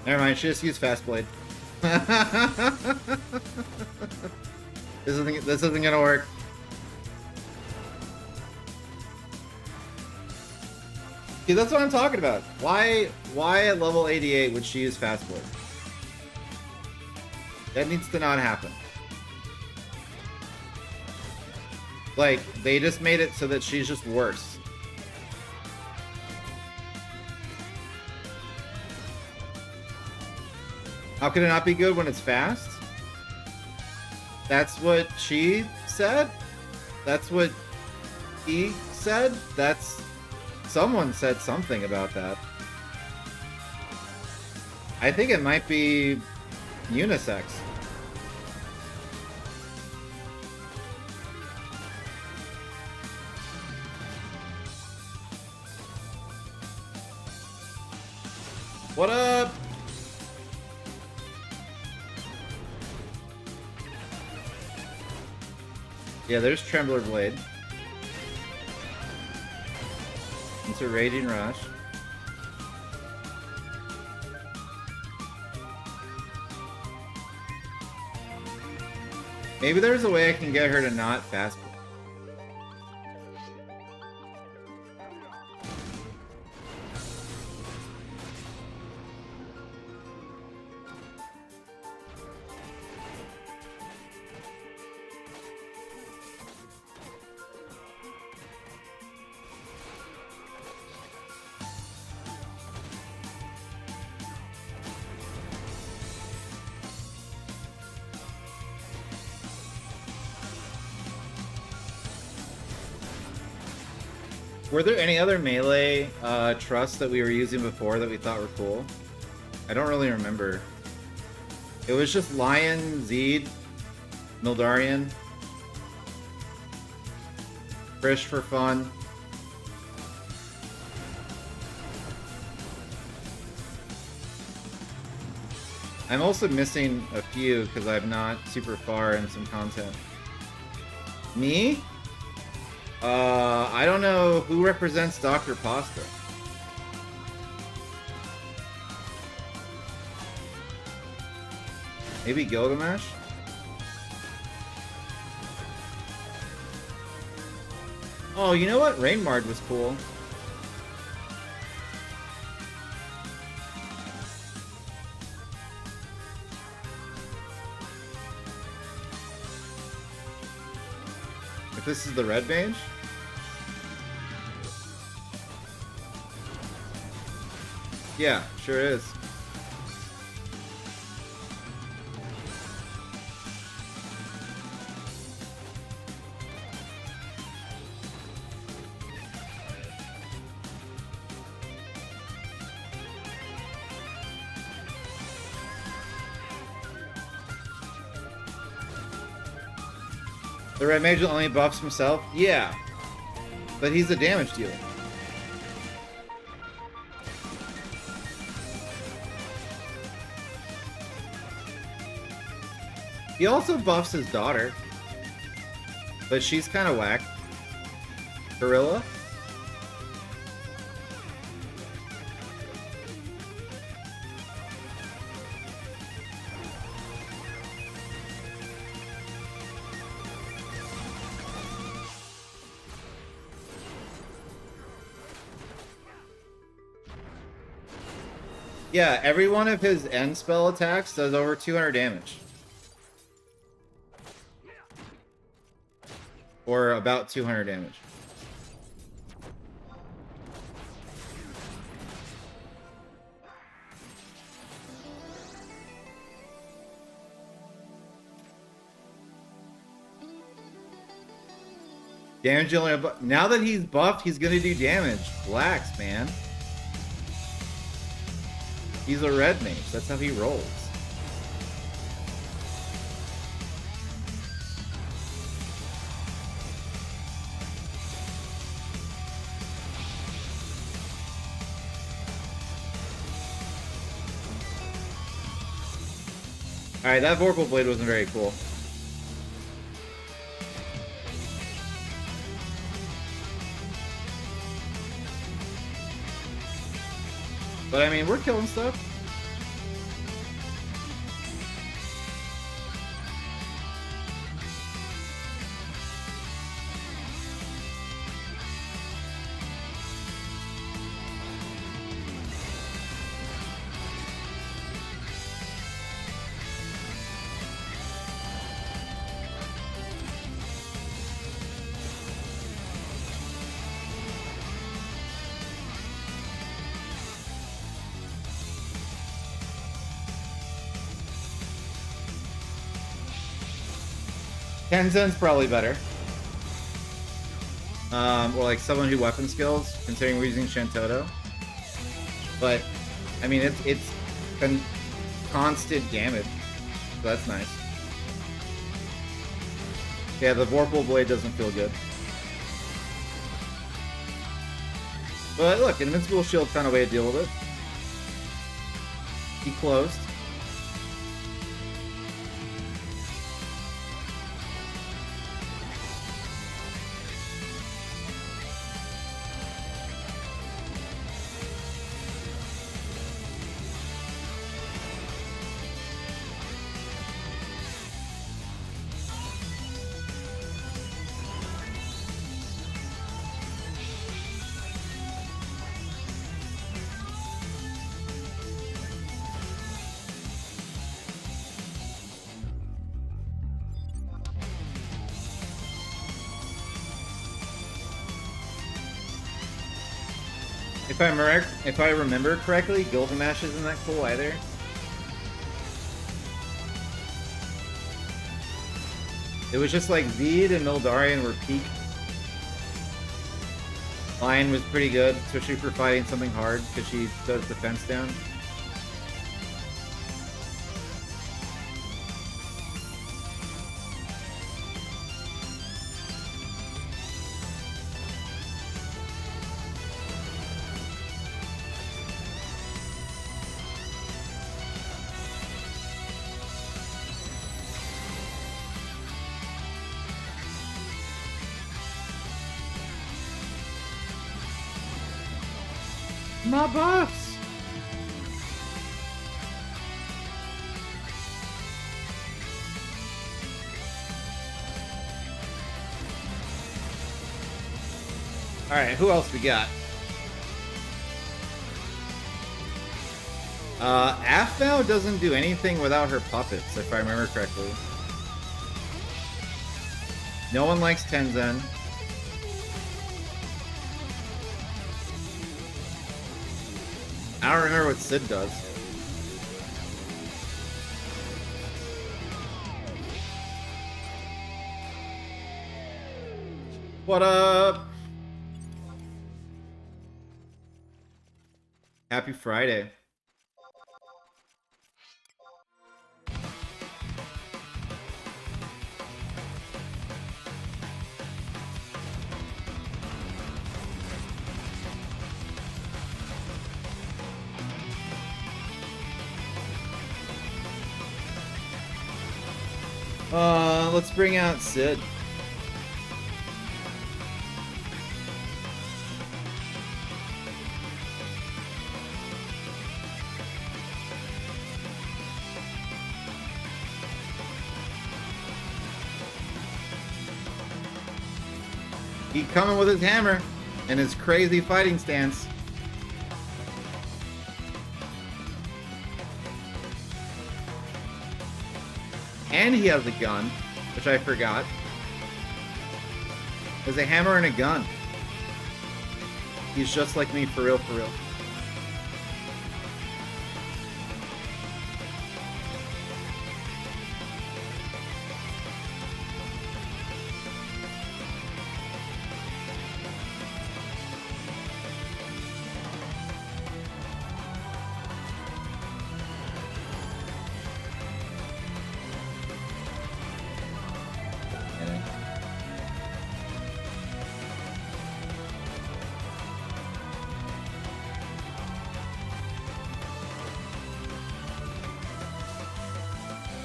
Never mind, she just used Fast Blade. This isn't gonna work. See, that's what I'm talking about. Why at level 88 would she use Fast Blade? That needs to not happen. Like, they just made it so that she's just worse. How can it not be good when it's fast? That's what she said? That's what he said? That's Someone said something about that. I think it might be unisex. What up? Yeah, there's Trembler Blade. Into Raging Rush. Maybe there's a way I can get her to not fast. Were there any other melee trusts that we were using before that we thought were cool? I don't really remember. It was just Lion, Zeed, Mildarian, Frisch for fun. I'm also missing a few because I'm not super far in some content. Me? I don't know who represents Dr. Pasta. Maybe Gilgamesh? Oh, you know what? Rainmard was cool. If this is the red mage? Yeah, sure is. The red mage only buffs himself? Yeah. But he's a damage dealer. He also buffs his daughter. But she's kind of whack. Gorilla? Yeah, every one of his end spell attacks does over 200 damage. Or about 200 damage. Damage dealing. Now that he's buffed, he's gonna do damage. Relax, man. He's a red mage. That's how he rolls. Alright, that Vorpal Blade wasn't very cool. But I mean, we're killing stuff. Tenzen's probably better. or like someone who weapon skills, considering we're using Shantoto. But I mean, it's constant damage, so that's nice. Yeah, the Vorpal Blade doesn't feel good. But look, an Invincible Shield found a way to deal with it. He closed. If I remember correctly, Gilgamesh isn't that cool either. It was just like Veed and Mildarian were peak. Lion was pretty good, especially for fighting something hard, because she does defense down. My boss! Alright, who else we got? Aphmau doesn't do anything without her puppets, if I remember correctly. No one likes Tenzen. I don't remember what Sid does. What up? Happy Friday. Let's bring out Sid. He coming with his hammer and his crazy fighting stance. And he has a gun, which I forgot. There's a hammer and a gun. He's just like me, for real, for real.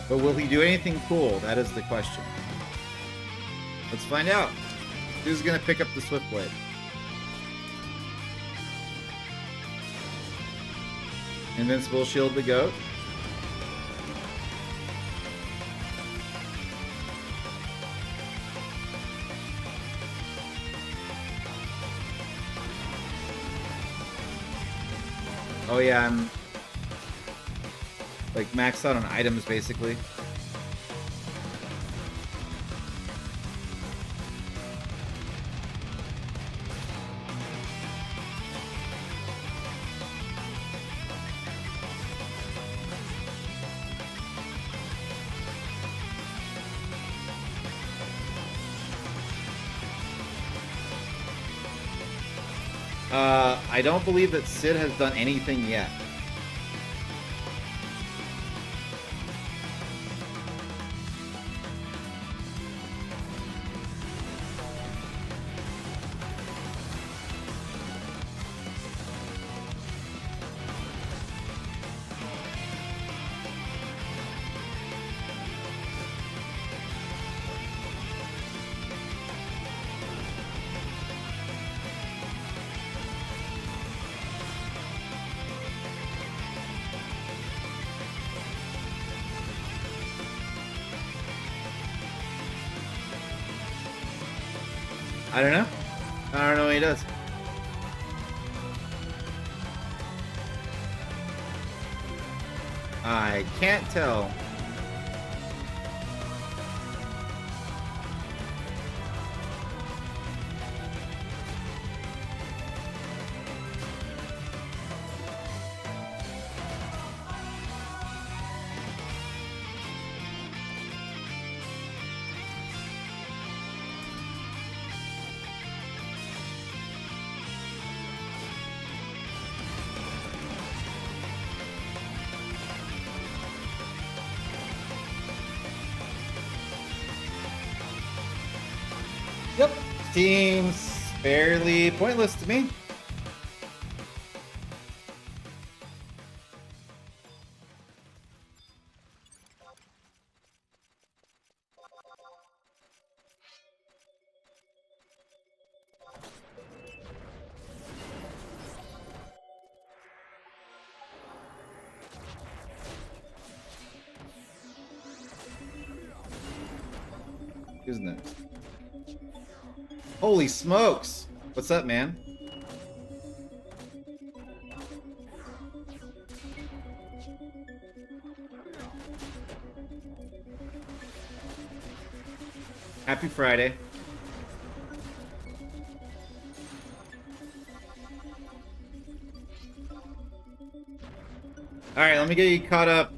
But will he do anything cool? That is the question. Let's find out. Who's gonna pick up the Swiftblade? Invincible Shield the goat. Oh yeah, I'm like maxed out on items basically. I don't believe that Sid has done anything yet. I don't know. I don't know what he does. I can't tell. Yep. Seems fairly pointless to me. Who's next? Holy smokes! What's up, man? Happy Friday. Alright, let me get you caught up,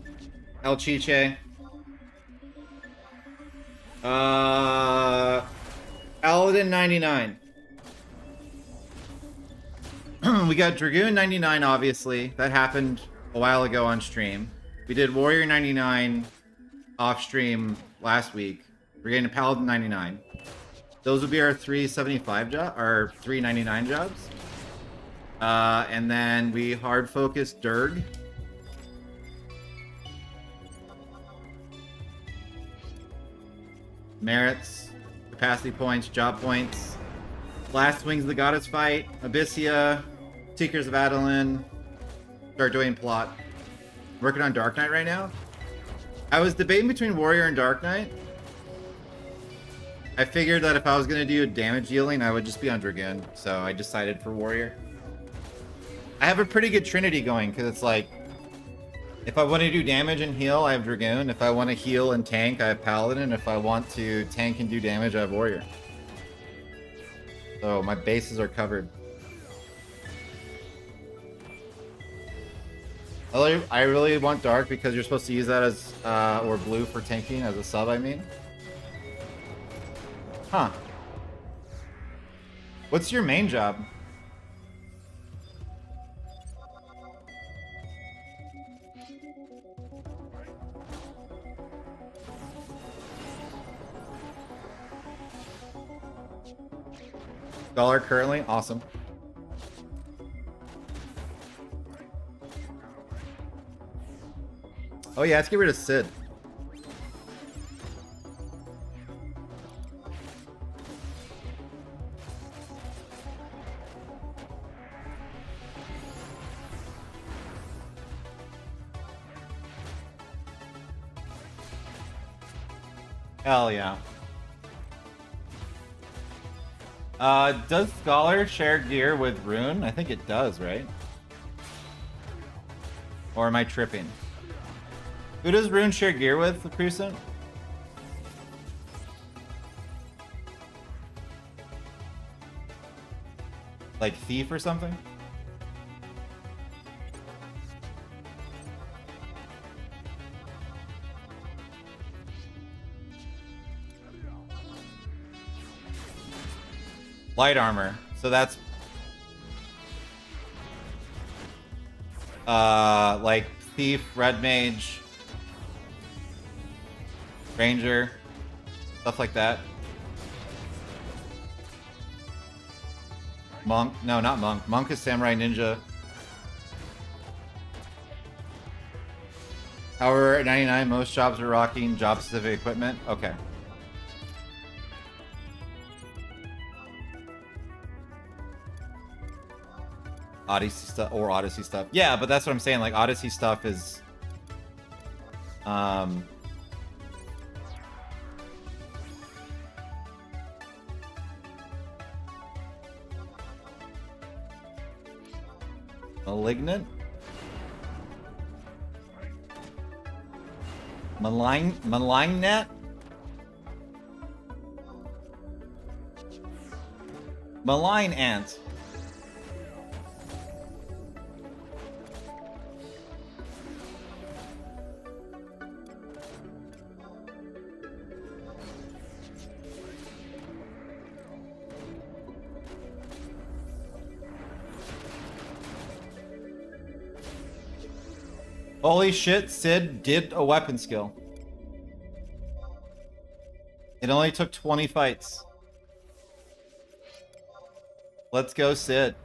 El Chiche. Paladin 99. We got Dragoon 99, obviously. That happened a while ago on stream. We did Warrior 99 off stream last week. We're getting a Paladin 99. Those would be our 375 job, our 399 jobs. And then we hard focus Durg. Merits, capacity points, job points. Last Wings of the Goddess fight, Abyssia, Seekers of Adeline, Dardoian plot. Working on Dark Knight right now. I was debating between Warrior and Dark Knight. I figured that if I was going to do damage dealing, I would just be on Dragoon, so I decided for Warrior. I have a pretty good Trinity going, because it's like, if I want to do damage and heal, I have Dragoon. If I want to heal and tank, I have Paladin. And if I want to tank and do damage, I have Warrior. So my bases are covered. I really want Dark because you're supposed to use that as, or Blue for tanking as a sub, I mean. Huh. What's your main job? Scholar currently? Awesome. Oh yeah, let's get rid of Sid. Hell yeah. Does Scholar share gear with Rune? I think it does, right? Or am I tripping? Who does Rune share gear with, Crucent? Like Thief or something? Light armor. So that's Like Thief, Red Mage, Ranger, stuff like that. Monk? No, not Monk. Monk is Samurai Ninja. However, at 99, most jobs are rocking job-specific equipment. Okay. Odyssey stuff or Odyssey stuff. Yeah, but that's what I'm saying. Like Odyssey stuff is, Malignant? Malignant? Malign Ant. Holy shit, Sid did a weapon skill. It only took 20 fights. Let's go, Sid.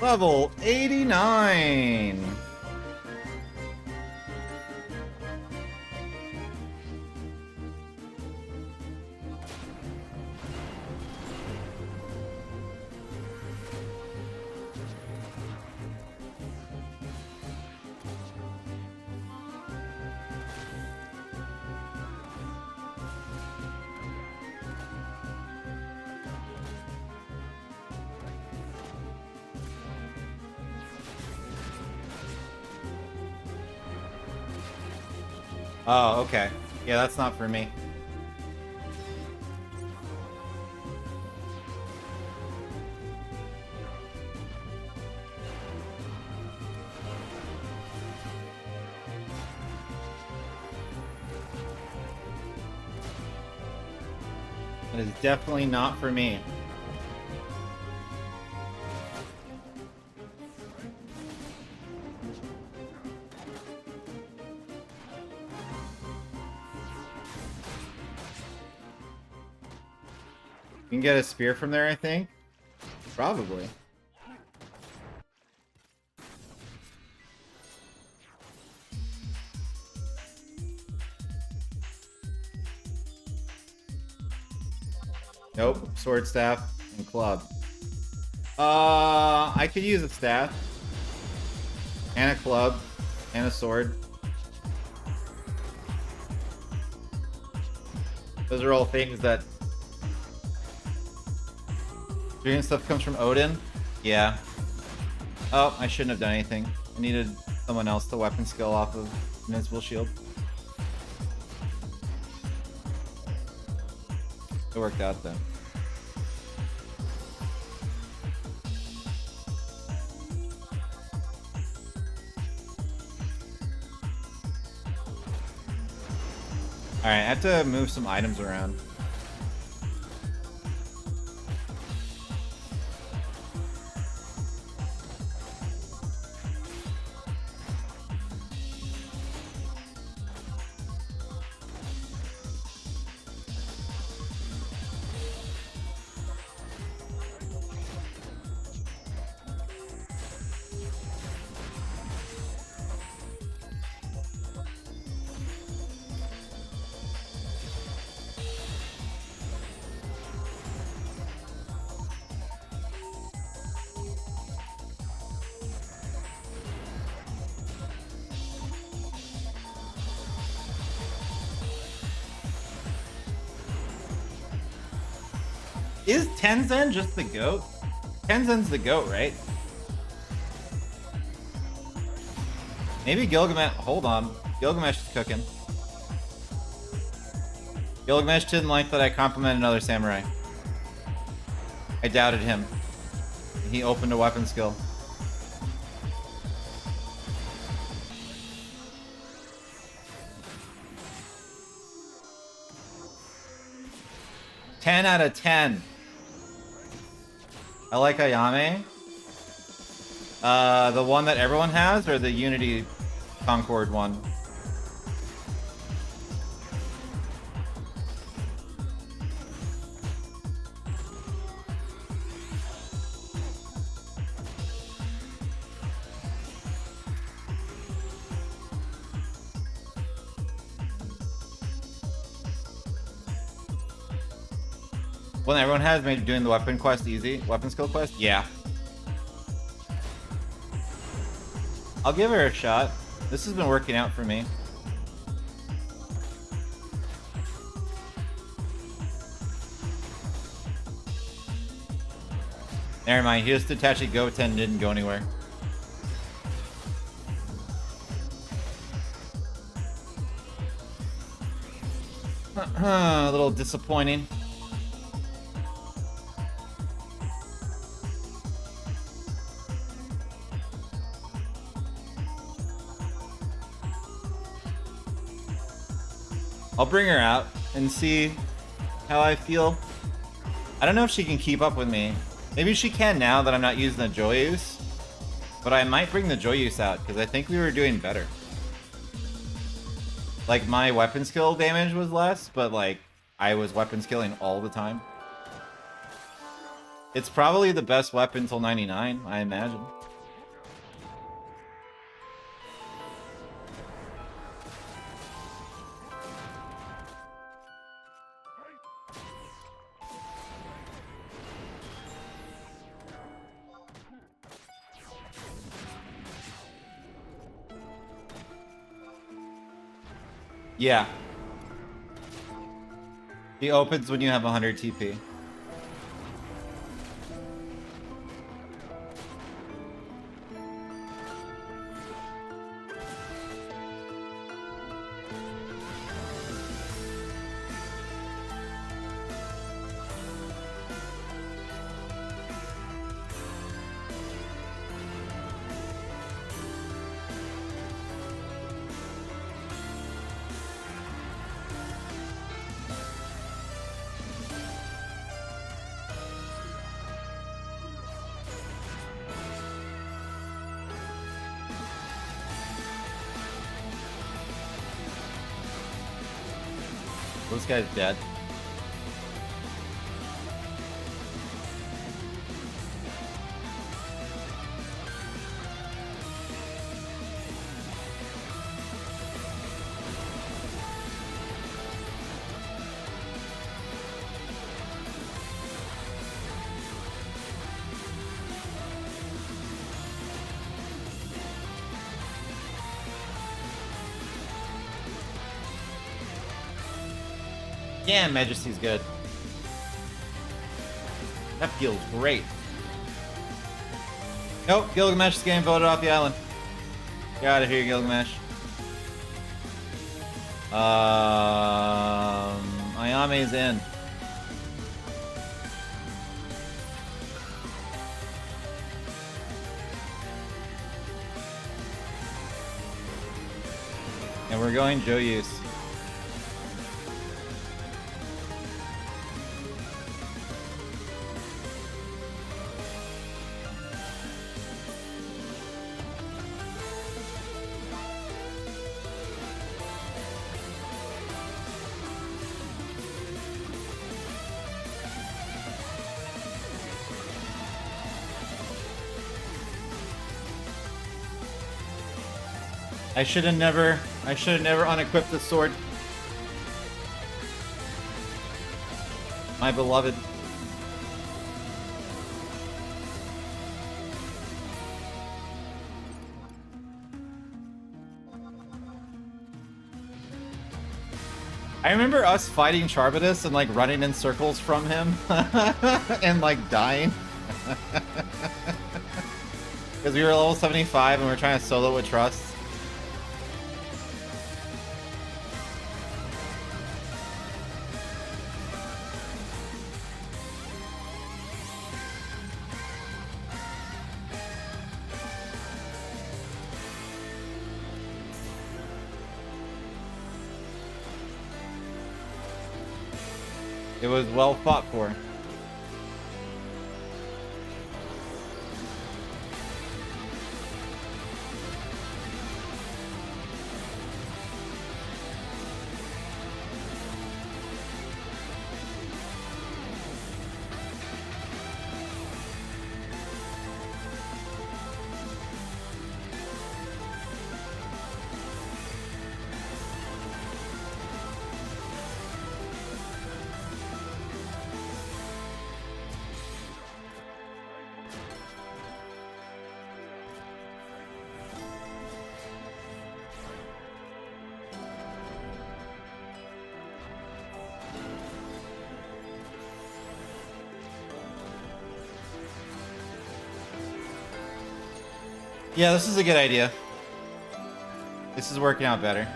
Level 89. Oh, okay. Yeah, that's not for me. It is definitely not for me. You can get a spear from there, I think. Probably. Nope. Sword, staff, and club. I could use a staff. And a club. And a sword. Those are all things that... Dream stuff comes from Odin? Yeah. Oh, I shouldn't have done anything. I needed someone else to weapon skill off of Invincible Shield. It worked out though. Alright, I have to move some items around. Is Tenzin just the goat? Tenzin's the goat, right? Maybe Gilgamesh... Hold on. Gilgamesh is cooking. Gilgamesh didn't like that I complimented another samurai. I doubted him. He opened a weapon skill. Ten out of 10. I like Ayame. The one that everyone has, or the Unity Concord one? One that everyone has, made doing the weapon quest easy. Weapon skill quest? Yeah. I'll give her a shot. This has been working out for me. Never mind, he just Itachi Goten and didn't go anywhere. A little disappointing. I'll bring her out and see how I feel. I don't know if she can keep up with me. Maybe she can now that I'm not using the Joyous. But I might bring the Joyous out because I think we were doing better. Like, my weapon skill damage was less, but like, I was weapon skilling all the time. It's probably the best weapon till 99, I imagine. Yeah. He opens when you have 100 TP. This guy's dead. Yeah, Majesty's good. That feels great. Nope, Gilgamesh is getting voted off the island. Get out of here, Gilgamesh. Ayame's in. And we're going Joyous. I should have never unequipped the sword. My beloved. I remember us fighting Charbatus and like running in circles from him and like dying. Because we were level 75 and we were trying to solo with Trust. It was well fought for. Yeah, this is a good idea. This is working out better.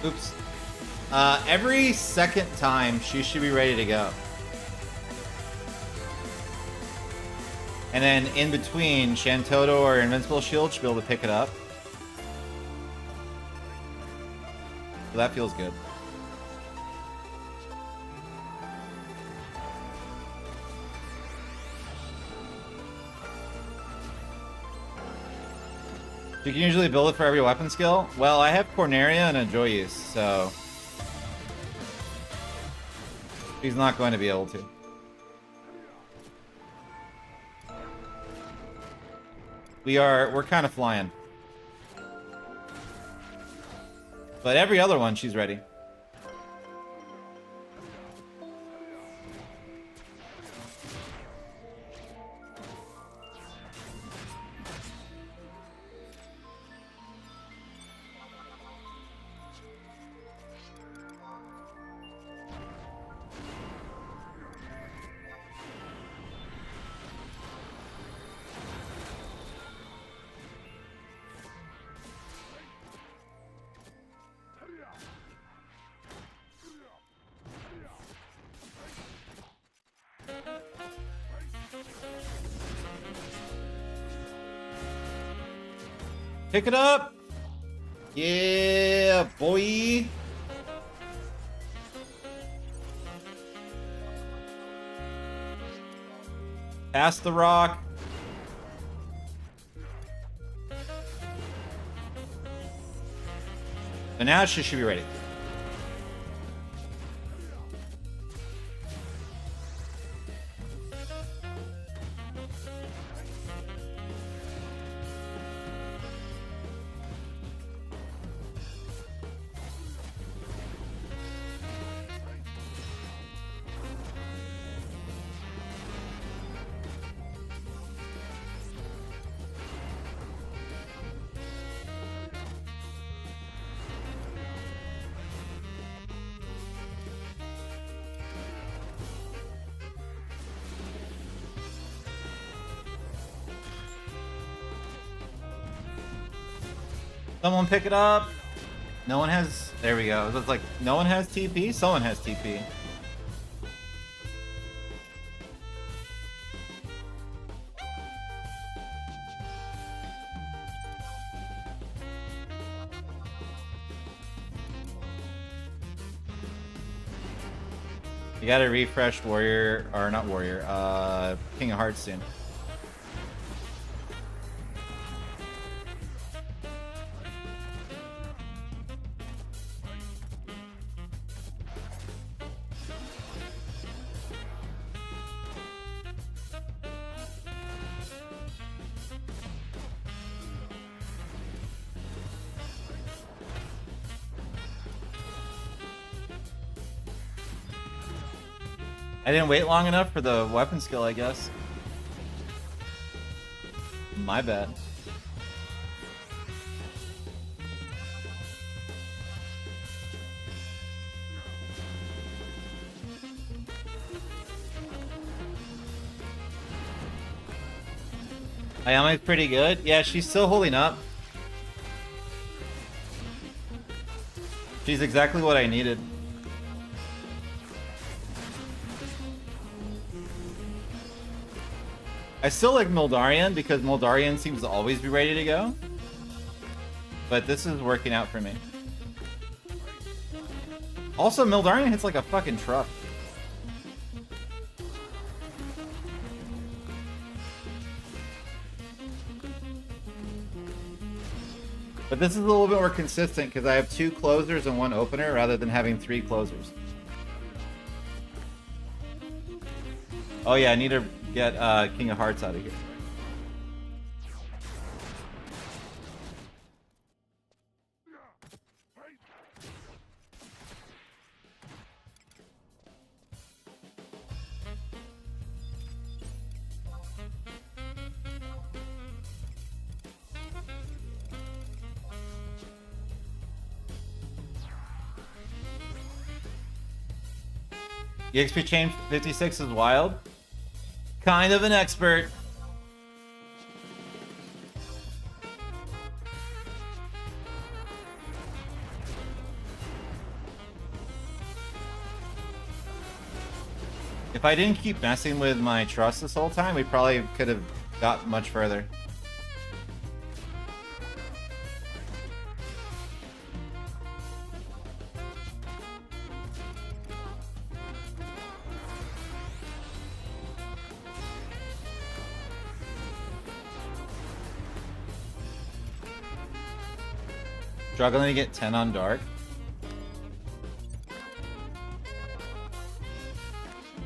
Oops. Every second time, she should be ready to go. And then in between, Shantoto or Invincible Shield should be able to pick it up. So that feels good. You can usually build it for every weapon skill. Well, I have Corneria and a Joyous, so he's not going to be able to. We're kind of flying. But every other one, she's ready. Pick it up! Yeah, boy! Pass the rock. And now she should be ready. Someone pick it up. No one has... There we go. It's like, no one has TP? Someone has TP. You gotta refresh Warrior... Or not Warrior. King of Hearts soon. I didn't wait long enough for the weapon skill, I guess. My bad. Ayama's pretty good. Yeah, she's still holding up. She's exactly what I needed. I still like Muldarian because Muldarian seems to always be ready to go. But this is working out for me. Also, Muldarian hits like a fucking truck. But this is a little bit more consistent because I have 2 closers and 1 opener rather than having 3 closers. Oh yeah, I need to get King of Hearts out of here. EXP chain 56 is wild. Kind of an expert. If I didn't keep messing with my trust this whole time, we probably could have got much further. Struggling to get 10 on dark.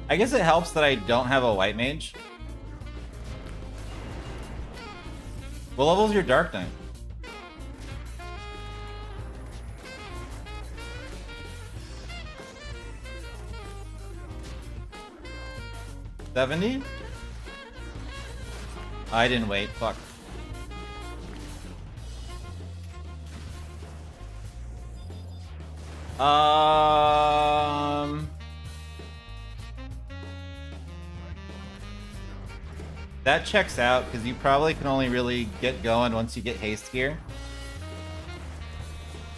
I guess it helps that I don't have a white mage. What level is your dark knight? $70? I didn't wait. Fuck. That checks out because you probably can only really get going once you get haste gear.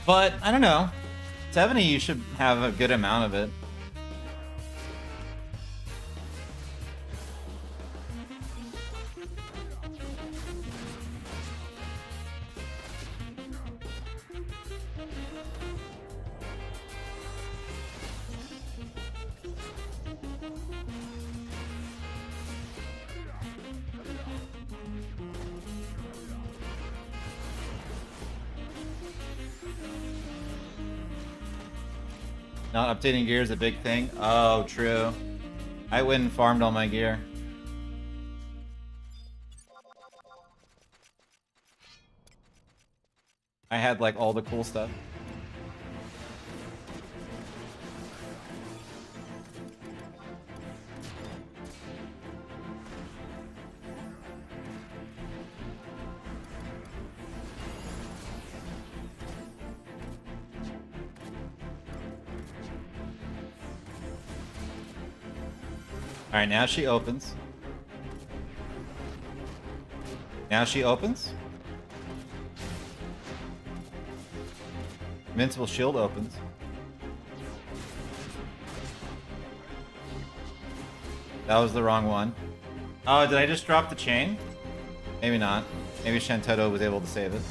But I don't know. 70, you should have a good amount of it. Not updating gear is a big thing. Oh, true. I went and farmed all my gear. I had like all the cool stuff. Alright, now she opens. Now she opens. Invincible shield opens. That was the wrong one. Oh, did I just drop the chain? Maybe not. Maybe Shantoto was able to save it.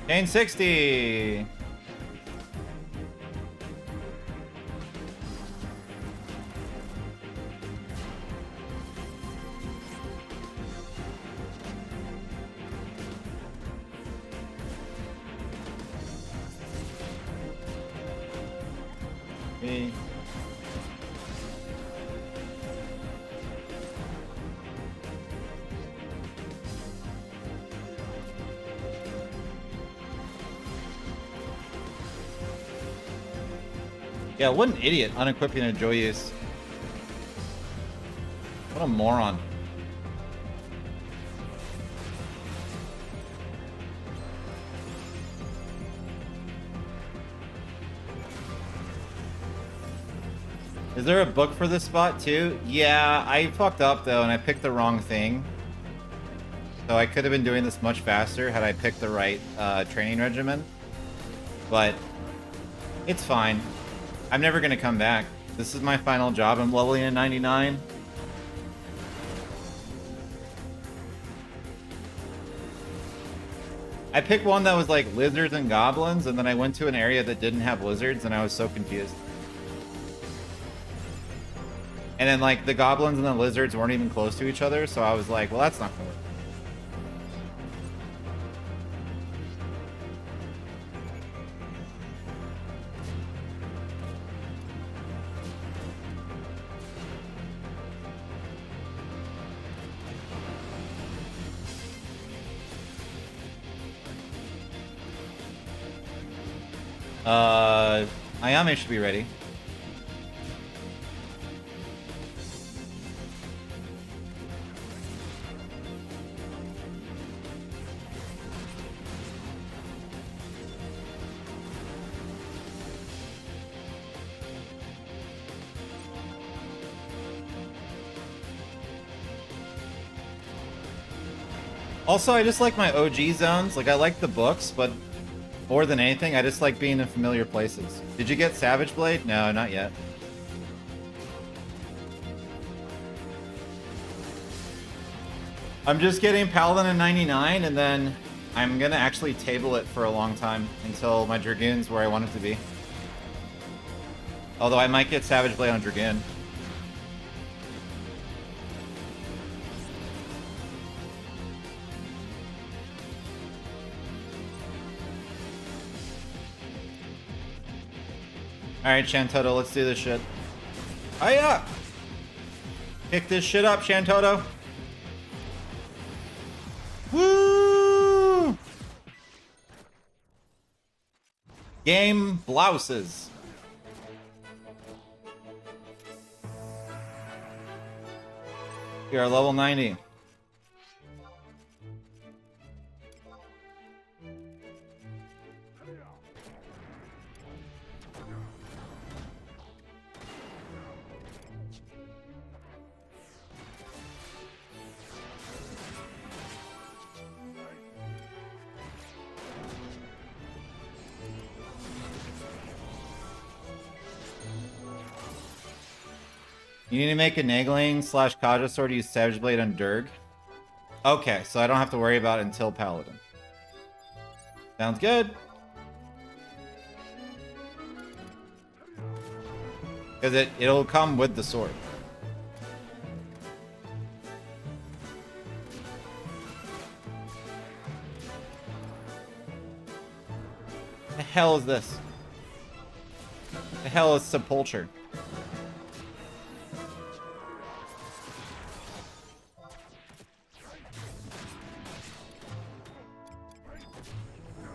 Chain 60! Yeah, what an idiot unequipping a Joyeuse. What a moron. Is there a book for this spot too? Yeah, I fucked up though and I picked the wrong thing. So I could have been doing this much faster had I picked the right training regimen. But it's fine. I'm never going to come back. This is my final job. I'm leveling at 99. I picked one that was like lizards and goblins, and then I went to an area that didn't have lizards, and I was so confused. And then like the goblins and the lizards weren't even close to each other, so I was like, well, that's not gonna work. Ayame should be ready. Also, I just like my OG zones. Like, I like the books, but more than anything, I just like being in familiar places. Did you get Savage Blade? No, not yet. I'm just getting Paladin in 99, and then I'm gonna actually table it for a long time until my Dragoon's where I want it to be. Although I might get Savage Blade on Dragoon. Alright, Shantoto, let's do this shit. Hiya! Pick this shit up, Shantoto. Woo! Game blouses. We are level 90. You need to make a Nagling / Kaja sword to use Savage Blade on Durg. Okay, so I don't have to worry about it until Paladin. Sounds good. Because it'll come with the sword. The hell is this? The hell is Sepulture?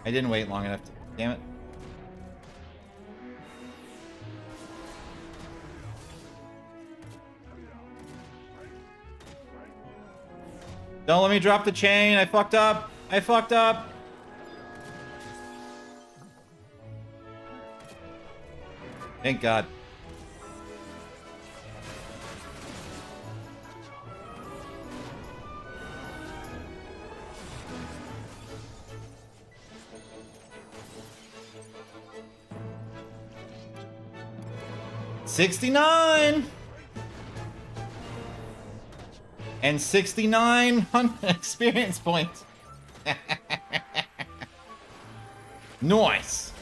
I didn't wait long enough to... Damn it. Don't let me drop the chain. I fucked up. I fucked up. Thank God. $69 and 69 experience points. Nice.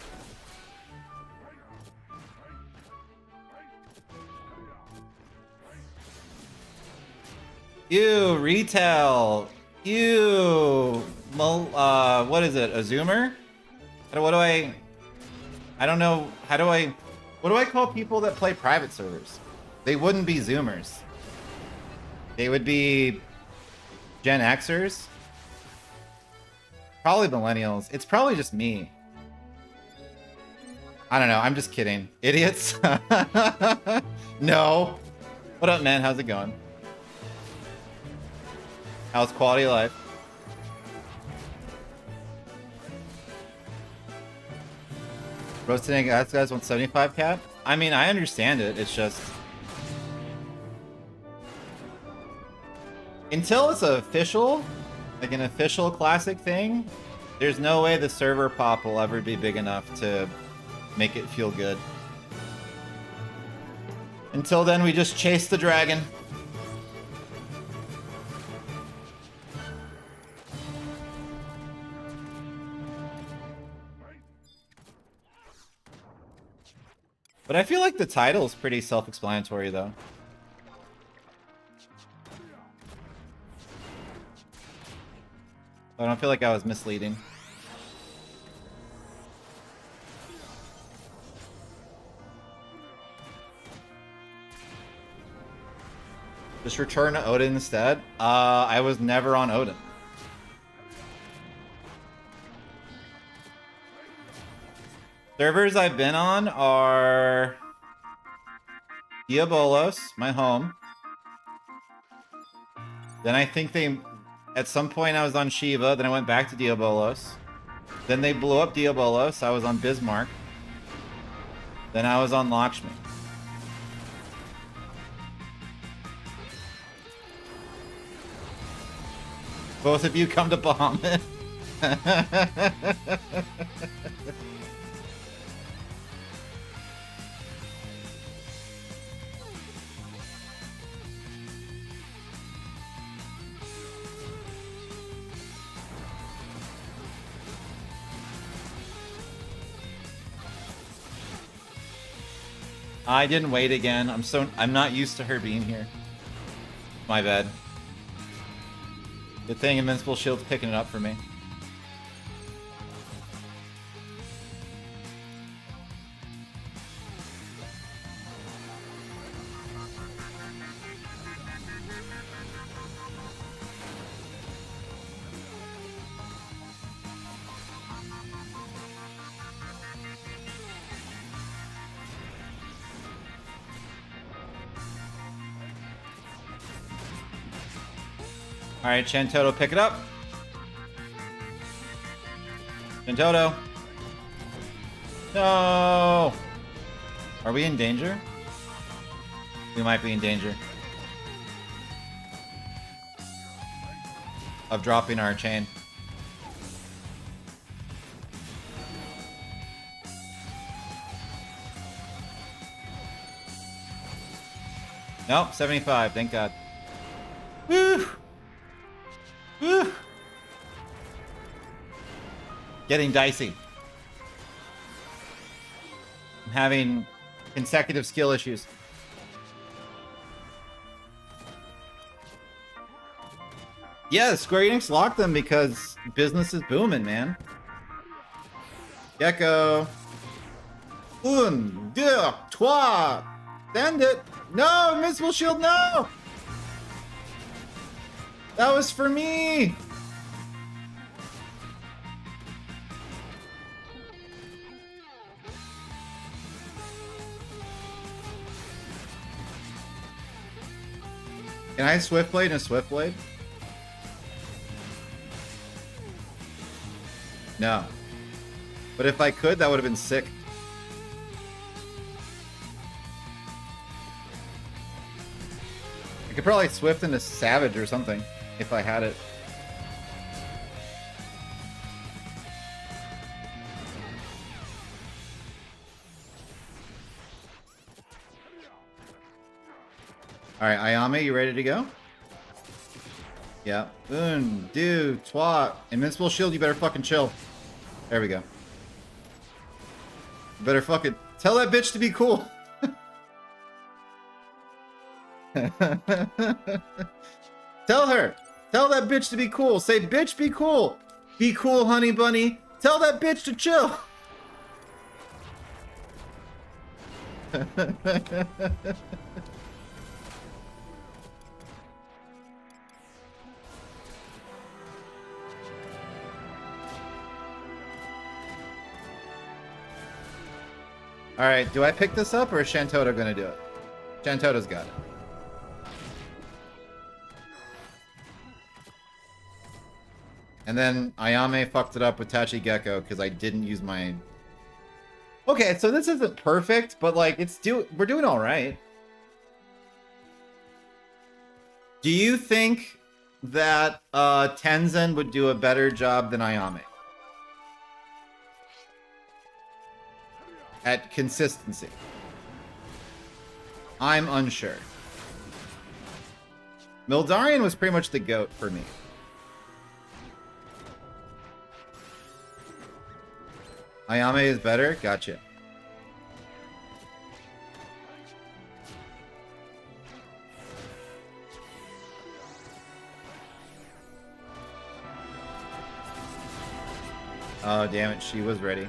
Ew, retail. Ew. What is it? A zoomer? What do I don't know. What do I call people that play private servers? They wouldn't be Zoomers. They would be Gen Xers. Probably millennials. It's probably just me. I don't know. I'm just kidding. Idiots. No. What up, man? How's it going? How's quality of life? Roasted egg guys want 75 cap? I mean, I understand it. It's just... Until it's official, Like an official classic thing, there's no way the server pop will ever be big enough to make it feel good. Until then, we just chase the dragon. But I feel like the title is pretty self-explanatory, though. I don't feel like I was misleading. Just return to Odin instead? I was never on Odin. Servers I've been on are Diabolos, my home. Then I think they, at some point I was on Shiva, then I went back to Diabolos. Then they blew up Diabolos, I was on Bismarck. Then I was on Lakshmi. Both of you come to Bahamut. I didn't wait again. I'm not used to her being here. My bad. Good thing Invincible Shield's picking it up for me. Alright, Chantoto, pick it up. Chantoto. No! Are we in danger? We might be in danger. Of dropping our chain. Nope, 75, thank God. Woo! Woo! Getting dicey. I'm having consecutive skill issues. Yeah, Square Enix locked them because business is booming, man. Gecko. Un, deux, trois. Send it. No, Invincible Shield, no! That was for me! Can I Swift Blade and a Swift Blade? No. But if I could, that would have been sick. I could probably Swift into Savage or something. If I had it. Alright, Ayame, you ready to go? Yeah. Un, deux, trois. Invincible Shield, you better fucking chill. There we go. You better fucking tell that bitch to be cool. Tell her. Tell that bitch to be cool. Say, bitch, be cool. Be cool, honey bunny. Tell that bitch to chill. Alright, do I pick this up or is Chantoto gonna do it? Chantoto's got it. And then Ayame fucked it up with Tachi Gecko because I didn't use my... Okay, so this isn't perfect, but like we're doing all right. Do you think that Tenzin would do a better job than Ayame at consistency. I'm unsure. Mildarian was pretty much the GOAT for me. Ayame is better? Gotcha. Oh, damn it. She was ready.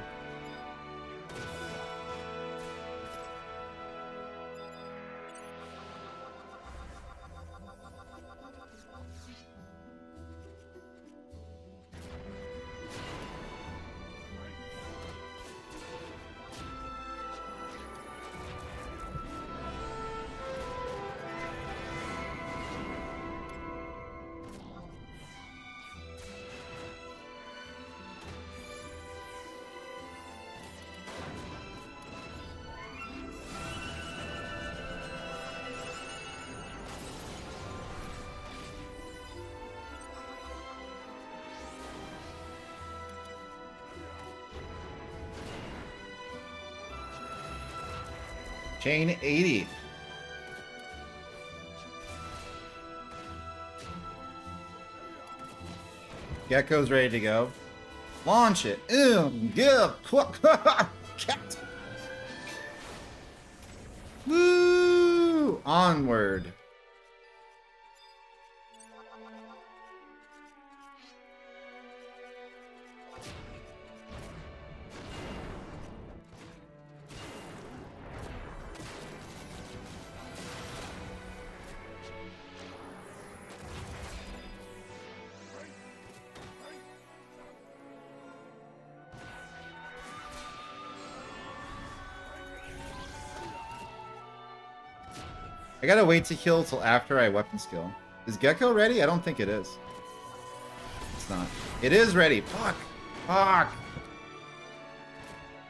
Chain 80. Gecko's ready to go. Launch it. Give. Cat. Woo! Onward. I gotta wait to heal till after I weapon skill. Is Gecko ready? I don't think it is. It's not. It is ready. Fuck. Fuck.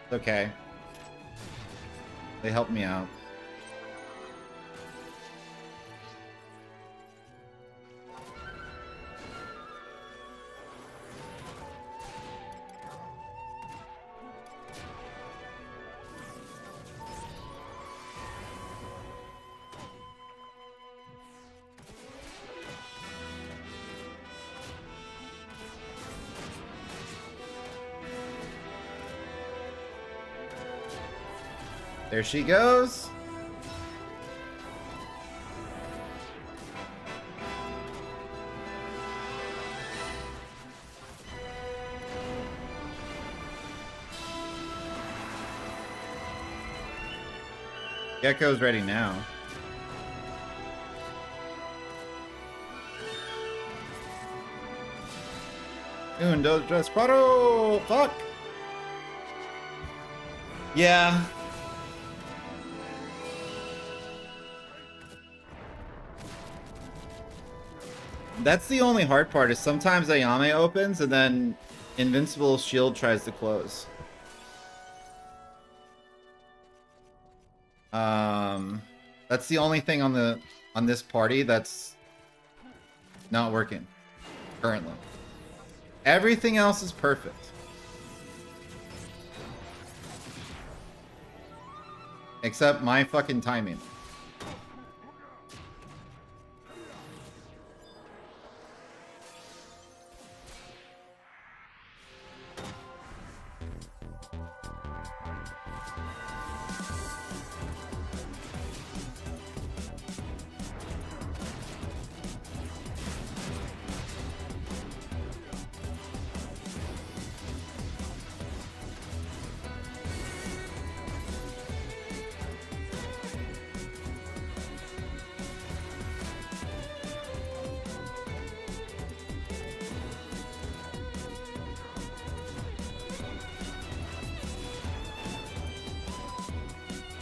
It's okay. They helped me out. There she goes. Gecko's ready now. Uno, tres, cuatro. Fuck. Yeah. That's the only hard part, is sometimes Ayame opens and then Invincible Shield tries to close. That's the only thing on this party that's not working currently. Everything else is perfect. Except my fucking timing.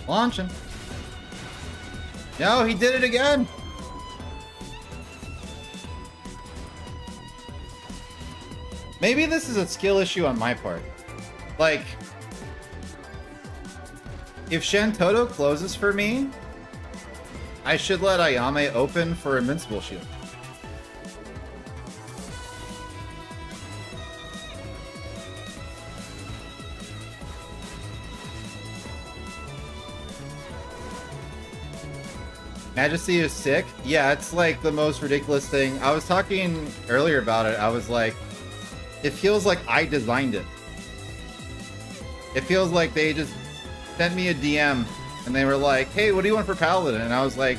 Launch him. No, he did it again. Maybe this is a skill issue on my part. Like, if Shantoto closes for me, I should let Ayame open for Invincible Shield. Majesty is sick. Yeah, it's like the most ridiculous thing. I was talking earlier about it. I was like, it feels like I designed it. It feels like they just sent me a DM and they were like, hey, what do you want for Paladin? And I was like,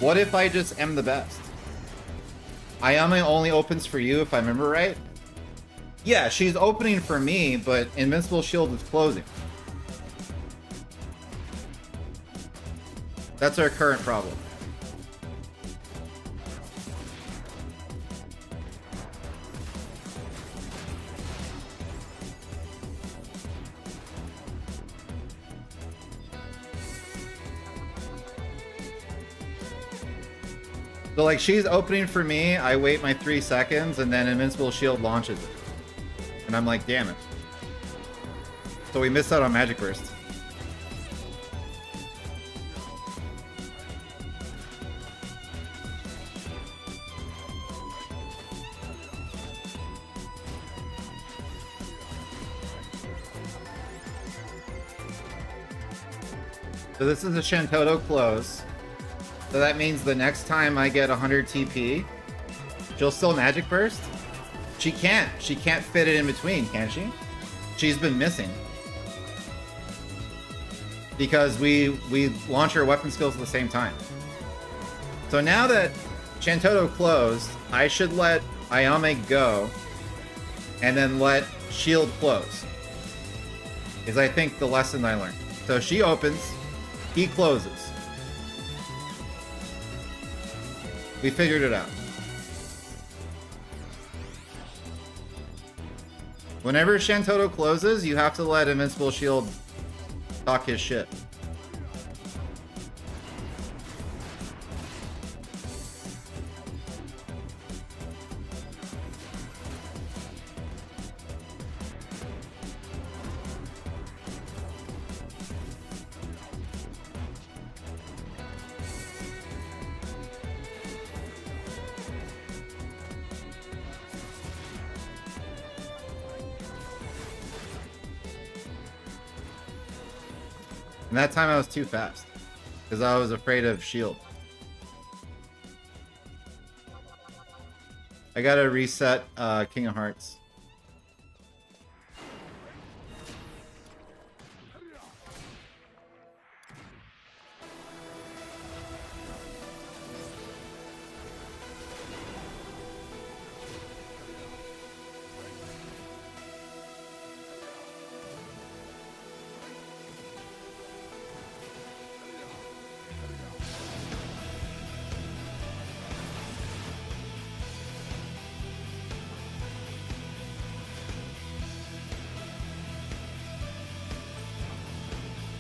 what if I just am the best? Ayame only opens for you, if I remember right. Yeah, she's opening for me, but Invincible Shield is closing. That's our current problem. So like she's opening for me, I wait my 3 seconds, and then Invincible Shield launches it. And I'm like, damn it. So we missed out on Magic Burst. So this is a Shantoto close. So that means the next time I get 100 TP, she'll still Magic Burst? She can't. She can't fit it in between, can she? She's been missing. Because we launch our weapon skills at the same time. So now that Shantoto closed, I should let Ayame go and then let Shield close. Is I think the lesson I learned. So she opens, he closes. We figured it out. Whenever Shantoto closes, you have to let Invincible Shield talk his shit. And that time I was too fast because I was afraid of Shield. I gotta reset King of Hearts.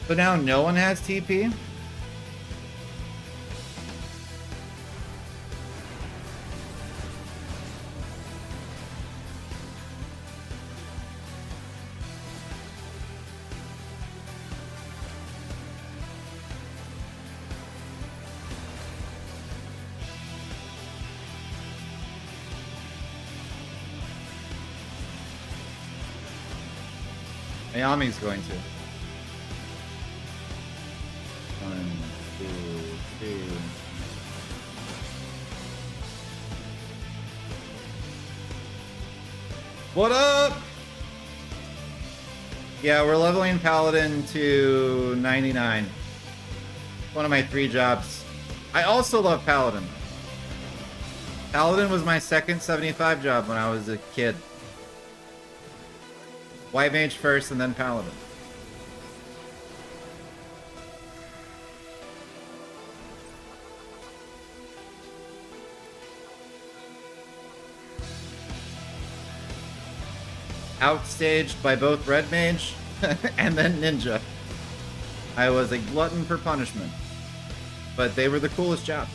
So now no one has TP? Ayame's going to. 1, 2, 3. What up? Yeah, we're leveling Paladin to 99. One of my 3 jobs. I also love Paladin. Paladin was my second 75 job when I was a kid. White Mage first and then Paladin. Outstaged by both Red Mage and then Ninja. I was a glutton for punishment. But they were the coolest jobs.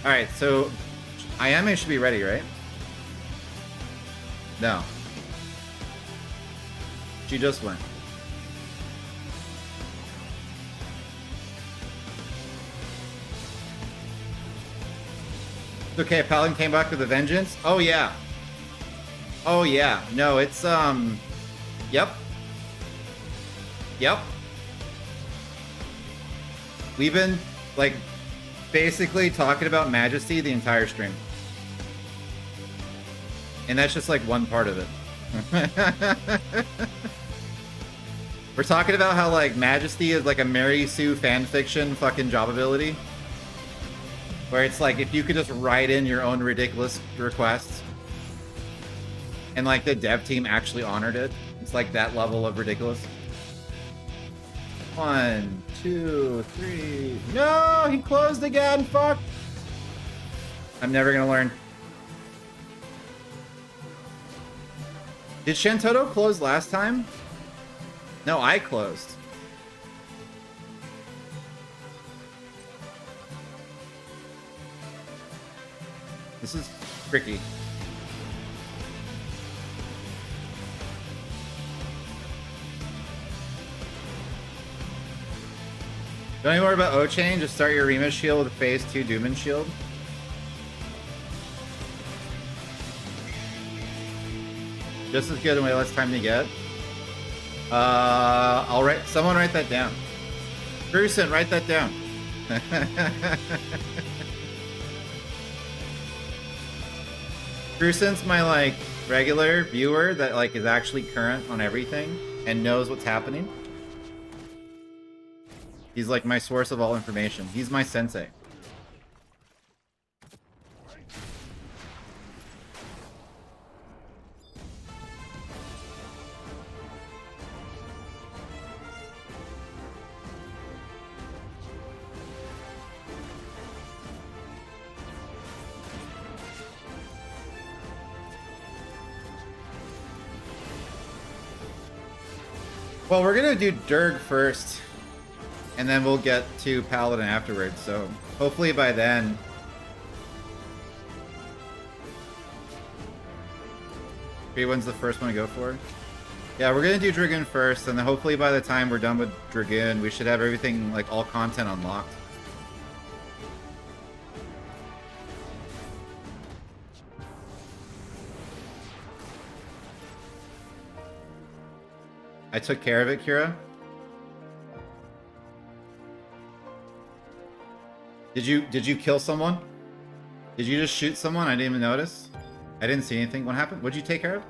Alright, so Ayame should be ready, right? No. She just went. Okay, Paladin came back with a vengeance. Oh yeah. Oh yeah. No, it's yep. Yep. We've been, like, basically talking about Majesty the entire stream. And that's just, like, one part of it. We're talking about how, like, Majesty is, like, a Mary Sue fanfiction fucking job ability. Where it's, like, if you could just write in your own ridiculous requests. And, like, the dev team actually honored it. It's, like, that level of ridiculous. 1, 2, 3. No, he closed again. Fuck. I'm never gonna learn. Did Shantoto close last time? No, I closed. This is tricky. Don't even worry about O-Chain, just start your Remus shield with a phase 2 Dooman shield. Just as good and way less time to get. Someone write that down. Grusin, write that down. Grusin's my, like, regular viewer that, like, is actually current on everything and knows what's happening. He's like my source of all information. He's my sensei. Well, we're gonna do Durg first. And then we'll get to Paladin afterwards, so hopefully by then... When's the first one to go for? Yeah, we're gonna do Dragoon first, and then hopefully by the time we're done with Dragoon, we should have everything, like, all content unlocked. I took care of it, Kira. Did you kill someone? Did you just shoot someone? I didn't even notice. I didn't see anything. What happened? What'd you take care of?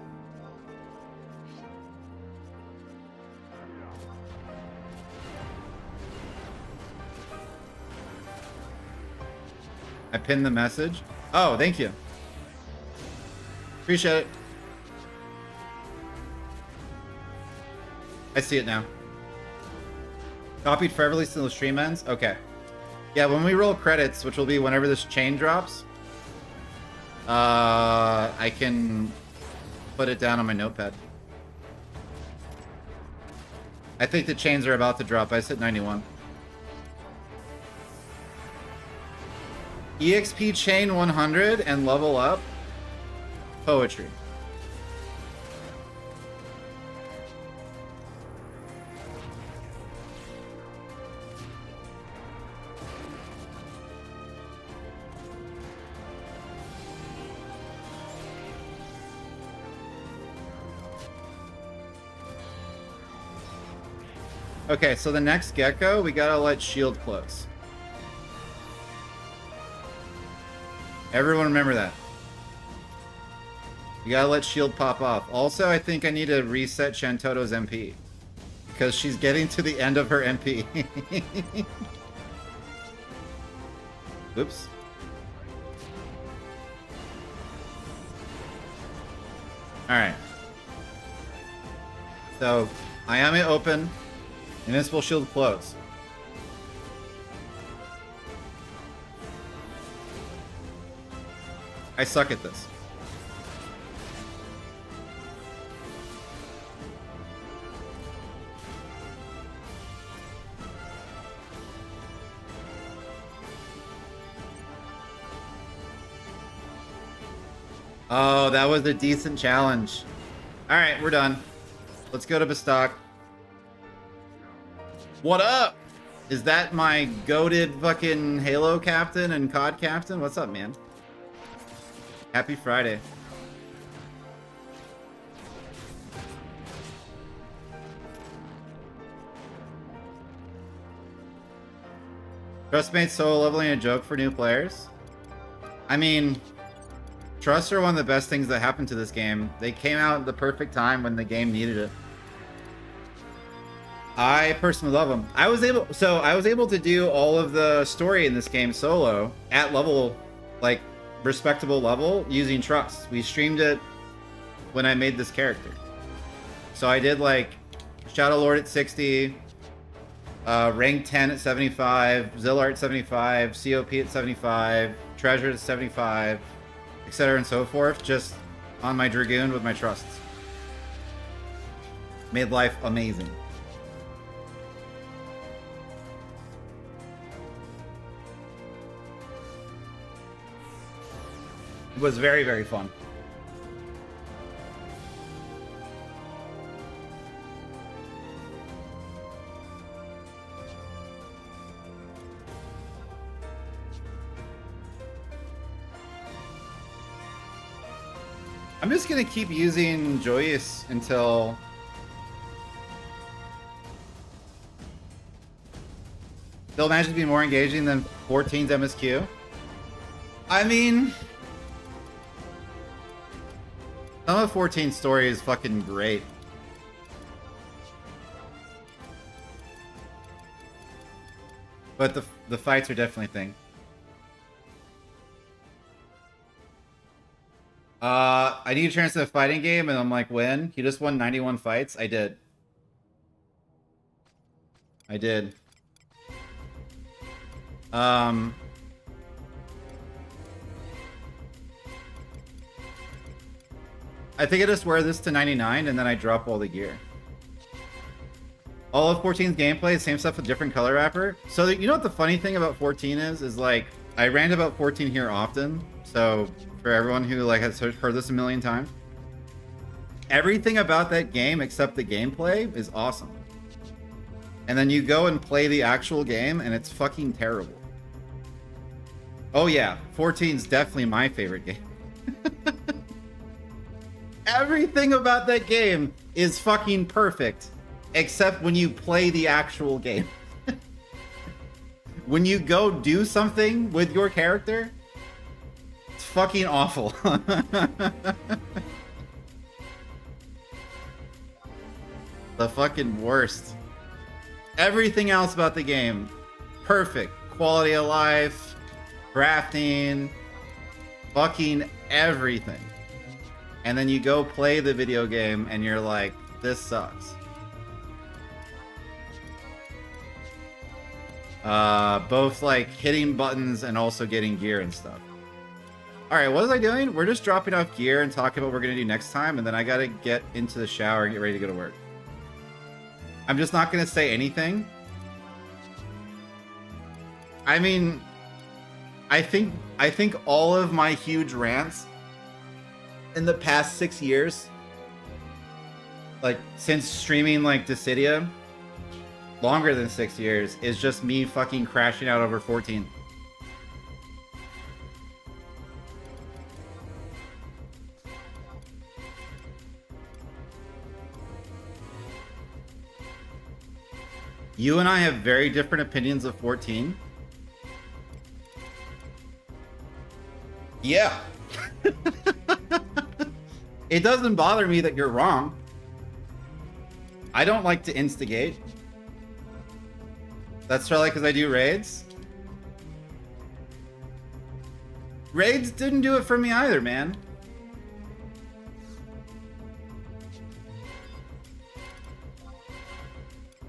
I pinned the message. Oh, thank you. Appreciate it. I see it now. Copied for release until the stream ends? Okay. Yeah, when we roll credits, which will be whenever this chain drops, I can put it down on my notepad. I think the chains are about to drop. I hit 91. EXP chain 100 and level up. Poetry. Okay, so the next gecko, we gotta let shield close. Everyone remember that. You gotta let shield pop off. Also, I think I need to reset Shantoto's MP. Because she's getting to the end of her MP. Oops. Alright. So, Ayame open. Invincible shield close. I suck at this. Oh, that was a decent challenge. Alright, we're done. Let's go to Bestock. What up? Is that my goated fucking Halo captain and COD captain? What's up, man? Happy Friday. Trust made solo leveling a joke for new players? I mean, trusts are one of the best things that happened to this game. They came out at the perfect time when the game needed it. I personally love them. I was able to do all of the story in this game solo at level, like respectable level, using trusts. We streamed it when I made this character. So I did like Shadow Lord at 60, rank 10 at 75, Zillart at 75, COP at 75, Treasure at 75, etc. and so forth, just on my Dragoon with my trusts. Made life amazing. It was very, very fun. I'm just gonna keep using Joyous until they'll manage to be more engaging than 14's MSQ. I mean, some of 14's story is fucking great. But the fights are definitely a thing. I need a chance in a fighting game, and I'm like, when? You just won 91 fights? I did. I did. I think I just wear this to 99, and then I drop all the gear. All of 14's gameplay, same stuff with different color wrapper. So you know what the funny thing about 14 is like, I rant about 14 here often, so for everyone who like has heard this a million times, everything about that game except the gameplay is awesome. And then you go and play the actual game, and it's fucking terrible. Oh yeah, 14's definitely my favorite game. Everything about that game is fucking perfect, except when you play the actual game. When you go do something with your character, it's fucking awful. The fucking worst. Everything else about the game, perfect. Quality of life, crafting, fucking everything. And then you go play the video game and you're like, this sucks. Both like hitting buttons and also getting gear and stuff. Alright, what was I doing? We're just dropping off gear and talking about what we're gonna do next time, and then I gotta get into the shower and get ready to go to work. I'm just not gonna say anything. I mean, I think all of my huge rants in the past 6 years, like since streaming like Dissidia, longer than 6 years, is just me fucking crashing out over 14. You and I have very different opinions of 14. Yeah. It doesn't bother me that you're wrong. I don't like to instigate. That's probably because I do raids. Raids didn't do it for me either, man.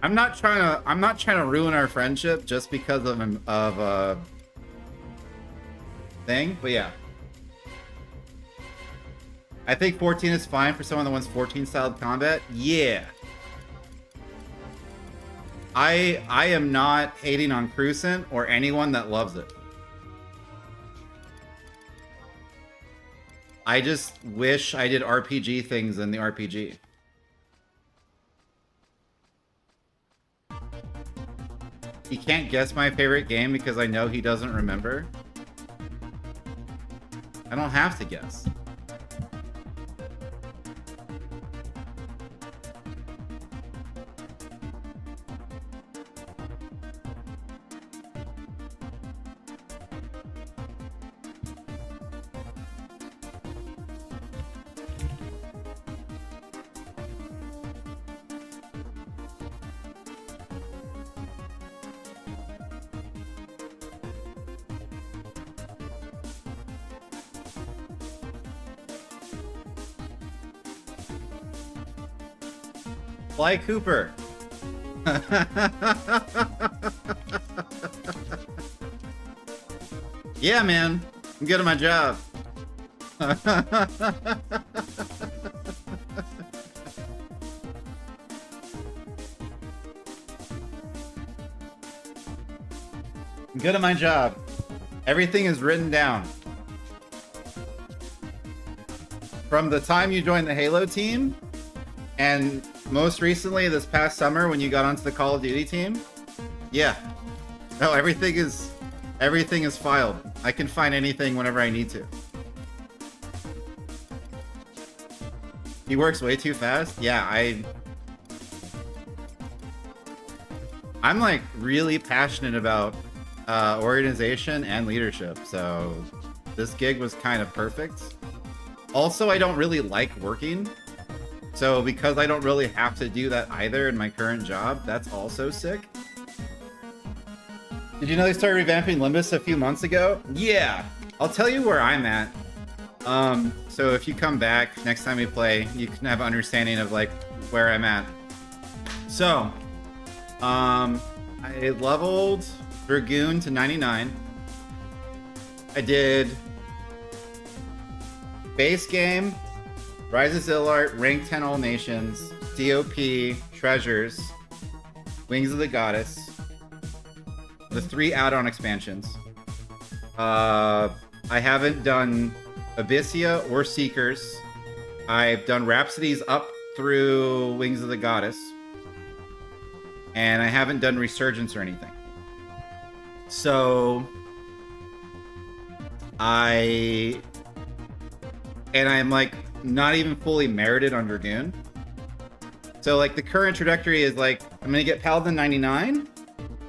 I'm not trying to ruin our friendship just because of a thing, but yeah. I think 14 is fine for someone that wants 14 styled combat. Yeah. I am not hating on Crucent or anyone that loves it. I just wish I did RPG things in the RPG. He can't guess my favorite game because I know he doesn't remember. I don't have to guess. Fly Cooper. Yeah, man. I'm good at my job. I'm good at my job. Everything is written down. From the time you joined the Halo team, and most recently this past summer when you got onto the Call of Duty team. Yeah. No, everything is filed. I can find anything whenever I need to. He works way too fast? Yeah, I'm like really passionate about organization and leadership, so this gig was kind of perfect. Also, I don't really like working, so because I don't really have to do that either in my current job, that's also sick. Did you know they started revamping Limbus a few months ago? Yeah, I'll tell you where I'm at. So if you come back next time we play, you can have an understanding of like where I'm at. So, I leveled Dragoon to 99. I did base game, Rise of Zillart, rank 10 all nations, DOP, treasures, Wings of the Goddess, the 3 add-on expansions. I haven't done Abyssia or Seekers. I've done Rhapsodies up through Wings of the Goddess. And I haven't done Resurgence or anything. So I'm like not even fully merited on Dragoon. So like the current trajectory is like I'm gonna get Paladin 99,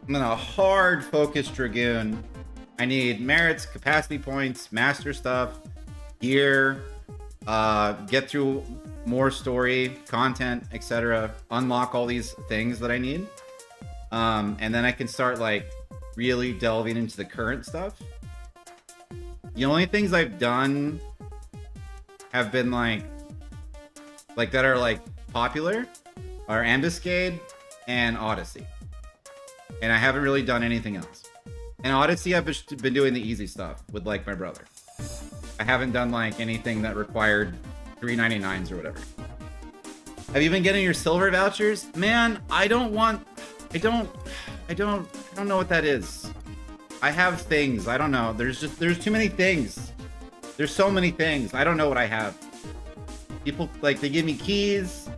and then a hard focus Dragoon. I need merits, capacity points, master stuff, gear, get through more story, content, etc. Unlock all these things that I need. And then I can start like really delving into the current stuff. The only things I've done have been like that are like popular are Ambuscade and Odyssey. And I haven't really done anything else. In Odyssey, I've just been doing the easy stuff with like my brother. I haven't done like anything that required 399s or whatever. Have you been getting your silver vouchers? Man, I don't know what that is. I have things. I don't know. There's too many things. There's so many things. I don't know what I have. People like they give me keys,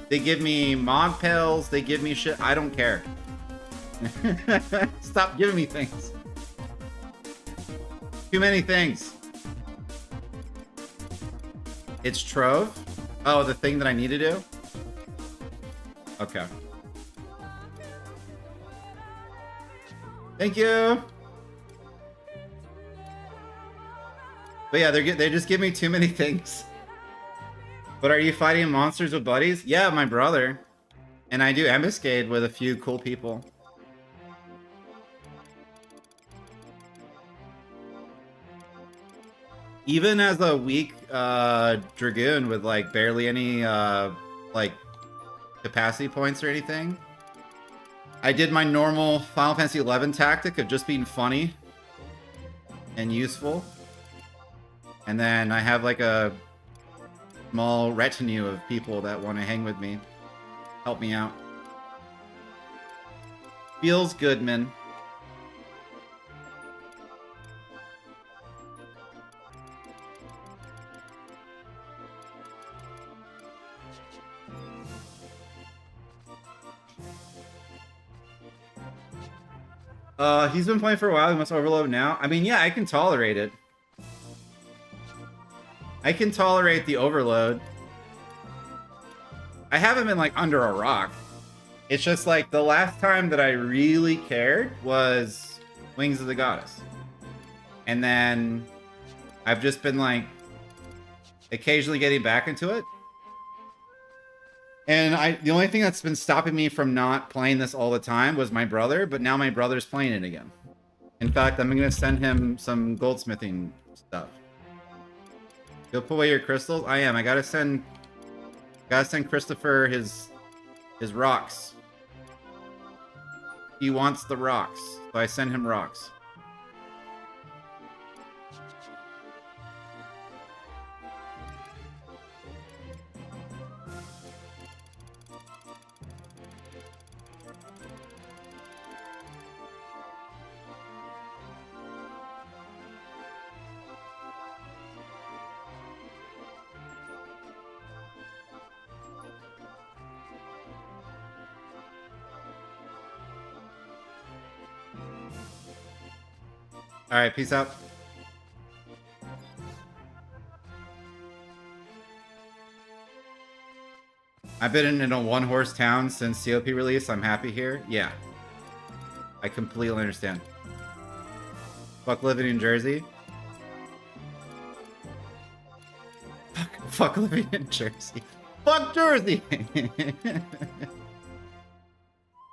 they give me mod pills, they give me shit. I don't care. Stop giving me things. Too many things. It's Trove. Oh, the thing that I need to do? Okay. Thank you. But yeah, they just give me too many things. But are you fighting monsters with buddies? Yeah, my brother. And I do Ambuscade with a few cool people. Even as a weak Dragoon with like barely any like capacity points or anything, I did my normal Final Fantasy XI tactic of just being funny and useful. And then I have like a small retinue of people that want to hang with me, help me out. Feels good, man. He's been playing for a while. He must overload now. I mean, yeah, I can tolerate it. I can tolerate the overload. I haven't been like under a rock. It's just like the last time that I really cared was Wings of the Goddess. And then I've just been like occasionally getting back into it. And the only thing that's been stopping me from not playing this all the time was my brother, but now my brother's playing it again. In fact, I'm gonna send him some goldsmithing stuff. You'll put away your crystals? I am. I gotta send Christopher his is rocks. He wants the rocks, so I send him rocks. All right, peace out. I've been in a one-horse town since COP release. I'm happy here. Yeah. I completely understand. Fuck living in Jersey. Fuck living in Jersey. Fuck Jersey!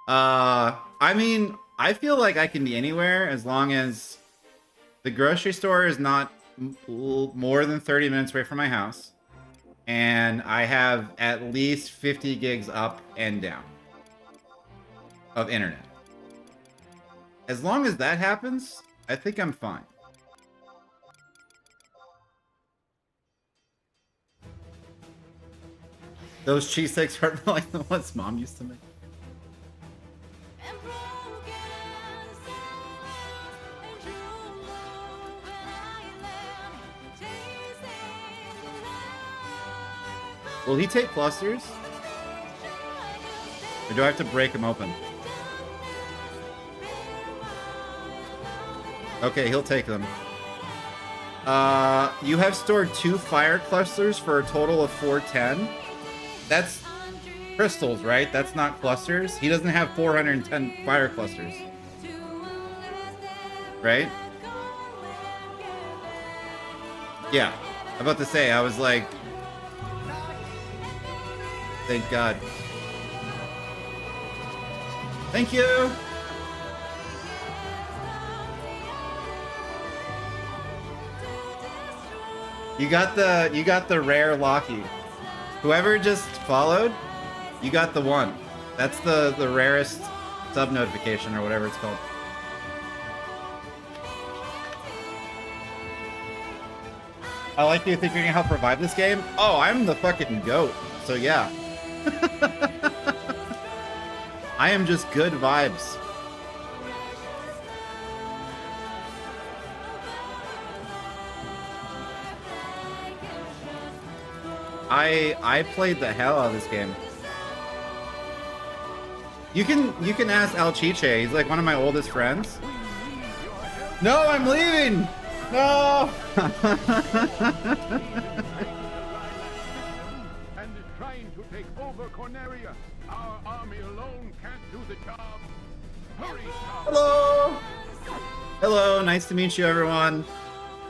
I mean, I feel like I can be anywhere as long as the grocery store is not more than 30 minutes away from my house. And I have at least 50 gigs up and down of internet. As long as that happens, I think I'm fine. Those cheesesteaks are like the ones Mom used to make. Will he take clusters? Or do I have to break him open? Okay, he'll take them. You have stored 2 fire clusters for a total of 410. That's crystals, right? That's not clusters. He doesn't have 410 fire clusters. Right? Yeah. I'm about to say, I was like... Thank God. Thank you! You got the rare Locky. Whoever just followed, you got the one. That's the rarest sub notification or whatever it's called. I like you think you're gonna help revive this game? Oh, I'm the fucking GOAT. So yeah. I am just good vibes. I played the hell out of this game. You can ask El Chiche. He's like one of my oldest friends. No, I'm leaving. No. And is trying to take over Corneria. Our army alone can't do the job. Hurry, Tom. Hello. Hello. Nice to meet you, everyone.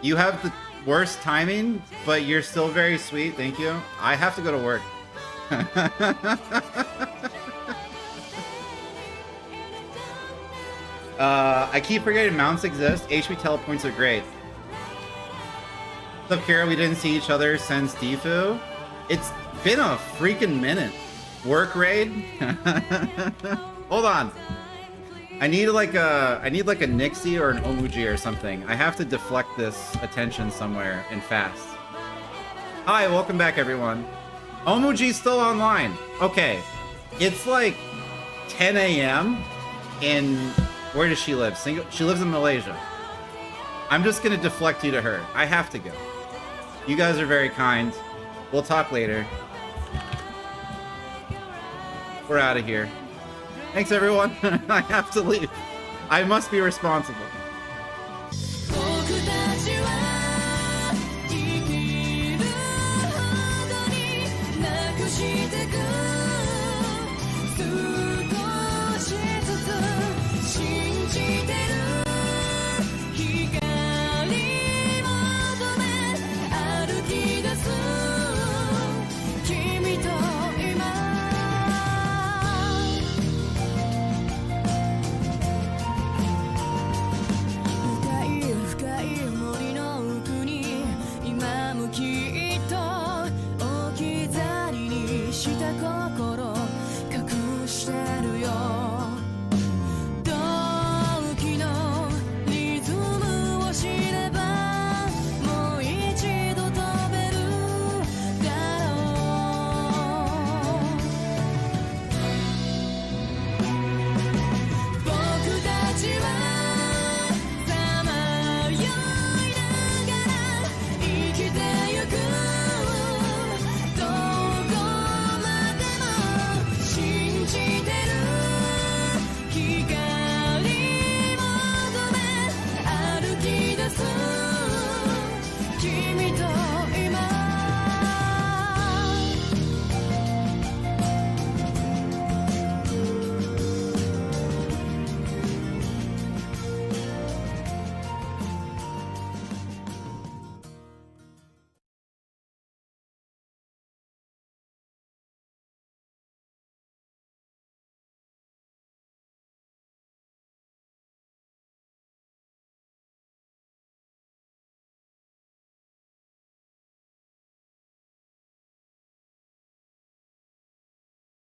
You have the worst timing, but you're still very sweet. Thank you. I have to go to work. I keep forgetting mounts exist. HP teleports are great. What's up, Kara? We didn't see each other since Defu. It's been a freaking minute. Work raid? Hold on. I need like a Nixie or an Omuji or something. I have to deflect this attention somewhere and fast. Hi, welcome back, everyone. Omuji's still online. Okay. It's like 10 a.m. in... Where does she live? She lives in Malaysia. I'm just gonna deflect you to her. I have to go. You guys are very kind. We'll talk later. We're out of here. Thanks, everyone. I have to leave. I must be responsible.